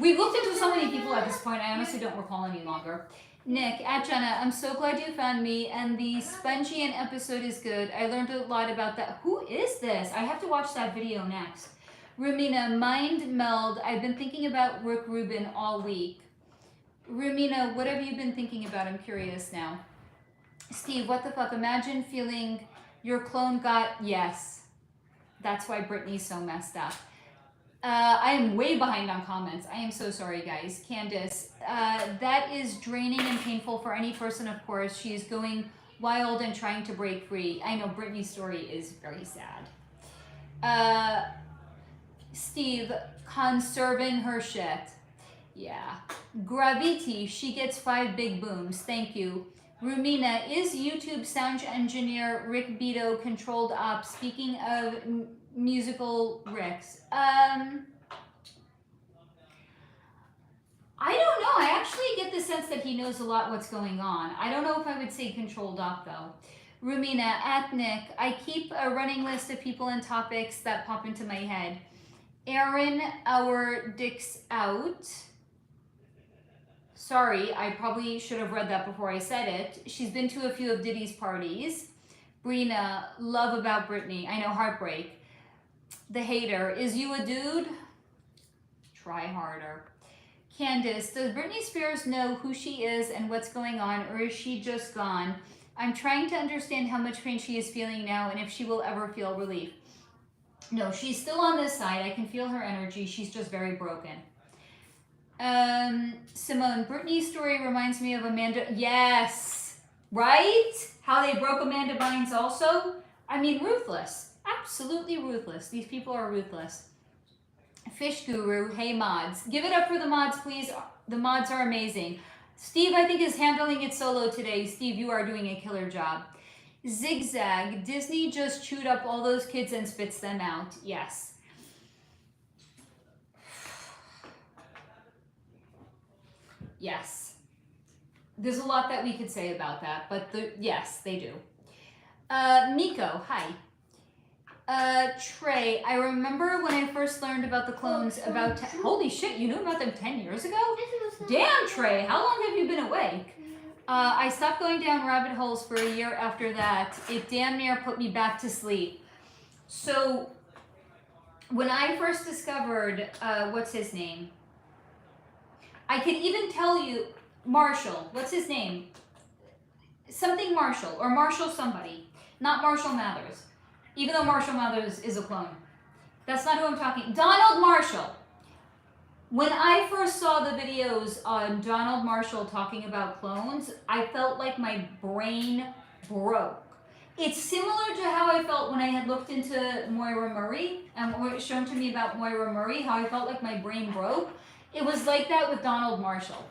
We've looked into so many people at this point, I honestly don't recall any longer. Nick, at Jenna, I'm so glad you found me, and the Spongian episode is good. I learned a lot about that. Who is this? I have to watch that video next. Rumina, mind meld. I've been thinking about Rick Rubin all week. Rumina, what have you been thinking about? I'm curious now. Steve, what the fuck? Imagine feeling your clone got... Yes. That's why Britney's so messed up. I am way behind on comments. I am so sorry, guys. Candace, that is draining and painful for any person, of course. She is going wild and trying to break free. I know Britney's story is very sad. Steve, conserving her shit. Yeah. Gravity, she gets 5 big booms. Thank you. Rumina, is YouTube sound engineer Rick Beto controlled up? Speaking of musical Ricks. I don't know. I actually get the sense that he knows a lot what's going on. I don't know if I would say controlled up though. Rumina, ethnic. I keep a running list of people and topics that pop into my head. Aaron, our dicks out. Sorry, I probably should have read that before I said it. She's been to a few of Diddy's parties. Brina, love about Britney. I know, heartbreak. The hater, is you a dude? Try harder. Candace, does Britney Spears know who she is and what's going on, or is she just gone? I'm trying to understand how much pain she is feeling now and if she will ever feel relief. No, she's still on this side. I can feel her energy. She's just very broken. Simone, Britney's story reminds me of Amanda. Yes, right? How they broke Amanda Bynes also. I mean, ruthless. Absolutely ruthless. These people are ruthless. Fish Guru, hey mods. Give it up for the mods, please. The mods are amazing. Steve, I think, is handling it solo today. Steve, you are doing a killer job. Zigzag, Disney just chewed up all those kids and spits them out. Yes. Yes. There's a lot that we could say about that, but yes, they do. Miko, hi. Trey, I remember when I first learned about the clones about... Holy shit, you knew about them 10 years ago? Damn, Trey, how long have you been awake? I stopped going down rabbit holes for a year after that. It damn near put me back to sleep. So, when I first discovered, what's his name? I could even tell you, Marshall, what's his name? Something Marshall, or Marshall somebody. Not Marshall Mathers. Even though Marshall Mathers is a clone. That's not who I'm talking. Donald Marshall. When I first saw the videos on Donald Marshall talking about clones, I felt like my brain broke. It's similar to how I felt when I had looked into Moira Murray and what was shown to me about Moira Murray, how I felt like my brain broke. It was like that with Donald Marshall.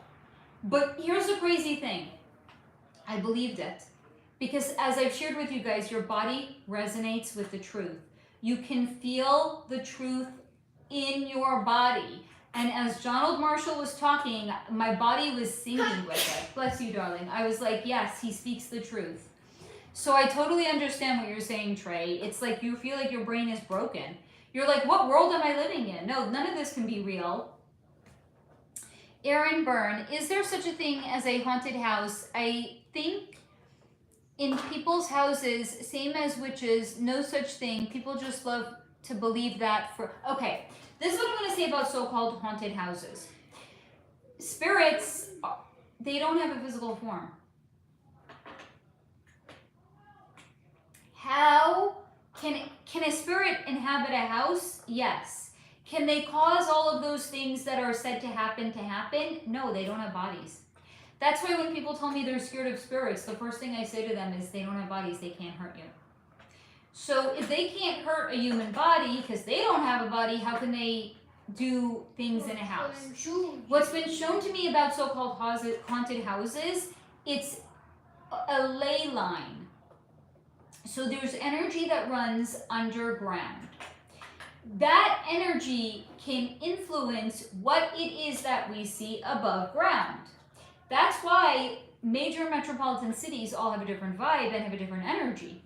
But here's the crazy thing. I believed it. Because as I've shared with you guys, your body resonates with the truth. You can feel the truth in your body. And as Donald Marshall was talking, my body was singing with it. Bless you, darling. I was like, yes, he speaks the truth. So I totally understand what you're saying, Trey. It's like you feel like your brain is broken. You're like, what world am I living in? No, none of this can be real. Aaron Byrne, is there such a thing as a haunted house? I think in people's houses, same as witches, no such thing. People just love to believe that for... Okay, this is what I'm going to say about so-called haunted houses. Spirits, they don't have a physical form. How can a spirit inhabit a house? Yes. Can they cause all of those things that are said to happen? No, they don't have bodies. That's why when people tell me they're scared of spirits, the first thing I say to them is they don't have bodies, they can't hurt you. So if they can't hurt a human body because they don't have a body, how can they do things in a house? What's been shown to me about so-called haunted houses, it's a ley line. So there's energy that runs underground. That energy can influence what it is that we see above ground. That's why major metropolitan cities all have a different vibe and have a different energy.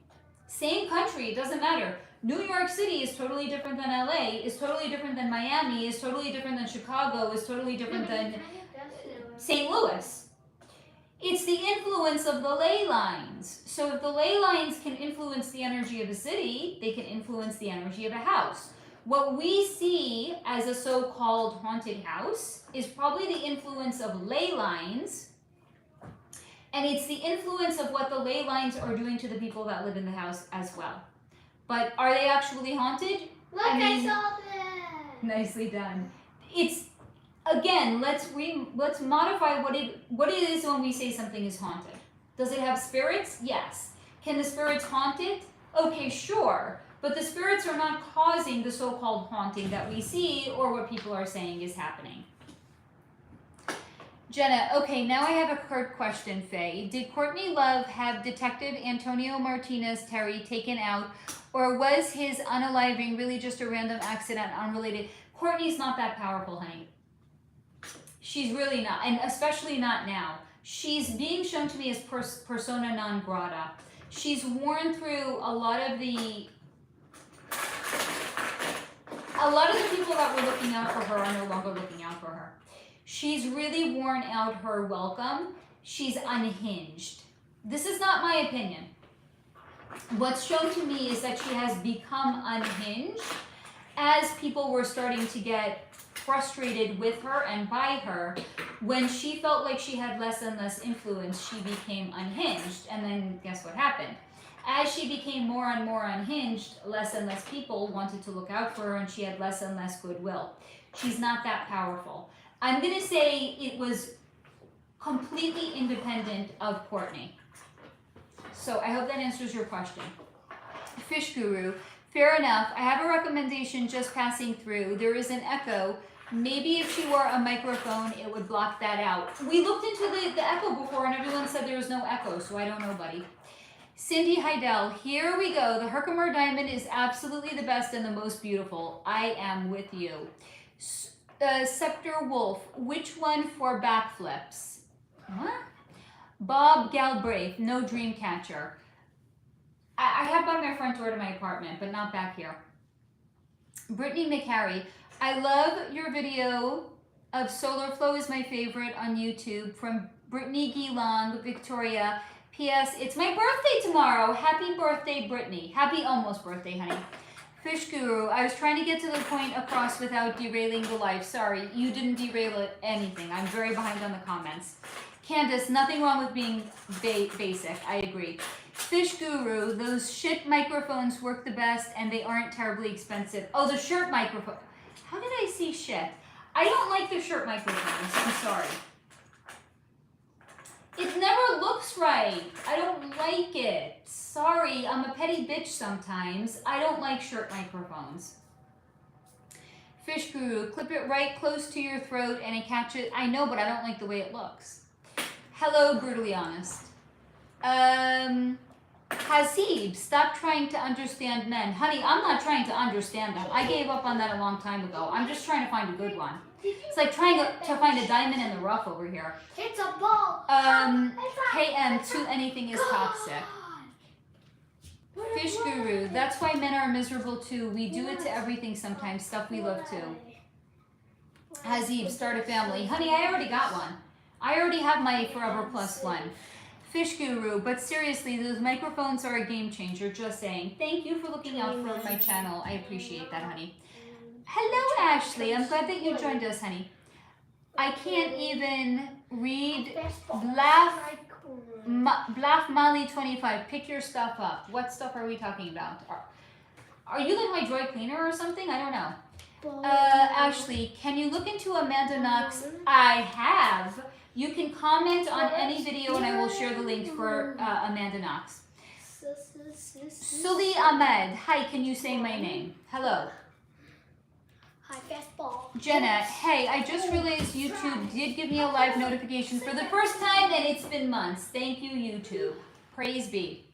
Same country, it doesn't matter. New York City is totally different than LA, is totally different than Miami, is totally different than Chicago, is totally different than St. Louis. It's the influence of the ley lines. So if the ley lines can influence the energy of a city, they can influence the energy of a house. What we see as a so-called haunted house is probably the influence of ley lines, and it's the influence of what the ley lines are doing to the people that live in the house as well. But are they actually haunted? Look, I saw that. Nicely done. It's, again, let's modify what it is when we say something is haunted. Does it have spirits? Yes. Can the spirits haunt it? Okay, sure. But the spirits are not causing the so-called haunting that we see or what people are saying is happening. Jenna, okay, now I have a Kurt question, Faye. Did Courtney Love have Detective Antonio Martinez Terry taken out, or was his unaliving really just a random accident unrelated? Courtney's not that powerful, honey. She's really not, and especially not now. She's being shown to me as persona non grata. She's worn through a lot of the people that were looking out for her are no longer looking out for her. She's really worn out her welcome. She's unhinged. This is not my opinion. What's shown to me is that she has become unhinged as people were starting to get frustrated with her and by her. When she felt like she had less and less influence, she became unhinged. And then guess what happened? As she became more and more unhinged, less and less people wanted to look out for her, and she had less and less goodwill. She's not that powerful. I'm going to say it was completely independent of Courtney. So I hope that answers your question. Fish Guru, fair enough. I have a recommendation just passing through. There is an echo. Maybe if she wore a microphone, it would block that out. We looked into the echo before, and everyone said there was no echo, so I don't know, buddy. Cindy Heidel, here we go. The Herkimer diamond is absolutely the best and the most beautiful. I am with you. Scepter Wolf, which one for backflips? What? Bob Galbraith, no dream catcher. I have by my front door to my apartment, but not back here. Brittany McHarry, I love your video of SoularFlow is my favorite on YouTube from Brittany Geelong, Victoria. P.S. It's my birthday tomorrow. Happy birthday, Brittany. Happy almost birthday, honey. Fish Guru, I was trying to get to the point across without derailing the live. Sorry, you didn't derail anything. I'm very behind on the comments. Candace, nothing wrong with being basic. I agree. Fish Guru, those shit microphones work the best and they aren't terribly expensive. Oh, the shirt microphone. How did I see shit? I don't like the shirt microphones. I'm sorry. It never looks right. I don't like it. Sorry, I'm a petty bitch sometimes. I don't like shirt microphones. Fish Guru, clip it right close to your throat and it catches. I know, but I don't like the way it looks. Hello, brutally honest. Hasib, stop trying to understand men. Honey, I'm not trying to understand them. I gave up on that a long time ago. I'm just trying to find a good one. It's like trying to find a diamond in the rough over here. It's a ball. KM, too anything is toxic. Fish Guru, that's why men are miserable too. We do it to everything sometimes, stuff we love too. Hazib, start a family. Honey, I already got one. I already have my Forever Plus one. Fish Guru, but seriously, those microphones are a game changer, just saying. Thank you for looking out for my channel. I appreciate that, honey. Hello, Ashley. I'm glad that you joined us, honey. I can't even read Blaf Molly 25. Pick your stuff up. What stuff are we talking about? Are you like my dry cleaner or something? I don't know. Ashley, can you look into Amanda Knox? I have. You can comment on any video and I will share the link for Amanda Knox. Suli Ahmed. Hi, can you say my name? Hello. Hi, fastball. Jenna, hey, I just realized YouTube did give me a live notification for the first time and it's been months. Thank you, YouTube. Praise be.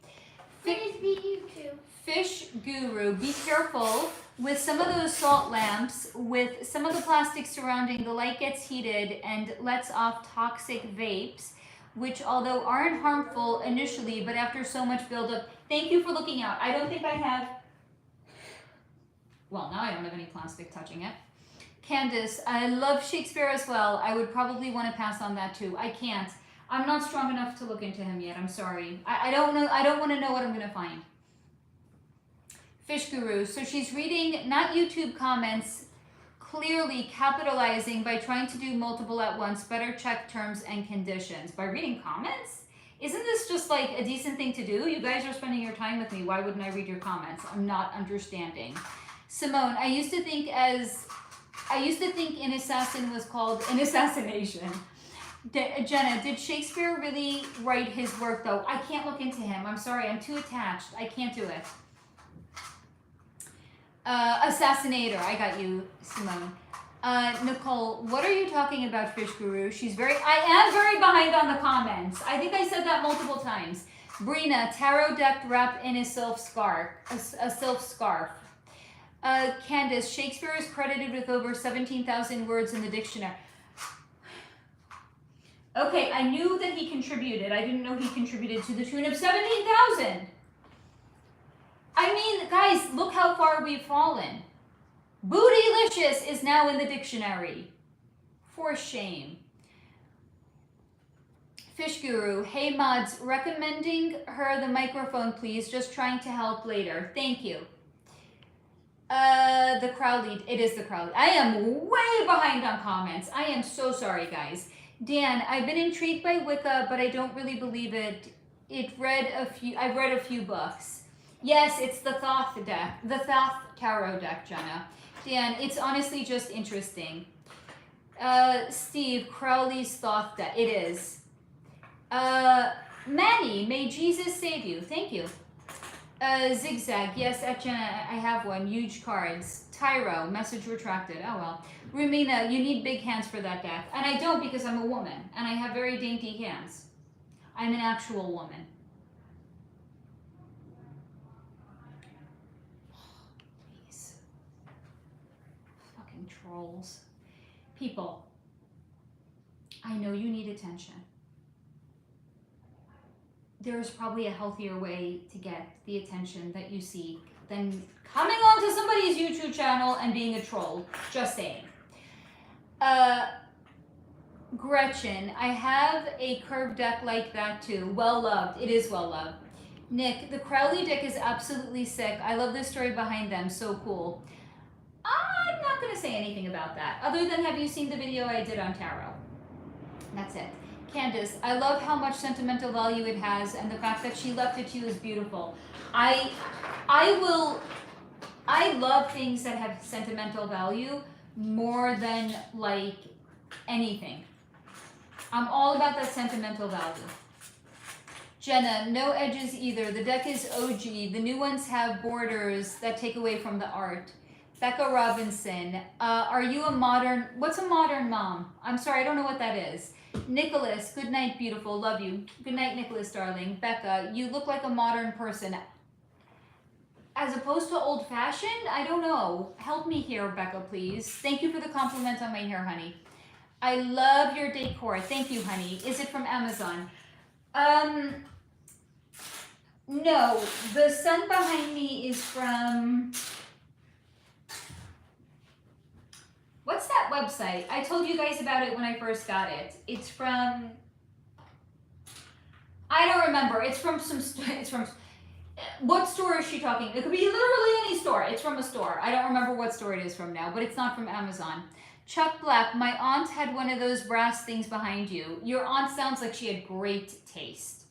Praise be YouTube. Fish Guru, be careful with some of those salt lamps, with some of the plastic surrounding, the light gets heated and lets off toxic vapes, which although aren't harmful initially, but after so much buildup, thank you for looking out. I don't think I have, well, now I don't have any plastic touching it. Candace, I love Shakespeare as well. I would probably want to pass on that too. I can't. I'm not strong enough to look into him yet. I'm sorry. I don't know. I don't want to know what I'm going to find. Fish Guru, so she's reading, not YouTube comments, clearly capitalizing by trying to do multiple at once, better check terms and conditions. By reading comments? Isn't this just like a decent thing to do? You guys are spending your time with me. Why wouldn't I read your comments? I'm not understanding. Simone, I used to think an assassin was called an assassination. Jenna, did Shakespeare really write his work though? I can't look into him. I'm sorry, I'm too attached. I can't do it. Assassinator, I got you, Simone. Nicole, what are you talking about, Fish Guru? I am very behind on the comments. I think I said that multiple times. Brina, tarot deck wrapped in a silk scarf. Candace, Shakespeare is credited with over 17,000 words in the dictionary. Okay, I knew that he contributed. I didn't know he contributed to the tune of 17,000. I mean, guys, look how far we've fallen. Bootylicious is now in the dictionary. For shame. Fish Guru, hey mods, recommending her the microphone, please. Just trying to help later. Thank you. The Crowley, it is the Crowley. I am way behind on comments. I am so sorry, guys. Dan, I've been intrigued by Wicca, but I don't really believe it. I've read a few books. Yes, it's the Thoth deck, the Thoth tarot deck, Jenna. Dan, it's honestly just interesting. Steve, Crowley's Thoth deck, it is. Manny, may Jesus save you. Thank you. Zigzag, yes, Jenna, I have one. Huge cards. Tyro, message retracted. Oh well. Rumina, you need big hands for that deck. And I don't because I'm a woman. And I have very dainty hands. I'm an actual woman. Please. Fucking trolls. People. I know you need attention. There's probably a healthier way to get the attention that you seek than coming onto somebody's YouTube channel and being a troll. Just saying. Gretchen, I have a curved deck like that too. Well loved. It is well loved. Nick, the Crowley deck is absolutely sick. I love the story behind them. So cool. I'm not going to say anything about that. Other than, have you seen the video I did on tarot? That's it. Candace, I love how much sentimental value it has, and the fact that she left it to you is beautiful. I love things that have sentimental value more than like anything. I'm all about that sentimental value. Jenna, no edges either. The deck is OG. The new ones have borders that take away from the art. Becca Robinson, are you a modern, what's a modern mom? I'm sorry, I don't know what that is. Nicholas, good night, beautiful, love you. Good night, Nicholas, darling. Becca, you look like a modern person. As opposed to old-fashioned? I don't know. Help me here, Becca, please. Thank you for the compliment on my hair, honey. I love your decor. Thank you, honey. Is it from Amazon? No. The sun behind me is from... What's that website? I told you guys about it when I first got it. It's from... I don't remember. It's from some... It's from... What store is she talking? It could be literally any store. It's from a store. I don't remember what store it is from now, but it's not from Amazon. Chuck Black, my aunt had one of those brass things behind you. Your aunt sounds like she had great taste.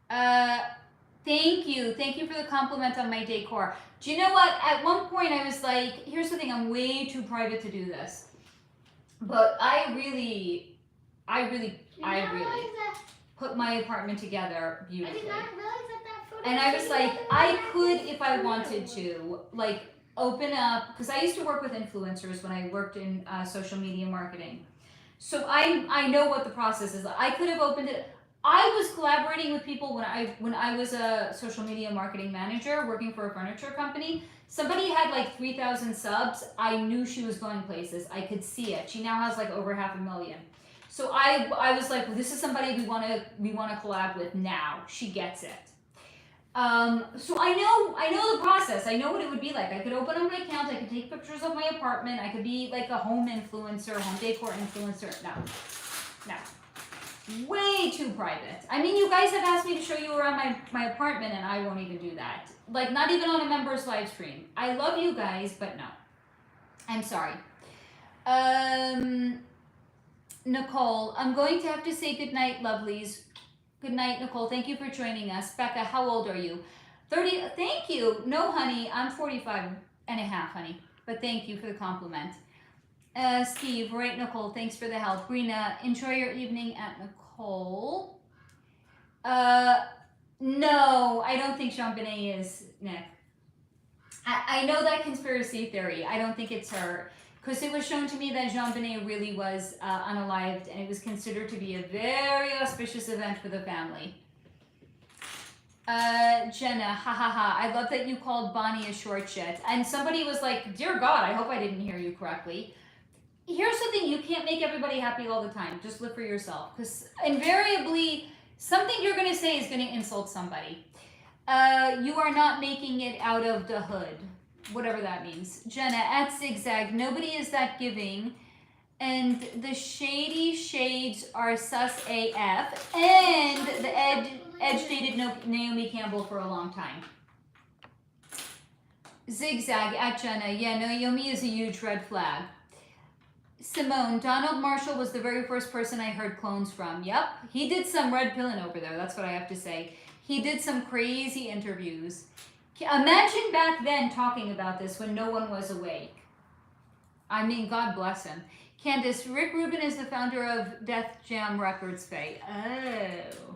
Thank you. Thank you for the compliment on my decor. Do you know what? At one point I was like, here's the thing, I'm way too private to do this. But I really put my apartment together beautifully. I did not realize that photo. And I was like, I could, if I wanted to, like open up, because I used to work with influencers when I worked in social media marketing. So I know what the process is. I could have opened it. I was collaborating with people when I was a social media marketing manager working for a furniture company. Somebody had like 3,000 subs. I knew she was going places. I could see it. She now has like over 500,000. So I was like, well, this is somebody we want to collab with now. She gets it. So I know the process. I know what it would be like. I could open up my account. I could take pictures of my apartment. I could be like a home influencer, home decor influencer. No. Way too private. I mean, you guys have asked me to show you around my apartment and I won't even do that. Like, not even on a members live stream. I love you guys, but no. I'm sorry. Nicole, I'm going to have to say goodnight, lovelies. Good night, Nicole. Thank you for joining us. Becca, how old are you? 30. Thank you. No, honey. I'm 45 and a half, honey. But thank you for the compliment. Steve, right, Nicole, thanks for the help. Brina, enjoy your evening at Nicole. No, I don't think Jean Benet is, Nick. I know that conspiracy theory. I don't think it's her. Because it was shown to me that Jean Benet really was unalived, and it was considered to be a very auspicious event for the family. Jenna, I love that you called Bonnie a short shit. And somebody was like, dear God, I hope I didn't hear you correctly. here's the thing, you can't make everybody happy all the time. Just live for yourself. Because invariably, something you're going to say is going to insult somebody. You are not making it out of the hood. Whatever that means. Jenna, at Zigzag, nobody is that giving. And the shady shades are sus AF. And the Edge dated Naomi Campbell for a long time. Zigzag, at Jenna, yeah, Naomi is a huge red flag. Simone, Donald Marshall was the very first person I heard clones from. Yep, he did some red pilling over there. That's what I have to say. He did some crazy interviews. Imagine back then talking about this when no one was awake. I mean, God bless him. Candace, Rick Rubin is the founder of Death Jam Records, Faye. Oh.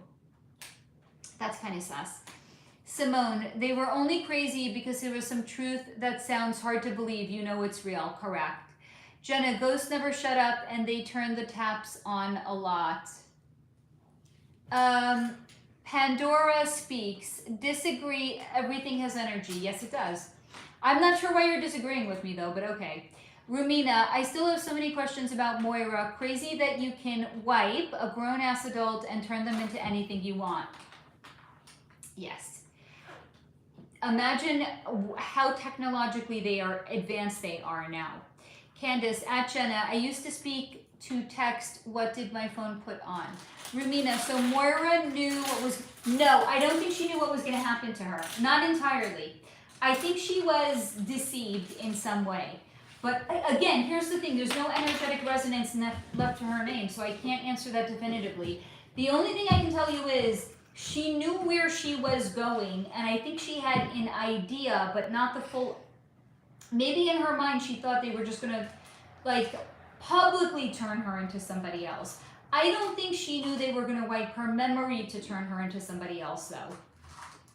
That's kind of sus. Simone, they were only crazy because there was some truth that sounds hard to believe. You know it's real. Correct. Jenna, ghosts never shut up and they turn the taps on a lot. Pandora speaks. Disagree. Everything has energy. Yes, it does. I'm not sure why you're disagreeing with me though, but okay. Rumina, I still have so many questions about Moira. Crazy that you can wipe a grown-ass adult and turn them into anything you want. Yes. Imagine how technologically advanced they are now. Candace, at Jenna, I used to speak to text, what did my phone put on? Rumina, so Moira knew what was, no, I don't think she knew what was going to happen to her. Not entirely. I think she was deceived in some way. But again, here's the thing, there's no energetic resonance left to her name, so I can't answer that definitively. The only thing I can tell you is, she knew where she was going, and I think she had an idea, but not the full. Maybe in her mind she thought they were just gonna, like, publicly turn her into somebody else. I don't think she knew they were gonna wipe her memory to turn her into somebody else, though.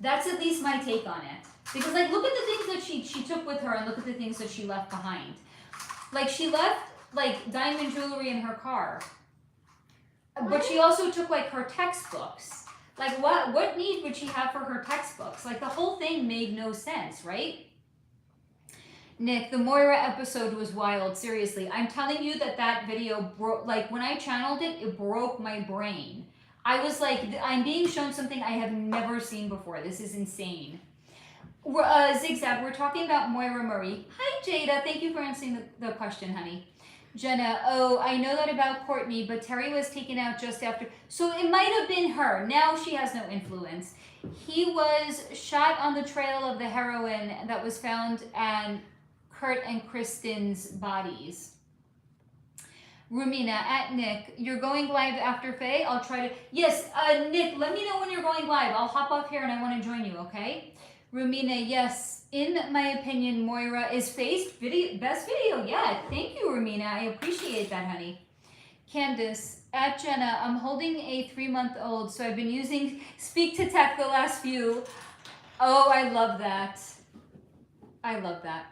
That's at least my take on it. Because, like, look at the things that she took with her, and look at the things that she left behind. Like, she left, like, diamond jewelry in her car. But she also took, like, her textbooks. Like, what need would she have for her textbooks? Like, the whole thing made no sense, right? Nick, the Moira episode was wild, seriously. I'm telling you that video broke, like, when I channeled it, it broke my brain. I was like, I'm being shown something I have never seen before. This is insane. Zigzag, we're talking about Moira Murray. Hi, Jada. Thank you for answering the question, honey. Jenna, oh, I know that about Courtney, but Terry was taken out just after. So it might have been her. Now she has no influence. He was shot on the trail of the heroin that was found at Kurt and Kristen's bodies. Rumina, at Nick, you're going live after Faye? I'll try to. Yes, Nick, let me know when you're going live. I'll hop off here and I want to join you, okay? Rumina, yes, in my opinion, Moira is Faye's best video yet. Thank you, Rumina. I appreciate that, honey. Candace, at Jenna, I'm holding a 3-month-old, so I've been using Speak to Tech the last few. Oh, I love that. I love that.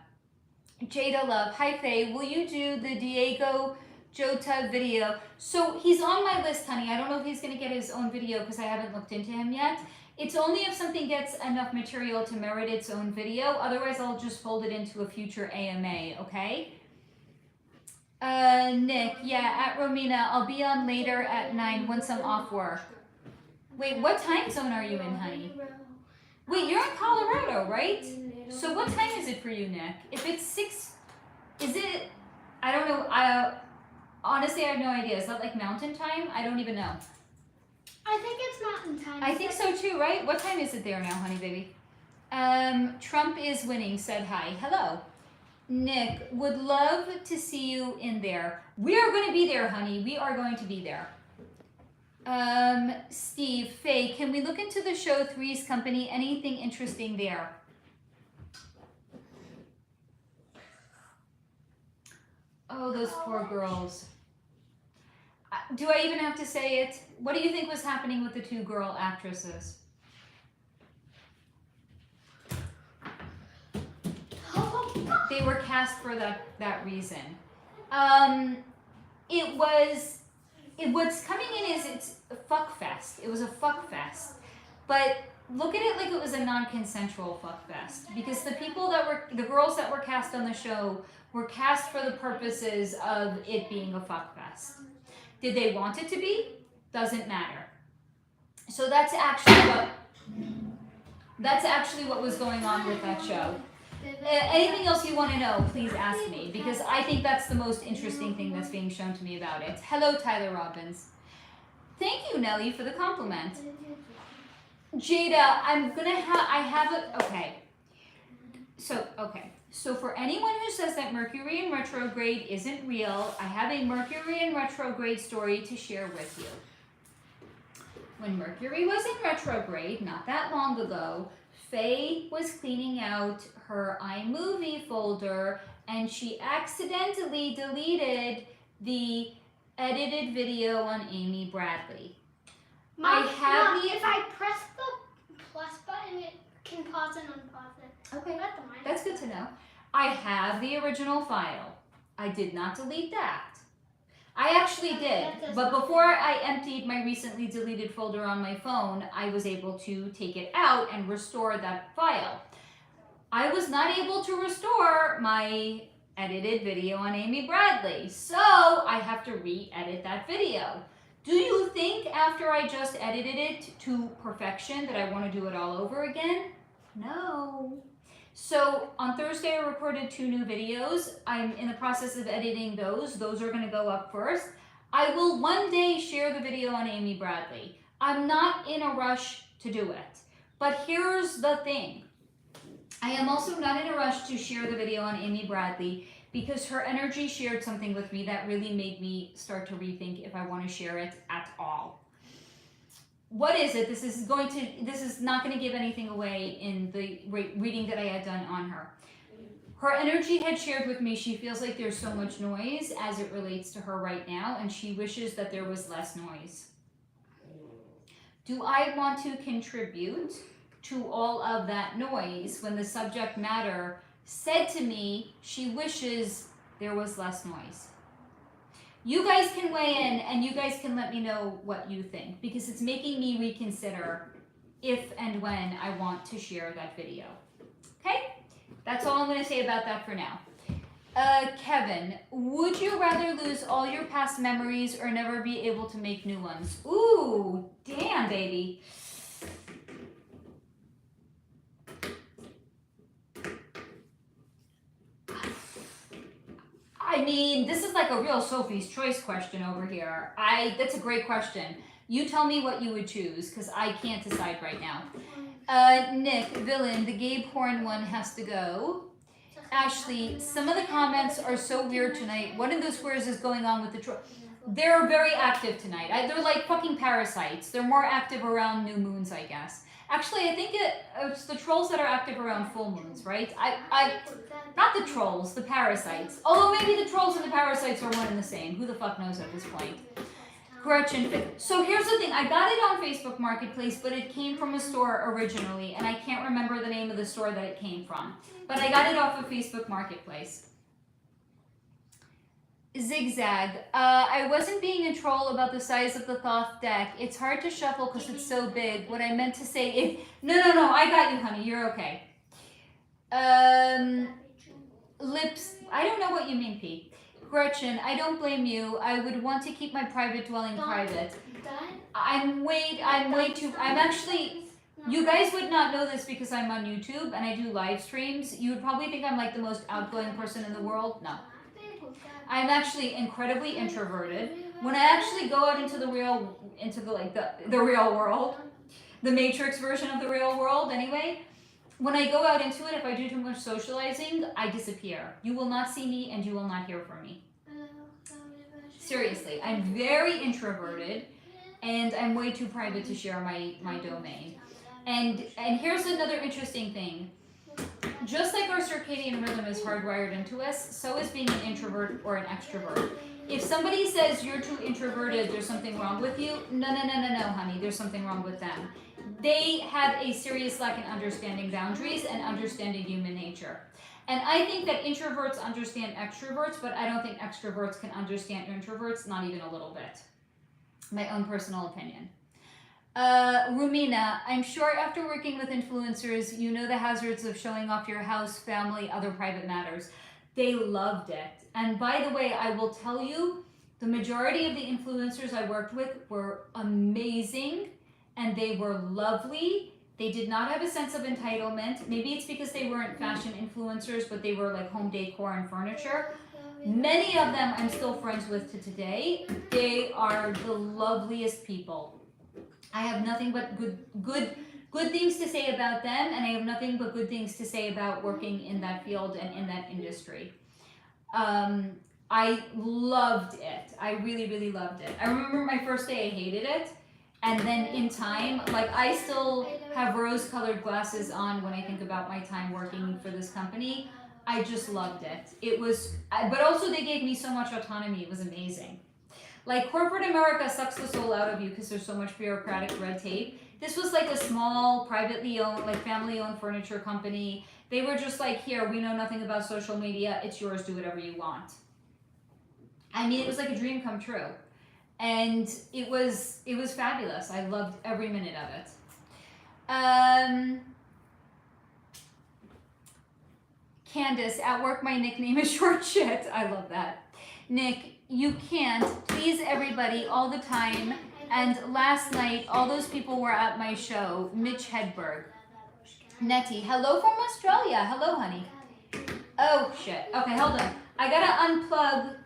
Jada Love, hi Faye, will you do the Diego Jota video? So he's on my list, honey. I don't know if he's going to get his own video because I haven't looked into him yet. It's only if something gets enough material to merit its own video. Otherwise, I'll just fold it into a future AMA, okay? Nick, yeah, at Romina, I'll be on later at 9 once I'm off work. Wait, what time zone are you in, honey? Wait, you're in Colorado, right? So what time is it for you, Nick? If it's 6, is it, I don't know, honestly, I have no idea. Is that like mountain time? I don't even know. I think it's mountain time. I think so too, right? What time is it there now, honey baby? Trump is winning, said hi. Hello. Nick, would love to see you in there. We are going to be there, honey. We are going to be there. Steve, Faye, can we look into the show Three's Company? Anything interesting there? Oh, those poor girls. Do I even have to say it? What do you think was happening with the 2 girl actresses? They were cast for that reason. What's coming in is it's a fuck fest. It was a fuck fest. But look at it like it was a non-consensual fuck fest, because the girls that were cast on the show were cast for the purposes of it being a fuck fest. Did they want it to be? Doesn't matter. So that's actually what was going on with that show. Anything else you want to know, please ask me, because I think that's the most interesting thing that's being shown to me about it. Hello, Tyler Robbins. Thank you, Nelly, for the compliment. Jada, So for anyone who says that Mercury in retrograde isn't real, I have a Mercury in retrograde story to share with you. When Mercury was in retrograde, not that long ago, Faye was cleaning out her iMovie folder and she accidentally deleted the edited video on Amy Bradley. Mom, if I press the plus button, it can pause and unpause it. Okay, that's good to know. I have the original file. I did not delete that. I actually did, but before I emptied my recently deleted folder on my phone, I was able to take it out and restore that file. I was not able to restore my edited video on Amy Bradley, so I have to re-edit that video. Do you think after I just edited it to perfection that I want to do it all over again? No. So on Thursday I recorded 2 new videos. I'm in the process of editing those. Those are going to go up first. I will one day share the video on Amy Bradley. I'm not in a rush to do it. But here's the thing. I am also not in a rush to share the video on Amy Bradley because her energy shared something with me that really made me start to rethink if I want to share it at all. What is it? This is not going to give anything away in the reading that I had done on her. Her energy had shared with me she feels like there's so much noise as it relates to her right now, and she wishes that there was less noise. Do I want to contribute to all of that noise when the subject matter said to me she wishes there was less noise? You guys can weigh in and you guys can let me know what you think, because it's making me reconsider if and when I want to share that video. Okay? That's all I'm going to say about that for now. Kevin, would you rather lose all your past memories or never be able to make new ones? Ooh, damn, baby. I mean, this is like a real Sophie's Choice question over here. That's a great question. You tell me what you would choose, because I can't decide right now. Nick, villain, the Gabe Horn one has to go. Ashley, some of the comments are so weird tonight. What in the squares is going on with the troll? They're very active tonight. They're like fucking parasites. They're more active around new moons, I guess. Actually, I think it's the trolls that are active around full moons, right? Not the trolls, the parasites. Although maybe the trolls and the parasites are one and the same. Who the fuck knows at this point? Gretchen. So here's the thing. I got it on Facebook Marketplace, but it came from a store originally, and I can't remember the name of the store that it came from. But I got it off of Facebook Marketplace. Zigzag. I wasn't being a troll about the size of the Thoth deck. It's hard to shuffle because it's so big. What I meant to say is... No, I got you, honey. You're okay. Lips. I don't know what you mean, P. Gretchen, I don't blame you. I would want to keep my private dwelling private. I'm actually... You guys would not know this because I'm on YouTube and I do live streams. You would probably think I'm like the most outgoing person in the world. No. I'm actually incredibly introverted. When I actually go out into the real world, the Matrix version of the real world anyway, when I go out into it, if I do too much socializing, I disappear. You will not see me and you will not hear from me. Seriously, I'm very introverted and I'm way too private to share my domain. And here's another interesting thing. Just like our circadian rhythm is hardwired into us, so is being an introvert or an extrovert. If somebody says you're too introverted, there's something wrong with you, no, honey, there's something wrong with them. They have a serious lack in understanding boundaries and understanding human nature. And I think that introverts understand extroverts, but I don't think extroverts can understand introverts, not even a little bit. My own personal opinion. Rumina, I'm sure after working with influencers, you know the hazards of showing off your house, family, other private matters. They loved it. And by the way, I will tell you, the majority of the influencers I worked with were amazing and they were lovely. They did not have a sense of entitlement. Maybe it's because they weren't fashion influencers, but they were like home decor and furniture. Many of them I'm still friends with to today. They are the loveliest people. I have nothing but good things to say about them, and I have nothing but good things to say about working in that field and in that industry. I loved it. I really, really loved it. I remember my first day I hated it, and then in time, like I still have rose-colored glasses on when I think about my time working for this company. I just loved it. It was, but also they gave me so much autonomy. It was amazing. Like corporate America sucks the soul out of you because there's so much bureaucratic red tape. This was like a small, privately owned, like family-owned furniture company. They were just like, here, we know nothing about social media. It's yours. Do whatever you want. I mean, it was like a dream come true. And it was fabulous. I loved every minute of it. Candace, at work my nickname is Short Shit. I love that. Nick, you can't please everybody all the time. And last night, all those people were at my show. Mitch Hedberg. Nettie, hello from Australia. Hello, honey. Oh, shit. Okay, hold on. I gotta unplug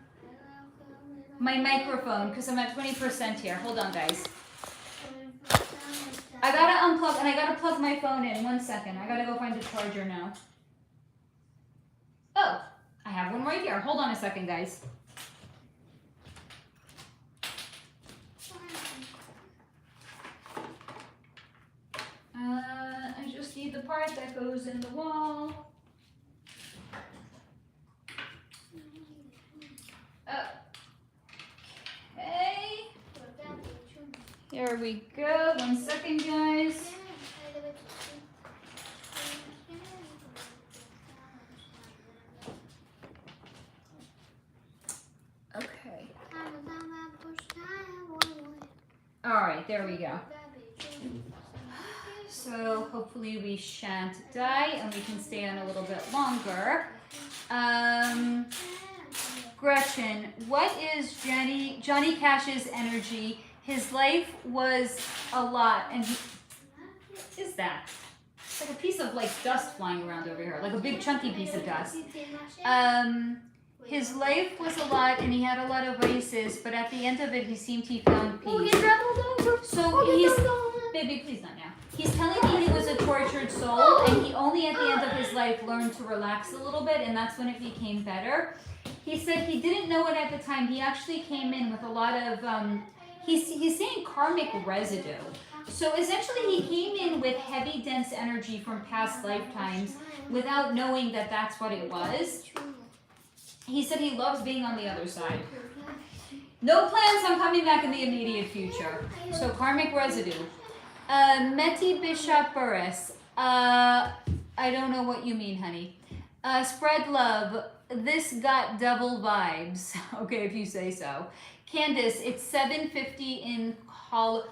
my microphone because I'm at 20% here. Hold on, guys. I gotta unplug and I gotta plug my phone in. 1 second. I gotta go find a charger now. Oh, I have one right here. Hold on a second, guys. I just need the part that goes in the wall. Okay. Here we go. 1 second, guys. Okay. All right, there we go. So hopefully we shan't die and we can stay on a little bit longer. Gretchen, what is Johnny Cash's energy? His life was a lot, and what is that? It's like a piece of like dust flying around over here, like a big chunky piece of dust. His life was a lot, and he had a lot of vices, but at the end of it, he seemed he found peace. So he's, baby, please not now. He's telling me he was a tortured soul, and he only at the end of his life learned to relax a little bit, and that's when it became better. He said he didn't know it at the time. He actually came in with a lot of, he's saying karmic residue. So essentially he came in with heavy, dense energy from past lifetimes without knowing that that's what it was. He said he loves being on the other side. No plans on coming back in the immediate future. So karmic residue. Meti Bishop Burris. I don't know what you mean, honey. Spread love. This got devil vibes. Okay, if you say so. Candace, it's 7:50 in Oh,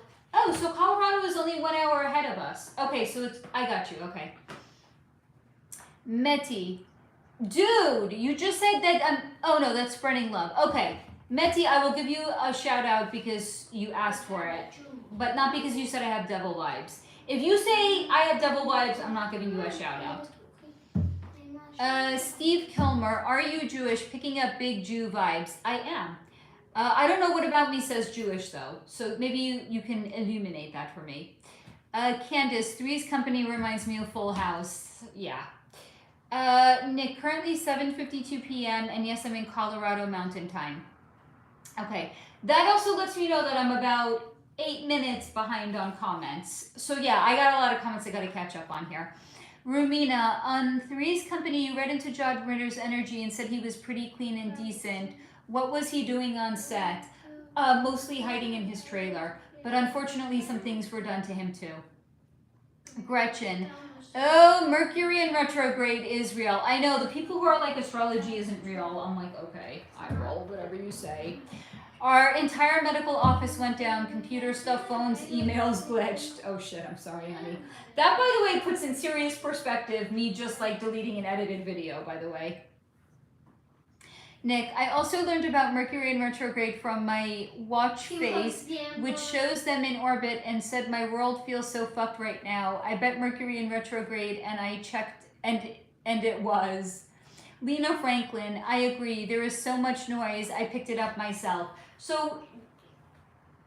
so Colorado is only 1 hour ahead of us. Okay, so it's, I got you, okay. Meti. Dude, you just said that, oh no, that's spreading love. Okay, Meti, I will give you a shout out because you asked for it, but not because you said I have devil vibes. If you say I have devil vibes, I'm not giving you a shout out. Steve Kilmer, are you Jewish? Picking up big Jew vibes. I am. I don't know what about me says Jewish though, so maybe you can illuminate that for me. Candace, Three's Company reminds me of Full House. Yeah. Nick, currently 7:52 p.m. and yes, I'm in Colorado Mountain Time. Okay, that also lets me know that I'm about 8 minutes behind on comments. So yeah, I got a lot of comments I got to catch up on here. Rumina, on Three's Company, you read into John Ritter's energy and said he was pretty clean and decent. What was he doing on set? Mostly hiding in his trailer, but unfortunately some things were done to him too. Gretchen, oh, Mercury in retrograde is real. I know, the people who are like astrology isn't real. I'm like, okay, I roll, whatever you say. Our entire medical office went down. Computer stuff, phones, emails glitched. Oh shit, I'm sorry, honey. That, by the way, puts in serious perspective me just like deleting an edited video, by the way. Nick, I also learned about Mercury in retrograde from my watch face, which shows them in orbit, and said my world feels so fucked right now. I bet Mercury in retrograde, and I checked, and it was. Lena Franklin, I agree. There is so much noise. I picked it up myself. So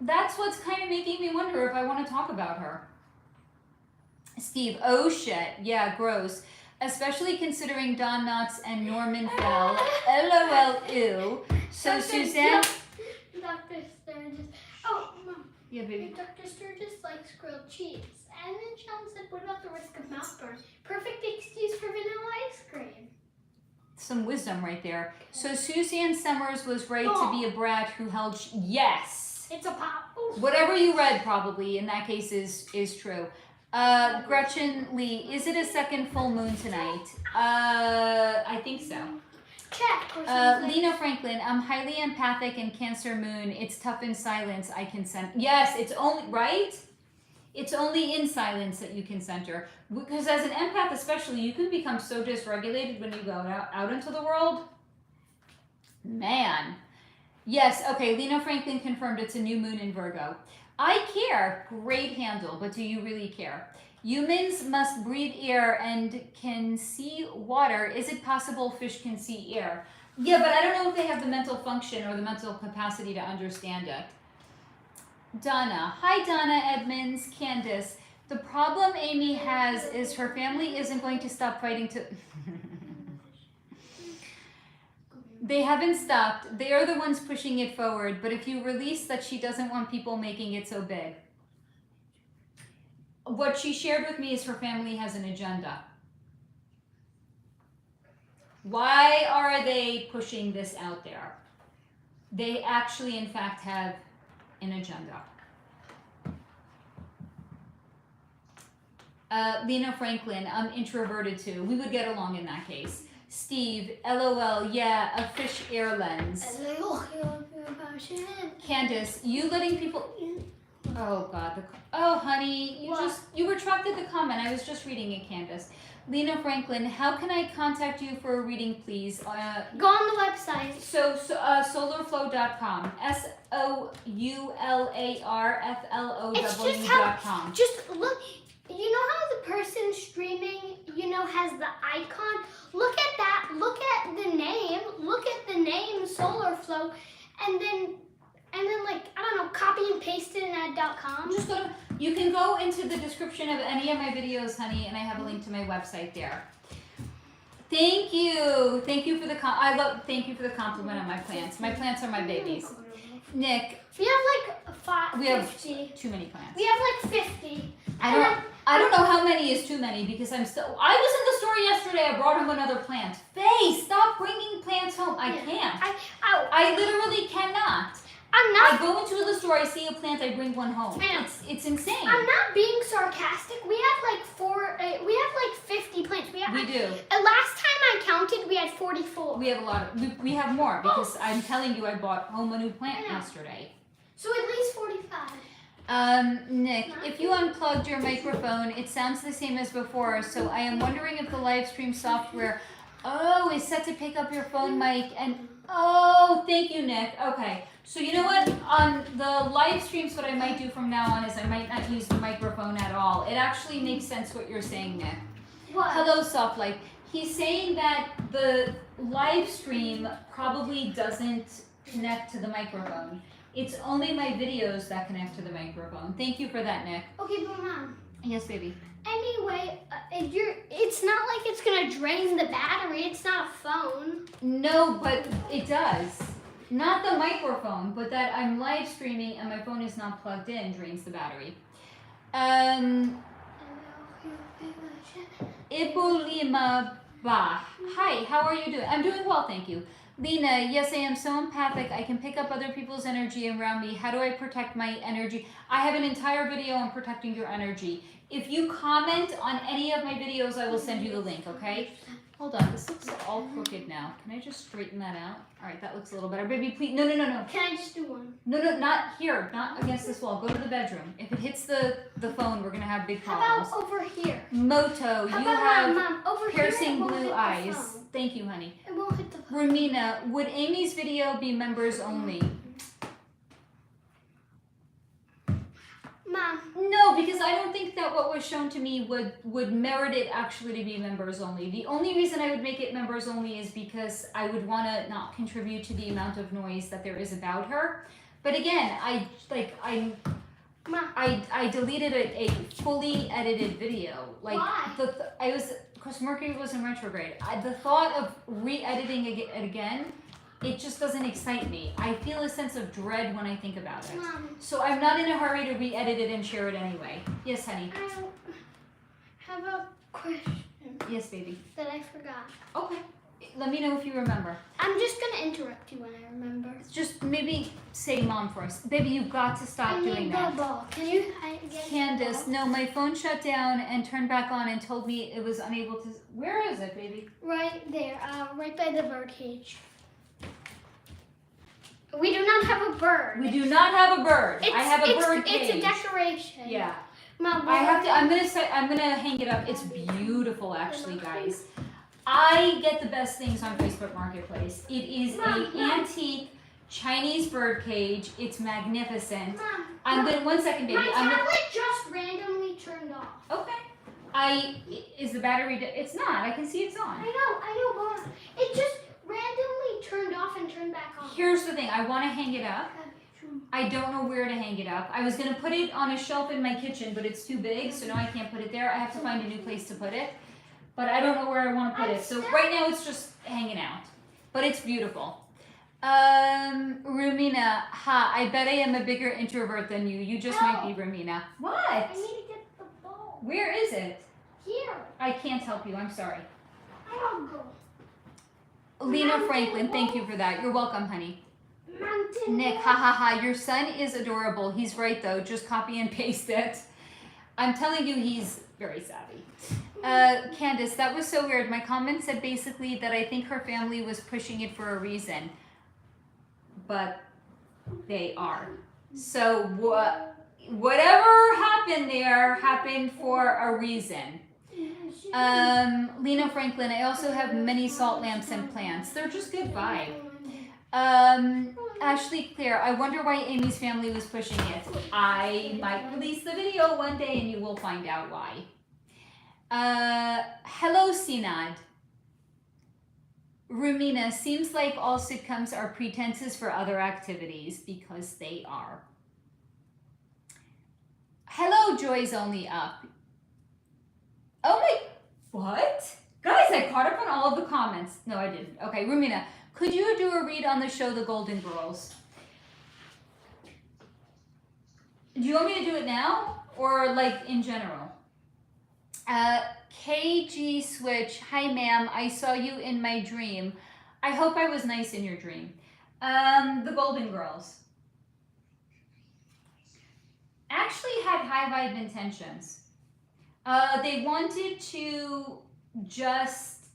that's what's kind of making me wonder if I want to talk about her. Steve, oh shit. Yeah, gross. Especially considering Don Knotts and Norman Fell. LOL, ew. So Suzanne... Dr. Sturgis. Oh, Mom. Yeah, baby. Dr. Sturgis likes grilled cheese. And then Sean said, what about the risk of mouth burn? Perfect excuse for vanilla ice cream. Some wisdom right there. So Suzanne Summers was right to be a brat who held... Yes. It's a pop. Whatever you read probably in that case is true. Gretchen Lee, is it a second full moon tonight? I think so. Check. Lena Franklin, I'm highly empathic and Cancer moon. It's tough in silence. I can sense. Yes, it's only, right? It's only in silence that you can center. Because as an empath especially, you can become so dysregulated when you go out into the world. Man. Yes, okay, Lena Franklin confirmed it's a new moon in Virgo. I care. Great handle, but do you really care? Humans must breathe air and can see water. Is it possible fish can see air? Yeah, but I don't know if they have the mental function or the mental capacity to understand it. Donna. Hi, Donna Edmonds. Candace. The problem Amy has is her family isn't going to stop fighting to... They haven't stopped. They are the ones pushing it forward. But if you release that she doesn't want people making it so big. What she shared with me is her family has an agenda. Why are they pushing this out there? They actually, in fact, have an agenda. Lena Franklin, I'm introverted too. We would get along in that case. Steve, LOL, yeah, a fish air lens. Candace, you letting people... Oh, God. Oh, honey, you retracted the comment. I was just reading it, Candace. Lena Franklin, how can I contact you for a reading, please? Go on the website. So SoularFlow.com. SoularFlow.com. Just look... You know how the person streaming, has the icon? Look at that. Look at the name. Look at the name SoularFlow, and then like I don't know, copy and paste it in .com. Just go to. You can go into the description of any of my videos, honey, and I have a link to my website there. Thank you for the thank you for the compliment on my plants. My plants are my babies. Nick, we have like 50. We have too many plants. We have like 50. I don't know how many is too many because I was in the store yesterday. I brought home another plant. Faye, stop bringing plants home. I can't. I literally cannot. I go into the store, I see a plant, I bring one home. It's insane. I'm not being sarcastic. We have like 50 plants. We do. Last time I counted, we had 44. We have a lot of. We have more because I'm telling you, I bought home a new plant yesterday. So at least 45. Nick, if you unplugged your microphone, it sounds the same as before, so I am wondering if the live stream software, is set to pick up your phone mic and, thank you, Nick. Okay, so you know what, on the live streams, what I might do from now on is I might not use the microphone at all. It actually makes sense what you're saying, Nick. What? Hello, Soft Life. He's saying that the live stream probably doesn't connect to the microphone. It's only my videos that connect to the microphone. Thank you for that, Nick. Okay, but Mom. Yes, baby. Anyway, it's not like it's gonna drain the battery. It's not a phone. No, but it does. Not the microphone, but that I'm live streaming and my phone is not plugged in drains the battery. Ibulima Bah. Hi, how are you doing? I'm doing well, thank you. Lena, yes, I am so empathic. I can pick up other people's energy around me. How do I protect my energy? I have an entire video on protecting your energy. If you comment on any of my videos, I will send you the link, okay? Hold on, this looks all crooked now. Can I just straighten that out? All right, that looks a little better. Baby, please, no. Can I just do one? No, not here, not against this wall. Go to the bedroom. If it hits the phone, we're gonna have big problems. How about over here? Moto, How you about have Mom, over piercing here, it won't hit blue the eyes. phone. Thank you, honey. It won't hit the phone. Rumina, would Amy's video be members only? Mom. No, because I don't think that what was shown to me would merit it actually to be members only. The only reason I would make it members only is because I would want to not contribute to the amount of noise that there is about her. But again, I deleted a fully edited video. Like why? Because Mercury was in retrograde. The thought of re-editing it again, it just doesn't excite me. I feel a sense of dread when I think about it. Mom. So I'm not in a hurry to re-edit it and share it anyway. Yes, honey. I have a question. Yes, baby. That I forgot. Okay. Let me know if you remember. I'm just gonna interrupt you when I remember. Just maybe say mom first. Baby, you've got to stop doing that. I need the ball. Can you get Candace, the ball? no, my phone shut down and turned back on and told me it was unable to. Where is it, baby? Right there, right by the bird cage. We do not have a bird. We do not have a bird. I have a bird cage. It's a decoration. Yeah. Mom, I'm gonna hang it up. It's beautiful, actually, guys. I get the best things on Facebook Marketplace. It is an antique Chinese bird cage. It's magnificent. Mom, one second, baby. My tablet just randomly turned off. Okay. Is the battery? It's not. I can see it's on. I know, but it just randomly turned off and turned back on. Here's the thing. I want to hang it up. I don't know where to hang it up. I was gonna put it on a shelf in my kitchen, but it's too big, so now I can't put it there. I have to find a new place to put it. But I don't know where I want to put it. So right now it's just hanging out. But it's beautiful. Rumina, I bet I am a bigger introvert than you. You just might be, Rumina. What? I need to get the ball. Where is it? Here. I can't help you. I'm sorry. I'll go. Lena Franklin, thank you for that. You're welcome, honey. Mountain Nick, your son is adorable. He's right, though. Just copy and paste it. I'm telling you, he's very savvy. Candace, that was so weird. My comment said basically that I think her family was pushing it for a reason. But they are. So whatever happened there happened for a reason. Lena Franklin, I also have many salt lamps and plants. They're just good vibe. Ashley Claire, I wonder why Amy's family was pushing it. I might release the video one day and you will find out why. Hello, Sinad. Rumina, seems like all sitcoms are pretenses for other activities because they are. Hello, Joy's Only Up. Oh my, what? Guys, I caught up on all of the comments. No, I didn't. Okay, Rumina, could you do a read on the show The Golden Girls? Do you want me to do it now or like in general? KG Switch, hi ma'am, I saw you in my dream. I hope I was nice in your dream. The Golden Girls actually had high vibe intentions. They wanted to just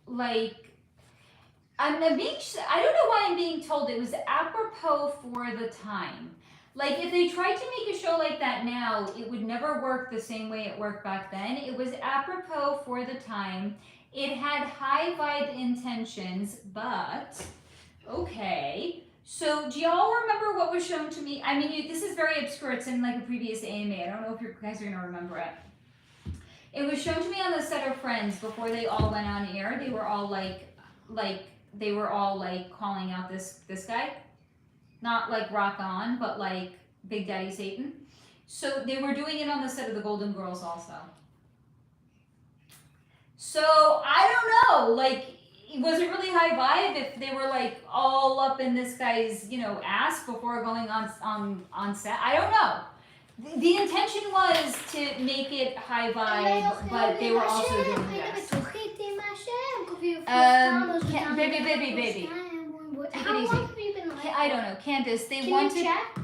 like, I don't know why I'm being told it was apropos for the time. Like, if they tried to make a show like that now, it would never work the same way it worked back then. It was apropos for the time. It had high vibe intentions, but okay. So, do y'all remember what was shown to me? I mean, this is very obscure. It's in like a previous AMA. I don't know if you guys are going to remember it. It was shown to me on the set of Friends before they all went on air. They were all calling out this guy. Not like Rock On, but like Big Daddy Satan. So they were doing it on the set of The Golden Girls also. So I don't know, like, was it really high vibe if they were like all up in this guy's, ass before going on set? I don't know. The intention was to make it high vibe, but they were also doing this. Baby. Take How it easy. long have you been live? I don't know. Candace, they Can wanted you check?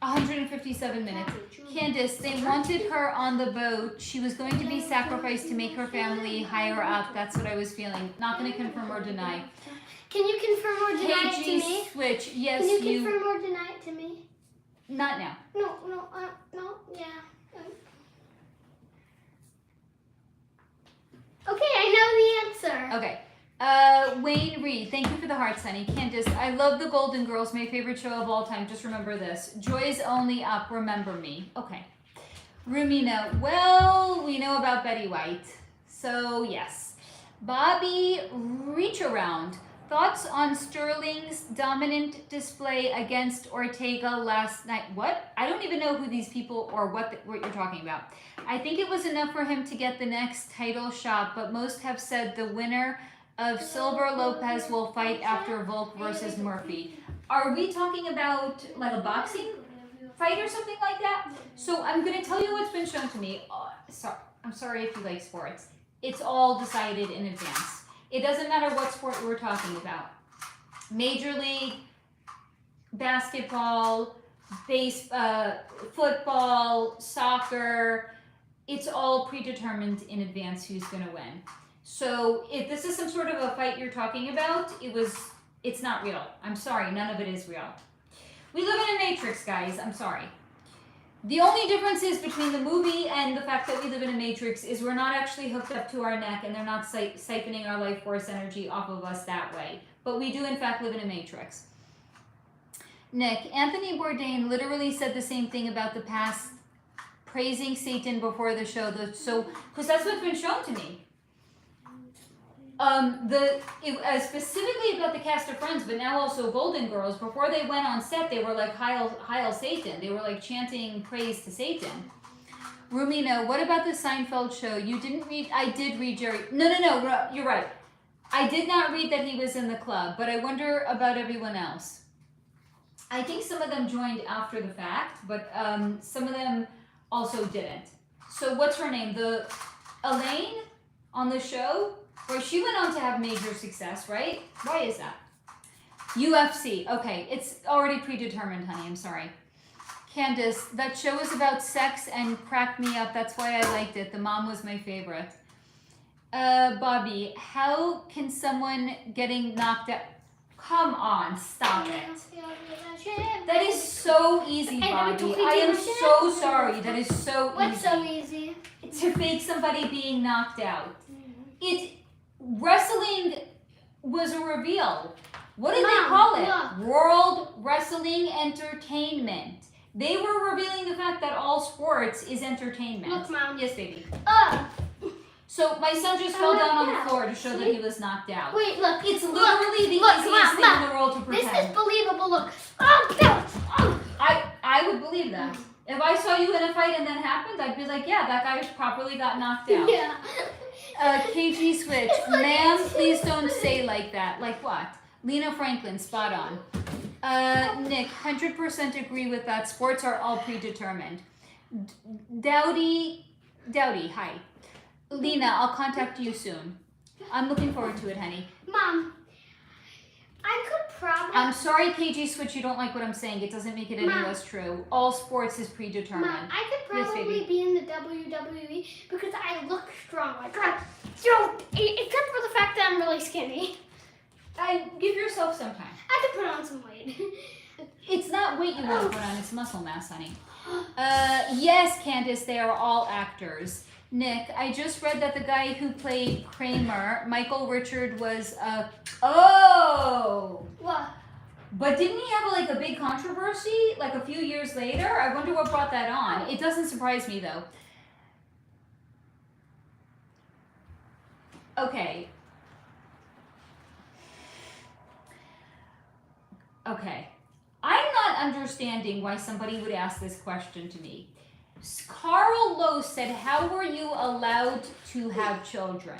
157 minutes. Candace, they wanted her on the boat. She was going to be sacrificed to make her family higher up. That's what I was feeling. Not going to confirm or deny. Can you confirm or deny it to me? KG Switch, yes, Can you confirm or deny it to me? Not now. No, yeah. Okay, I know the answer. Okay. Wayne Reed, thank you for the hearts, honey. Candace, I love the Golden Girls, my favorite show of all time. Just remember this. Joy's only up, remember me. Okay. Rumina, well, we know about Betty White. So, yes. Bobby, reach around. Thoughts on Sterling's dominant display against Ortega last night? What? I don't even know who these people or what you're talking about. I think it was enough for him to get the next title shot, but most have said the winner of Silver Lopez will fight after Volk versus Murphy. Are we talking about like a boxing fight or something like that? So I'm going to tell you what's been shown to me. I'm sorry if you like sports. It's all decided in advance. It doesn't matter what sport we're talking about. Major League, basketball, football, soccer, it's all predetermined in advance who's going to win. So if this is some sort of a fight you're talking about, it's not real. I'm sorry, none of it is real. We live in a matrix, guys. I'm sorry. The only difference is between the movie and the fact that we live in a matrix is we're not actually hooked up to our neck and they're not siphoning our life force energy off of us that way. But we do in fact live in a matrix. Nick, Anthony Bourdain literally said the same thing about the past, praising Satan before the show. Because that's what's been shown to me. Specifically about the cast of Friends, but now also Golden Girls. Before they went on set, they were like Heil Satan. They were like chanting praise to Satan. Rumina, what about the Seinfeld show? You didn't read? I did read Jerry. No, you're right. I did not read that he was in the club, but I wonder about everyone else. I think some of them joined after the fact, but some of them also didn't. So what's her name? The Elaine on the show? Where she went on to have major success, right? Why is that? UFC. Okay, it's already predetermined, honey. I'm sorry. Candace, that show is about sex and cracked me up. That's why I liked it. The mom was my favorite. Bobby, how can someone getting knocked out? Come on, stop it. That is so easy, Bobby. I am so sorry. That is so easy. What's so easy? To fake somebody being knocked out. Wrestling was a reveal. What did they call it? Look. World Wrestling Entertainment. They were revealing the fact that all sports is entertainment. Look, Mom. Yes, baby. Oh. So my son just fell down on the floor to show that he was knocked out. Wait, look. It's literally the easiest thing in the world to pretend. This is believable. Look. Oh. I would believe that. If I saw you in a fight and that happened, I'd be like, yeah, that guy properly got knocked out. Yeah. KG Switch, ma'am, please don't say like that. Like what? Lena Franklin, spot on. Nick, 100% agree with that. Sports are all predetermined. Dowdy, hi. Lena, I'll contact you soon. I'm looking forward to it, honey. Mom, I could probably... I'm sorry, KG Switch, you don't like what I'm saying. It doesn't make it any less true. All sports is predetermined. Mom, I could probably yes, be in the WWE because I look strong. Except for the fact that I'm really skinny. Give yourself some time. I could put on some weight. It's not weight you want to put on, it's muscle mass, honey. Yes, Candace, they are all actors. Nick, I just read that the guy who played Kramer, Michael Richard, was oh! What? But didn't he have like a big controversy like a few years later? I wonder what brought that on. It doesn't surprise me though. Okay. I'm not understanding why somebody would ask this question to me. Carl Lowe said, how were you allowed to have children?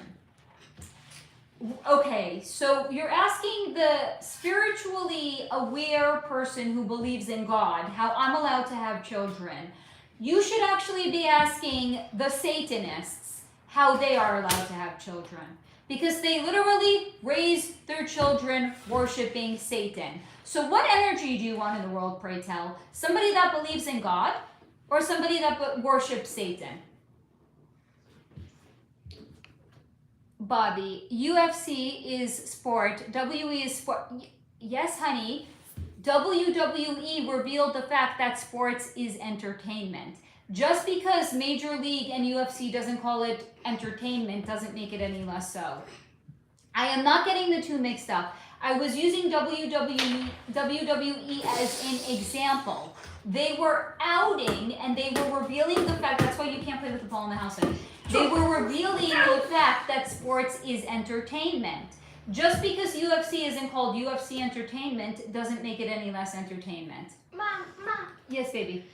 Okay, so you're asking the spiritually aware person who believes in God how I'm allowed to have children. You should actually be asking the Satanists how they are allowed to have children. because they literally raise their children worshiping Satan. So what energy do you want in the world, pray tell? Somebody that believes in God or somebody that worships Satan? Bobby, UFC is sport, WE is sport. Yes, honey. WWE revealed the fact that sports is entertainment. Just because Major League and UFC doesn't call it entertainment doesn't make it any less so. I am not getting the two mixed up. I was using WWE as an example. They were outing and they were revealing the fact, that's why you can't play with the ball in the house. They were revealing the fact that sports is entertainment. Just because UFC isn't called UFC entertainment doesn't make it any less entertainment. Mom. Yes, baby.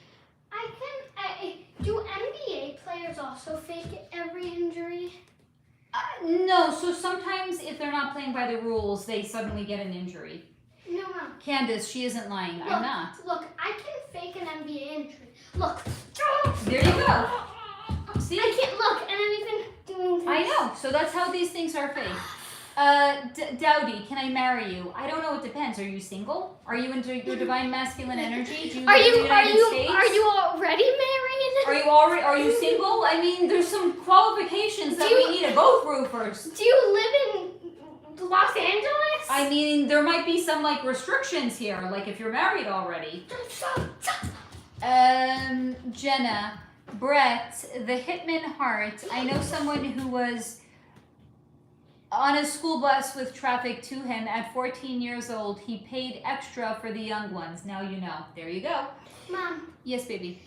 Do NBA players also fake every injury? No, so sometimes if they're not playing by the rules, they suddenly get an injury. No, Mom. Candace, she isn't lying. I'm not. Look, I can fake an NBA injury. Look. There you go. See? I can't look, and I'm even doing this. I know. So that's how these things are fake. Dowdy, can I marry you? I don't know. It depends. Are you single? Are you into your divine masculine energy? Do you live in the United States? Are you already married? Are you single? I mean, there's some qualifications that we need to go through first. Do you live in Los Angeles? I mean, there might be some like restrictions here, like if you're married already. Jenna, Brett, the Hitman Heart. I know someone who was on a school bus with traffic to him at 14 years old. He paid extra for the young ones. Now you know. There you go. Mom. Yes, baby.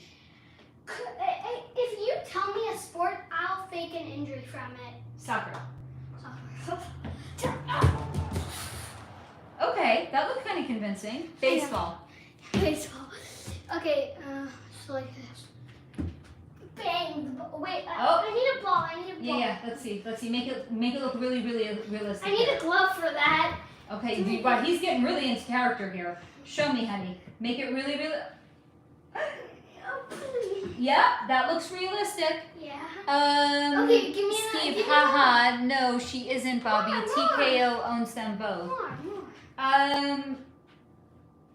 If you tell me a sport, I'll fake an injury from it. Soccer. Okay, that looked kind of convincing. Baseball. Baseball. Okay, so like this. Bang! Wait, I need a ball. Yeah. Let's see. Make it look really, really realistic. I need a glove for that. Okay, but he's getting really into character here. Show me, honey. Make it really, really. Yeah, that looks realistic. Yeah. Okay, give me Steve, haha, no, she isn't, Bobby. TKO owns them both. More.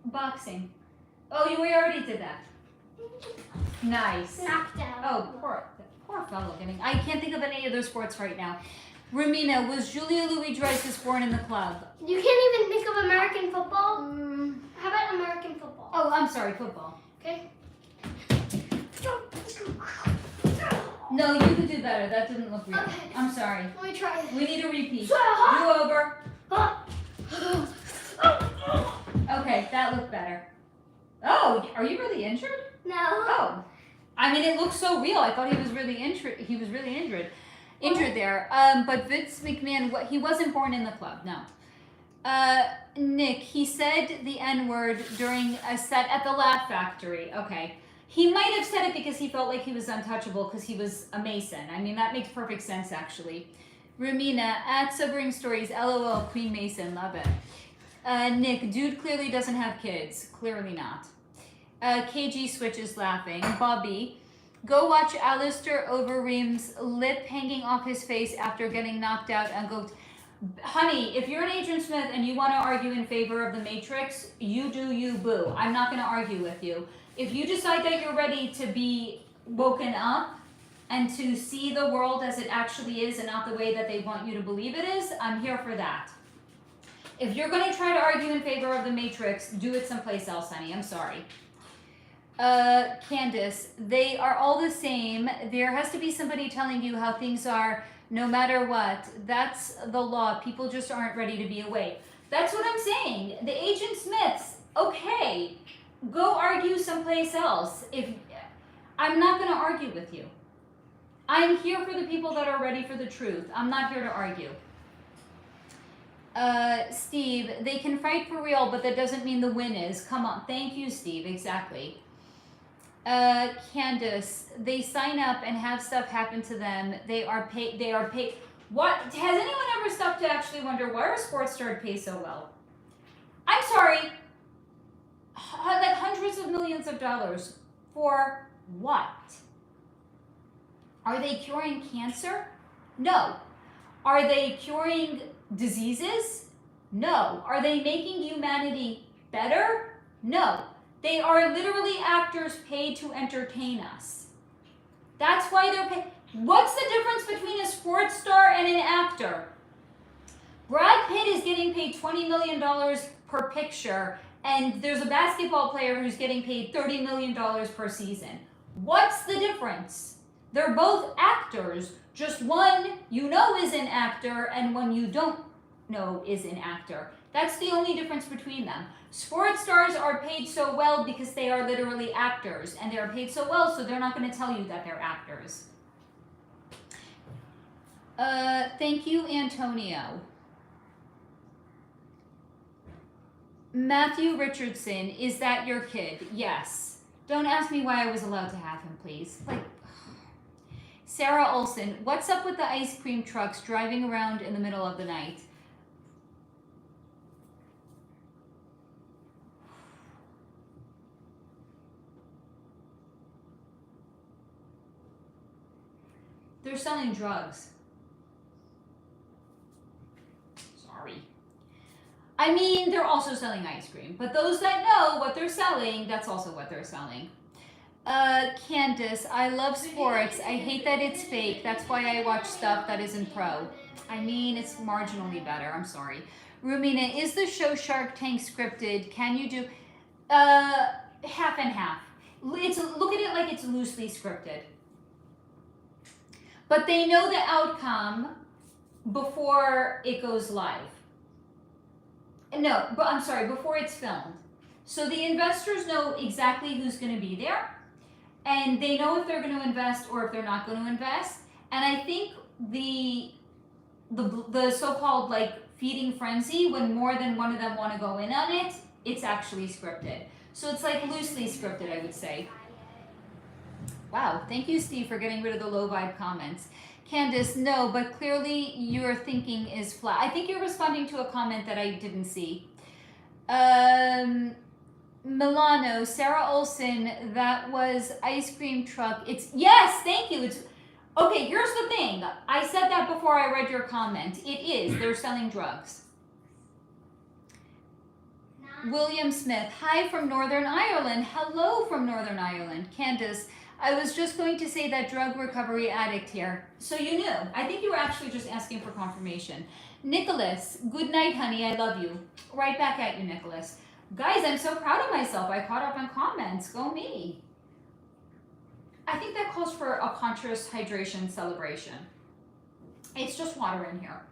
Boxing. Oh, we already did that. Nice. Knocked out. Oh, poor fellow getting. I can't think of any other sports right now. Romina, was Julia Louis-Dreyfus born in the club? You can't even think of American football? How about American football? Oh, I'm sorry, football. Okay. No, you could do better. That didn't look real. Okay. I'm sorry. Let me try this. We need a repeat. Do over. Okay, that looked better. Oh, are you really injured? No. Oh, I mean, it looks so real. I thought he was really injured. He was really injured there. But Vince McMahon, he wasn't born in the club. No. Nick, he said the N-word during a set at the Laugh Factory. Okay. He might have said it because he felt like he was untouchable because he was a Mason. I mean, that makes perfect sense, actually. Rumina, at Sobering Stories, LOL, Queen Mason, love it. Nick, dude clearly doesn't have kids. Clearly not. KG Switch is laughing. Bobby, go watch Alistair Overeem's lip hanging off his face after getting knocked out and go... Honey, if you're an Agent Smith and you want to argue in favor of the Matrix, you do you, boo. I'm not going to argue with you. If you decide that you're ready to be woken up and to see the world as it actually is and not the way that they want you to believe it is, I'm here for that. If you're going to try to argue in favor of the Matrix, do it someplace else, honey. I'm sorry. Candace, they are all the same. There has to be somebody telling you how things are no matter what. That's the law. People just aren't ready to be awake. That's what I'm saying. The Agent Smiths, okay, go argue someplace else. I'm not going to argue with you. I'm here for the people that are ready for the truth. I'm not here to argue. Steve, they can fight for real, but that doesn't mean the win is. Come on. Thank you, Steve. Exactly. Candace, they sign up and have stuff happen to them. They are paid. What? Has anyone ever stopped to actually wonder why are sports stars paid so well? I'm sorry. Like hundreds of millions of dollars. For what? Are they curing cancer? No. Are they curing diseases? No. Are they making humanity better? No. They are literally actors paid to entertain us. That's why they're paid. What's the difference between a sports star and an actor? Brad Pitt is getting paid $20 million per picture, and there's a basketball player who's getting paid $30 million per season. What's the difference? They're both actors, just one you know is an actor and one you don't know is an actor. That's the only difference between them. Sports stars are paid so well because they are literally actors, and they're paid so well so they're not going to tell you that they're actors. Thank you, Antonio. Matthew Richardson, is that your kid? Yes. Don't ask me why I was allowed to have him, please. Like, Sarah Olson, what's up with the ice cream trucks driving around in the middle of the night? They're selling drugs. Sorry. I mean, they're also selling ice cream, but those that know what they're selling, that's also what they're selling. Candace, I love sports. I hate that it's fake. That's why I watch stuff that isn't pro. I mean, it's marginally better. I'm sorry. Rumina, is the show Shark Tank scripted? Can you do half and half? Look at it like it's loosely scripted. But they know the outcome before it goes live. No, but I'm sorry, before it's filmed. So the investors know exactly who's going to be there, and they know if they're going to invest or if they're not going to invest. And I think the so-called like feeding frenzy, when more than one of them want to go in on it, it's actually scripted. So it's like loosely scripted, I would say. Wow, thank you, Steve, for getting rid of the low vibe comments. Candace, no, but clearly your thinking is flat. I think you're responding to a comment that I didn't see. Milano, Sarah Olson, that was ice cream truck. It's, yes, thank you. It's, okay, here's the thing. I said that before I read your comment. It is, they're selling drugs. William Smith, hi from Northern Ireland. Hello from Northern Ireland. Candace, I was just going to say that drug recovery addict here. So you knew. I think you were actually just asking for confirmation. Nicholas, good night, honey. I love you. Right back at you, Nicholas. Guys, I'm so proud of myself. I caught up on comments. Go me. I think that calls for a conscious hydration celebration. It's just water in here.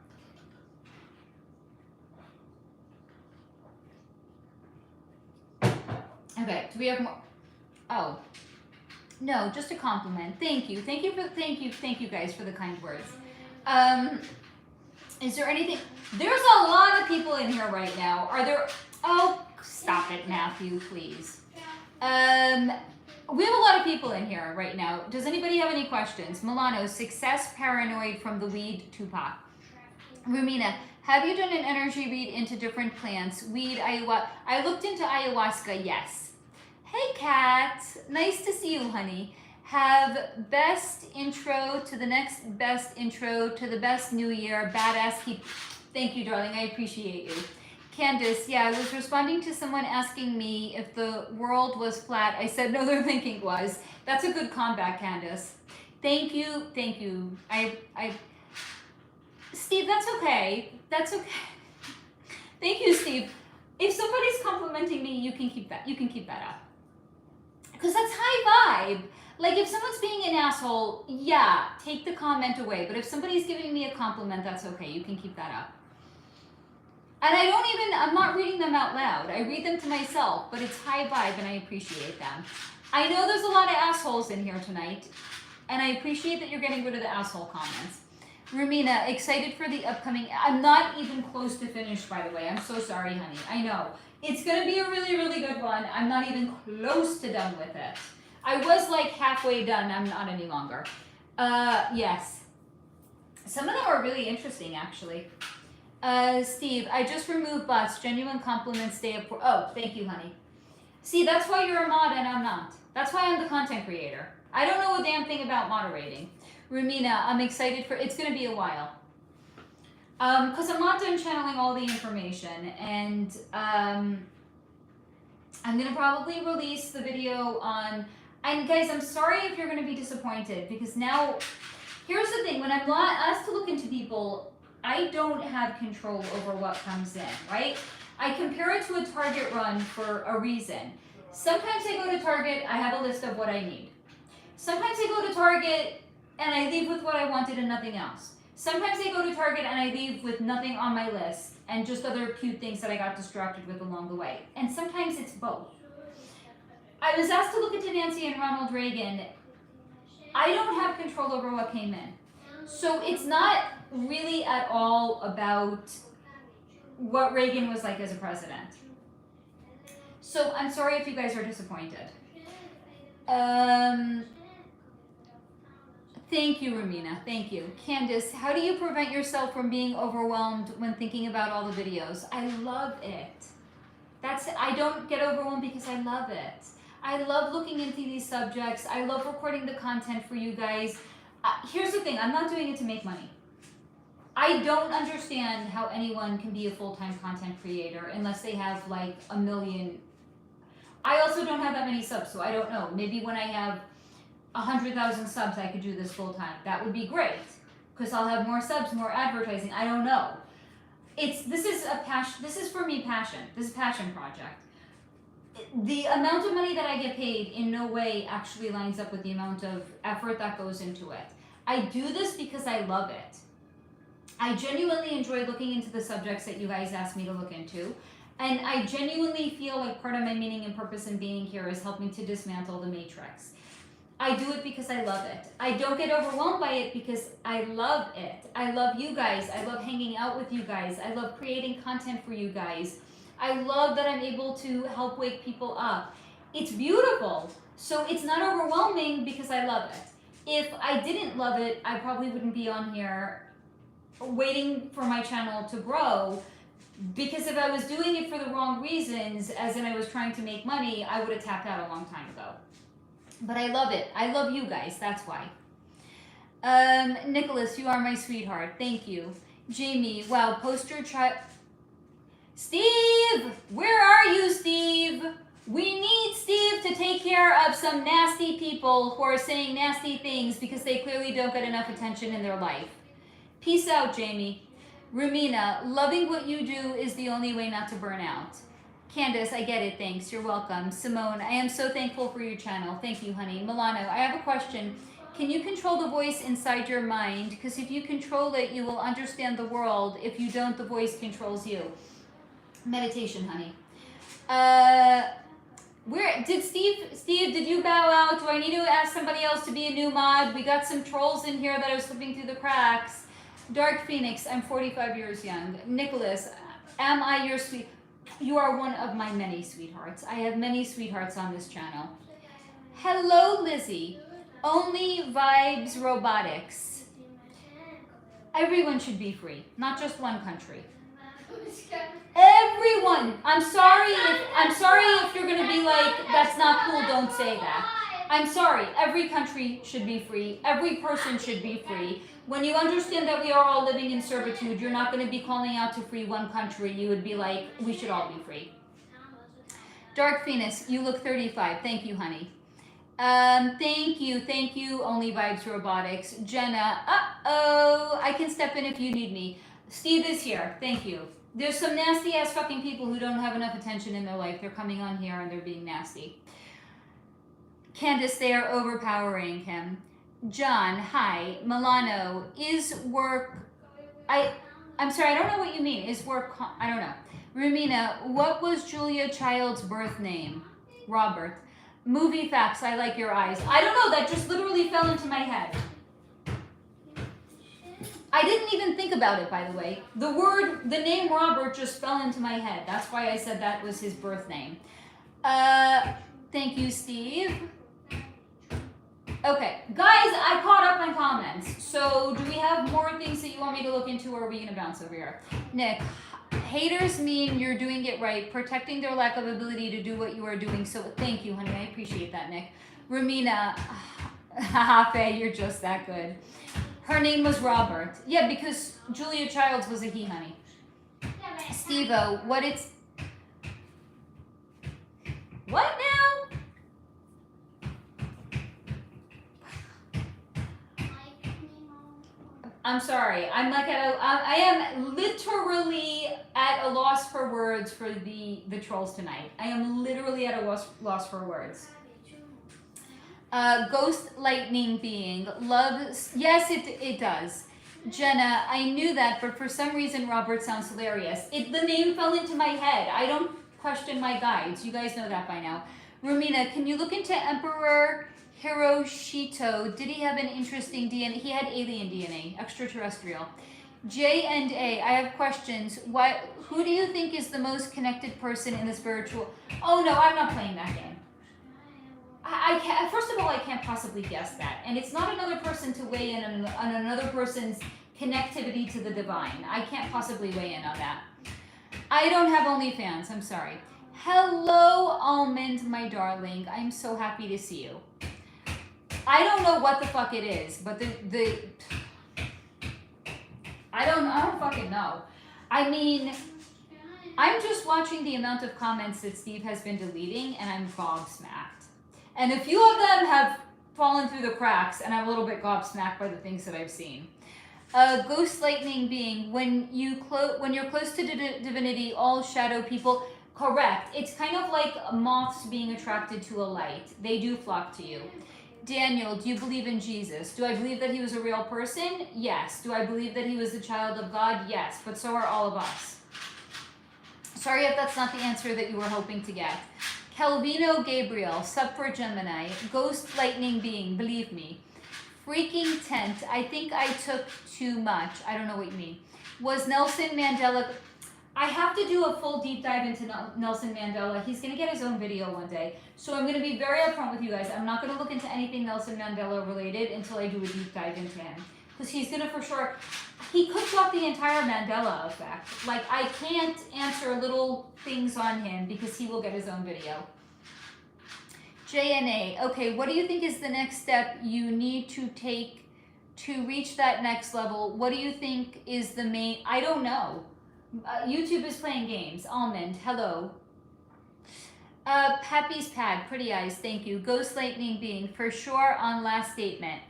Okay, do we have more? Oh. No, just a compliment. Thank you. Thank you guys for the kind words. Is there anything? There's a lot of people in here right now. Are there? Oh, stop it, Matthew, please. We have a lot of people in here right now. Does anybody have any questions? Milano, success paranoid from the weed Tupac. Rumina, have you done an energy read into different plants? Weed, ayahuasca. I looked into ayahuasca, yes. Hey, Kat. Nice to see you, honey. Have best intro to the next best intro to the best new year. Badass keep. Thank you, darling. I appreciate you. Candace, yeah, I was responding to someone asking me if the world was flat. I said, no, their thinking was. That's a good comeback, Candace. Thank you. Thank you. Steve, that's okay. That's okay. Thank you, Steve. If somebody's complimenting me, you can keep that. You can keep that up. Because that's high vibe. Like, if someone's being an asshole, yeah, take the comment away. But if somebody's giving me a compliment, that's okay. You can keep that up. And I'm not reading them out loud. I read them to myself, but it's high vibe and I appreciate them. I know there's a lot of assholes in here tonight, and I appreciate that you're getting rid of the asshole comments. Rumina, excited for the upcoming, I'm not even close to finished, by the way. I'm so sorry, honey. I know. It's going to be a really, really good one. I'm not even close to done with it. I was like halfway done. I'm not any longer. Yes. Some of them are really interesting, actually. Steve, I just removed bots. Genuine compliments stay up for... Oh, thank you, honey. See, that's why you're a mod and I'm not. That's why I'm the content creator. I don't know a damn thing about moderating. Rumina, I'm excited for... It's going to be a while. Because I'm not done channeling all the information, and I'm gonna probably release the video on. And guys, I'm sorry if you're gonna be disappointed, because now, here's the thing: when I'm asked to look into people, I don't have control over what comes in, right? I compare it to a Target run for a reason. Sometimes I go to Target, I have a list of what I need. Sometimes I go to Target and I leave with what I wanted and nothing else. Sometimes I go to Target and I leave with nothing on my list and just other cute things that I got distracted with along the way. And sometimes it's both. I was asked to look into Nancy and Ronald Reagan. I don't have control over what came in. So it's not really at all about what Reagan was like as a president. So I'm sorry if you guys are disappointed. Thank you, Romina. Thank you. Candace, how do you prevent yourself from being overwhelmed when thinking about all the videos? I love it. I don't get overwhelmed because I love it. I love looking into these subjects. I love recording the content for you guys. Here's the thing, I'm not doing it to make money. I don't understand how anyone can be a full-time content creator unless they have like 1 million. I also don't have that many subs, so I don't know. Maybe when I have 100,000 subs, I could do this full-time. That would be great, because I'll have more subs, more advertising. I don't know. This is a passion. This is for me passion. This is a passion project. The amount of money that I get paid in no way actually lines up with the amount of effort that goes into it. I do this because I love it. I genuinely enjoy looking into the subjects that you guys asked me to look into. And I genuinely feel like part of my meaning and purpose in being here is helping to dismantle the matrix. I do it because I love it. I don't get overwhelmed by it because I love it. I love you guys. I love hanging out with you guys. I love creating content for you guys. I love that I'm able to help wake people up. It's beautiful. So it's not overwhelming because I love it. If I didn't love it, I probably wouldn't be on here waiting for my channel to grow, because if I was doing it for the wrong reasons, as in I was trying to make money, I would have tapped out a long time ago. But I love it. I love you guys. That's why. Nicholas, you are my sweetheart. Thank you. Jamie, wow, poster child. Steve, where are you, Steve? We need Steve to take care of some nasty people who are saying nasty things because they clearly don't get enough attention in their life. Peace out, Jamie. Rumina, loving what you do is the only way not to burn out. Candace, I get it, thanks. You're welcome. Simone, I am so thankful for your channel. Thank you, honey. Milano, I have a question. Can you control the voice inside your mind? Because if you control it, you will understand the world. If you don't, the voice controls you. Meditation, honey. Where did Steve, did you bow out? Do I need to ask somebody else to be a new mod? We got some trolls in here that are slipping through the cracks. Dark Phoenix, I'm 45 years young. Nicholas, am I your sweet? You are one of my many sweethearts. I have many sweethearts on this channel. Hello, Lizzie. Only Vibes Robotics. Everyone should be free, not just one country. Everyone. I'm sorry if you're gonna be like, that's not cool, don't say that. I'm sorry, every country should be free. Every person should be free. When you understand that we are all living in servitude, you're not going to be calling out to free one country. You would be like, we should all be free. Dark Phoenix, you look 35. Thank you, honey. Thank you, Only Vibes Robotics. Jenna, I can step in if you need me. Steve is here, thank you. There's some nasty ass fucking people who don't have enough attention in their life. They're coming on here and they're being nasty. Candace, they are overpowering him. John, hi. Milano, is work... I'm sorry, I don't know what you mean. Is work... I don't know. Rumina, what was Julia Child's birth name? Robert. Movie facts, I like your eyes. I don't know, that just literally fell into my head. I didn't even think about it, by the way. The name Robert just fell into my head. That's why I said that was his birth name. Thank you, Steve. Okay, guys, I caught up on comments. So, do we have more things that you want me to look into, or are we gonna bounce over here? Nick, haters mean you're doing it right, protecting their lack of ability to do what you are doing. So, thank you, honey. I appreciate that, Nick. Ramina, haha, Faye, you're just that good. Her name was Robert. Yeah, because Julia Childs was a he, honey. Steve-O, what it's... What now? I'm sorry. I'm like I am literally at a loss for words for the trolls tonight. I am literally at a loss for words. Ghost lightning being loves. Yes, it does. Jenna, I knew that, but for some reason Robert sounds hilarious. The name fell into my head. I don't question my guides. You guys know that by now. Rumina, can you look into Emperor Hiroshito? Did he have an interesting DNA? He had alien DNA, extraterrestrial. J and A, I have questions. Who do you think is the most connected person in the spiritual? Oh no, I'm not playing that game. I can't. First of all, I can't possibly guess that, and it's not another person to weigh in on another person's connectivity to the divine. I can't possibly weigh in on that. I don't have OnlyFans. I'm sorry. Hello, Almond, my darling. I'm so happy to see you. I don't know what the fuck it is, but I don't fucking know. I mean, I'm just watching the amount of comments that Steve has been deleting, and I'm gobsmacked. And a few of them have fallen through the cracks, and I'm a little bit gobsmacked by the things that I've seen. Ghost lightning being, when you're close to divinity, all shadow people. Correct. It's kind of like moths being attracted to a light. They do flock to you. Daniel, do you believe in Jesus? Do I believe that he was a real person? Yes. Do I believe that he was the child of God? Yes. But so are all of us. Sorry if that's not the answer that you were hoping to get. Calvino Gabriel, sub for Gemini. Ghost lightning being, believe me. Freaking tent, I think I took too much. I don't know what you mean. Was Nelson Mandela... I have to do a full deep dive into Nelson Mandela. He's going to get his own video one day. So I'm going to be very upfront with you guys. I'm not going to look into anything Nelson Mandela related until I do a deep dive into him. Because he's going to for sure... He cooked off the entire Mandela effect. Like, I can't answer little things on him because he will get his own video. JNA, okay, what do you think is the next step you need to take to reach that next level? What do you think is the main... I don't know. YouTube is playing games. Almond, hello. Pappy's Pad, pretty eyes, thank you. Ghost lightning being, for sure on last statement.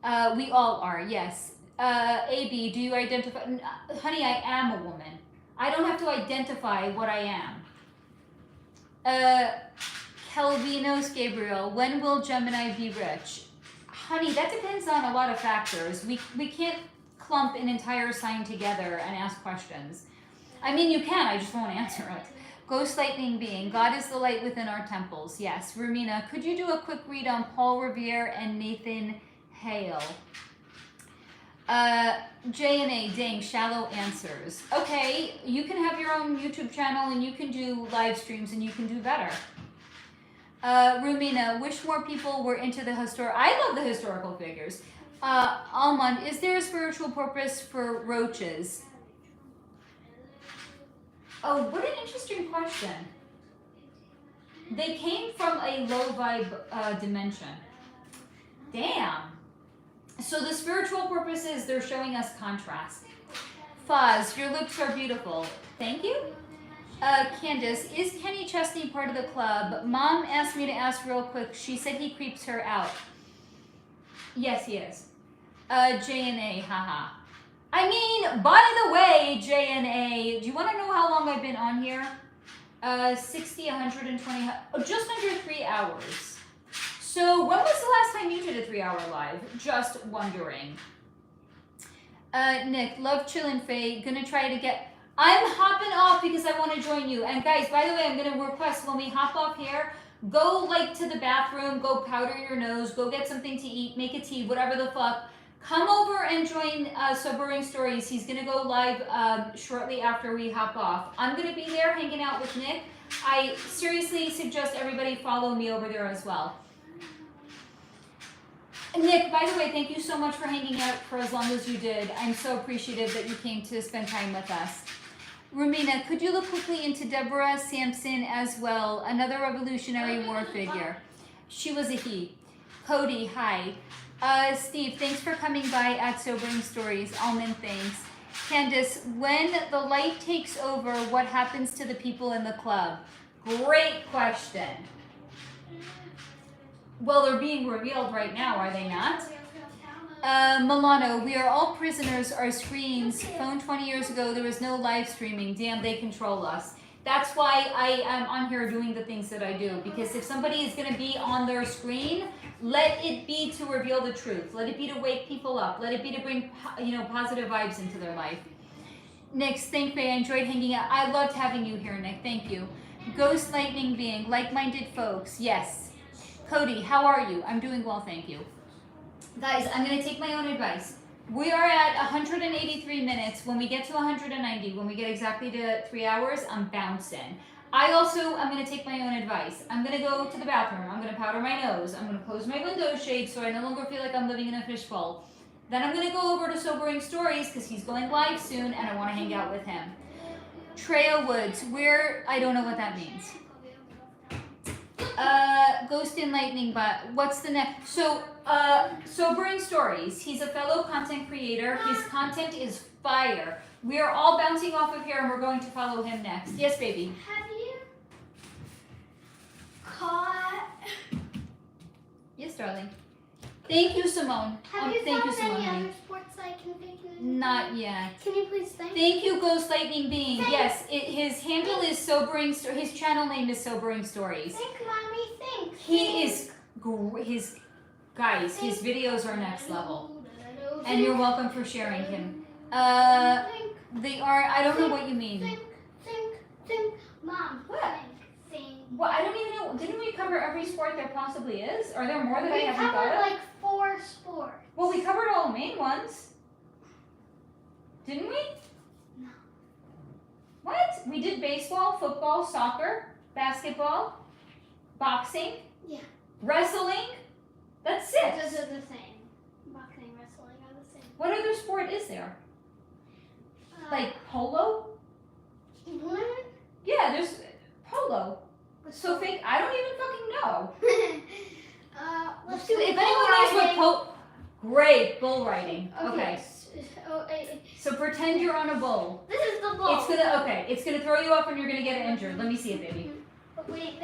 We all are, yes. AB, do you identify? Honey, I am a woman. I don't have to identify what I am. Calvinos Gabriel, when will Gemini be rich? Honey, that depends on a lot of factors. We can't clump an entire sign together and ask questions. I mean, you can, I just won't answer it. Ghost lightning being, God is the light within our temples. Yes. Rumina, could you do a quick read on Paul Revere and Nathan Hale? J&A, dang, shallow answers. Okay, you can have your own YouTube channel and you can do live streams and you can do better. Rumina, wish more people were into the I love the historical figures. Almond, is there a spiritual purpose for roaches? Oh, what an interesting question. They came from a low vibe dimension. Damn. So the spiritual purpose is they're showing us contrast. Faz, your lips are beautiful. Thank you. Candace, is Kenny Chesney part of the club? Mom asked me to ask real quick. She said he creeps her out. Yes, he is. J&A, haha. I mean, by the way, J&A, do you want to know how long I've been on here? 60, 120, just under 3 hours. So when was the last time you did a 3-hour live? Just wondering. Nick, love chillin' Faye. Gonna try to get... I'm hopping off because I want to join you. And guys, by the way, I'm gonna request when we hop off here, go like to the bathroom, go powder your nose, go get something to eat, make a tea, whatever the fuck. Come over and join Sobering Stories. He's gonna go live shortly after we hop off. I'm gonna be there hanging out with Nick. I seriously suggest everybody follow me over there as well. Nick, by the way, thank you so much for hanging out for as long as you did. I'm so appreciative that you came to spend time with us. Rumina, could you look quickly into Deborah Sampson as well? Another Revolutionary War figure. She was a he. Cody, hi. Steve, thanks for coming by at Sobering Stories. Almond, thanks. Candace, when the light takes over, what happens to the people in the club? Great question. Well, they're being revealed right now, are they not? Milano, we are all prisoners, our screens. Phone 20 years ago, there was no live streaming. Damn, they control us. That's why I am on here doing the things that I do. Because if somebody is going to be on their screen, let it be to reveal the truth. Let it be to wake people up. Let it be to bring, positive vibes into their life. Nick, thank you. I enjoyed hanging out. I loved having you here, Nick. Thank you. Ghost Lightning Being, like-minded folks. Yes. Cody, how are you? I'm doing well, thank you. Guys, I'm going to take my own advice. We are at 183 minutes. When we get to 190, when we get exactly to 3 hours, I'm bouncing. I also am going to take my own advice. I'm going to go to the bathroom. I'm going to powder my nose. I'm going to close my window shade so I no longer feel like I'm living in a fishbowl. Then I'm going to go over to Sobering Stories because he's going live soon and I want to hang out with him. Treya Woods, I don't know what that means. Ghost in Lightning, but what's the next? So, Sobering Stories. He's a fellow content creator. His content is fire. We are all bouncing off of here and we're going to follow him next. Yes, baby. Have you caught? Yes, darling. Thank you, Simone. Have you thank found you, Simone. any other sports I can pick? Not yet. Can you please thank Thank you, Ghost Lightning Being. Yes, his handle is Sobering. His channel name is Sobering Stories. Think, mommy, think. He is guys. His videos are next level, and you're welcome for sharing him. They are. I don't know what you mean. Think, mom. What? Think. Well, I don't even know. Didn't we cover every sport there possibly is? Are there more that I We haven't covered thought of? like 4 sports. Well, we covered all the main ones. Didn't we? No. What? We did baseball, football, soccer, basketball, boxing. Yeah. Wrestling. That's 6. Those are the same. Boxing, wrestling are the same. What other sport is there? Like polo? What? Yeah, there's polo. So fake. I don't even fucking know. Let's If anyone knows what polo. Great, bull riding. Okay. So pretend you're on a bull. This is the bull. It's gonna throw you off and you're gonna get injured. Let me see it, baby. Wait,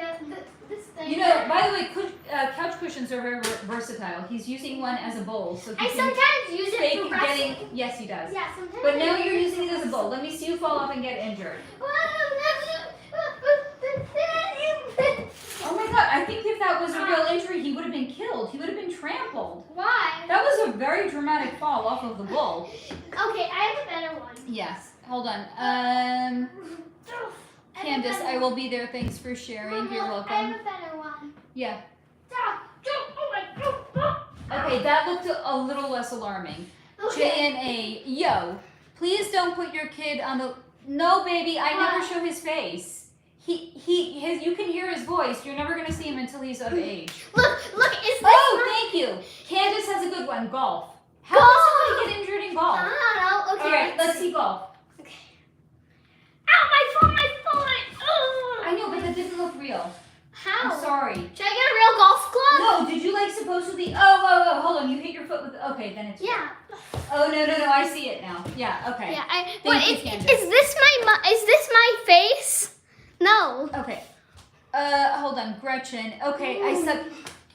this thing. You know, by the way, couch cushions are very versatile. He's using one as a bowl, so he I can sometimes use it for getting. wrestling. Yes, he does. Yeah, sometimes. But now you're using it as a bowl. Let me see you fall off and get injured. Oh my god, I think if that was a real injury, he would have been killed. He would have been trampled. Why? That was a very dramatic fall off of the bull. Okay, I have a better one. Yes. Hold on. Candace, I will be there. Thanks for sharing. Mama, You're I welcome. have a better one. Yeah. Oh my. Okay, that looked a little less alarming. Okay. JNA, yo, please don't put your kid on the. No, baby, I never show his face. You can hear his voice. You're never gonna see him until he's of age. Look, is this Thank you. Candace has a good one. Golf. How does somebody get injured in golf? I don't know. Okay. All right, let's see golf. Okay. Ow, my foot! Ugh. I know, but that didn't look real. How? I'm sorry. Should I get a real golf club? No, did you supposedly? Oh, hold on. You hit your foot with. Okay, then it's. Yeah. Oh no! I see it now. Yeah. Okay. Yeah. Thank you, Candace. Is this my face? No. Okay. Hold on, Gretchen. Okay, I said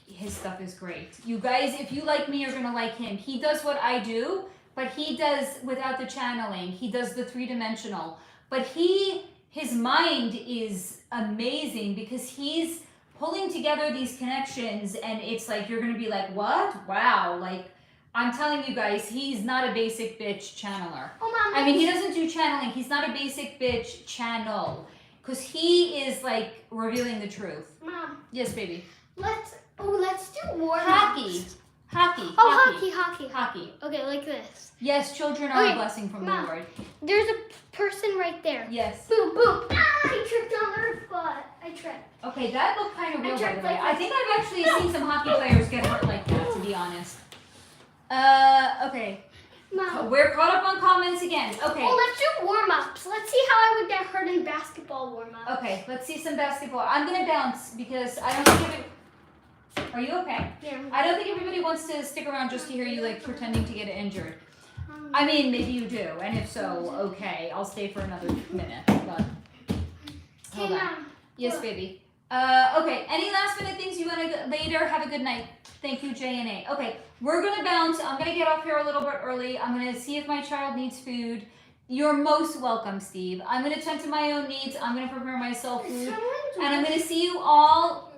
his stuff is great. You guys, if you like me, you're gonna like him. He does what I do, but he does without the channeling. He does the 3-dimensional. But his mind is amazing because he's pulling together these connections, and it's like you're gonna be like, what? Wow! Like I'm telling you guys, he's not a basic bitch channeler. Oh, Mom. I mean, he doesn't do channeling. He's not a basic bitch channel. Because he is like revealing the truth. Mom. Yes, baby. Let's do war. Hockey. Hockey. Okay, like this. Yes, children are a blessing from Mom. the Lord. There's a person right there. Yes. Boom, boom. Ah, I tripped on her foot. I tripped. Okay, that looked kind of real, by the way. like I think I've actually seen some hockey players get hurt like that, to be honest. Okay. Mom. We're caught up on comments again. Okay. Oh, let's do warm-ups. Let's see how I would get hurt in basketball warm-up. Okay, let's see some basketball. I'm going to bounce because I don't think Are you okay? Yeah. I don't think everybody wants to stick around just to hear you like pretending to get injured. I mean, maybe you do, and if so, okay, I'll stay for another minute. But hold on. Yes, baby. Okay. Any last minute things you want to later? Have a good night. Thank you, J and A. Okay, we're gonna bounce. I'm gonna get off here a little bit early. I'm gonna see if my child needs food. You're most welcome, Steve. I'm gonna tend to my own needs. I'm gonna prepare myself food, and I'm gonna see you all.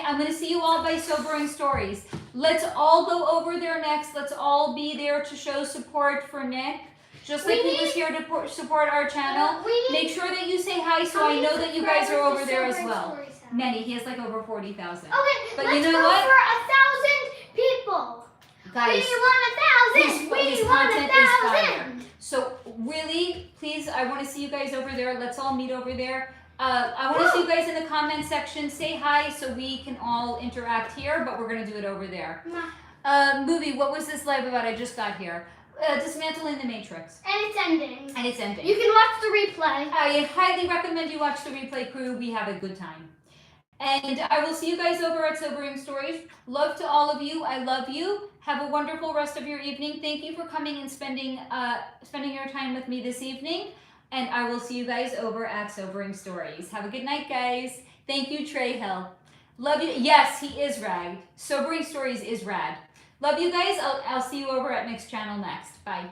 I'm gonna see you all by Sobering Stories. Let's all go over there next. Let's all be there to show support for Nick. Just like he was here to support our channel. Make sure that you say hi so I know that you guys are over there as well. Many. He has like over 40,000. Okay, but let's you know go what? for 1,000 people. Guys, we want 1,000. We want 1,000. So really, please, I want to see you guys over there. Let's all meet over there. I want to see you guys in the comment section. Say hi so we can all interact here, but we're going to do it over there. Movie, what was this live about? I just got here. Dismantling the Matrix. And it's ending. And it's ending. You can watch the replay. I highly recommend you watch the replay, crew. We have a good time. And I will see you guys over at Sobering Stories. Love to all of you. I love you. Have a wonderful rest of your evening. Thank you for coming and spending your time with me this evening. And I will see you guys over at Sobering Stories. Have a good night, guys. Thank you, Trey Hill. Love you. Yes, he is rad. Sobering Stories is rad. Love you guys. I'll see you over at Nick's channel next. Bye.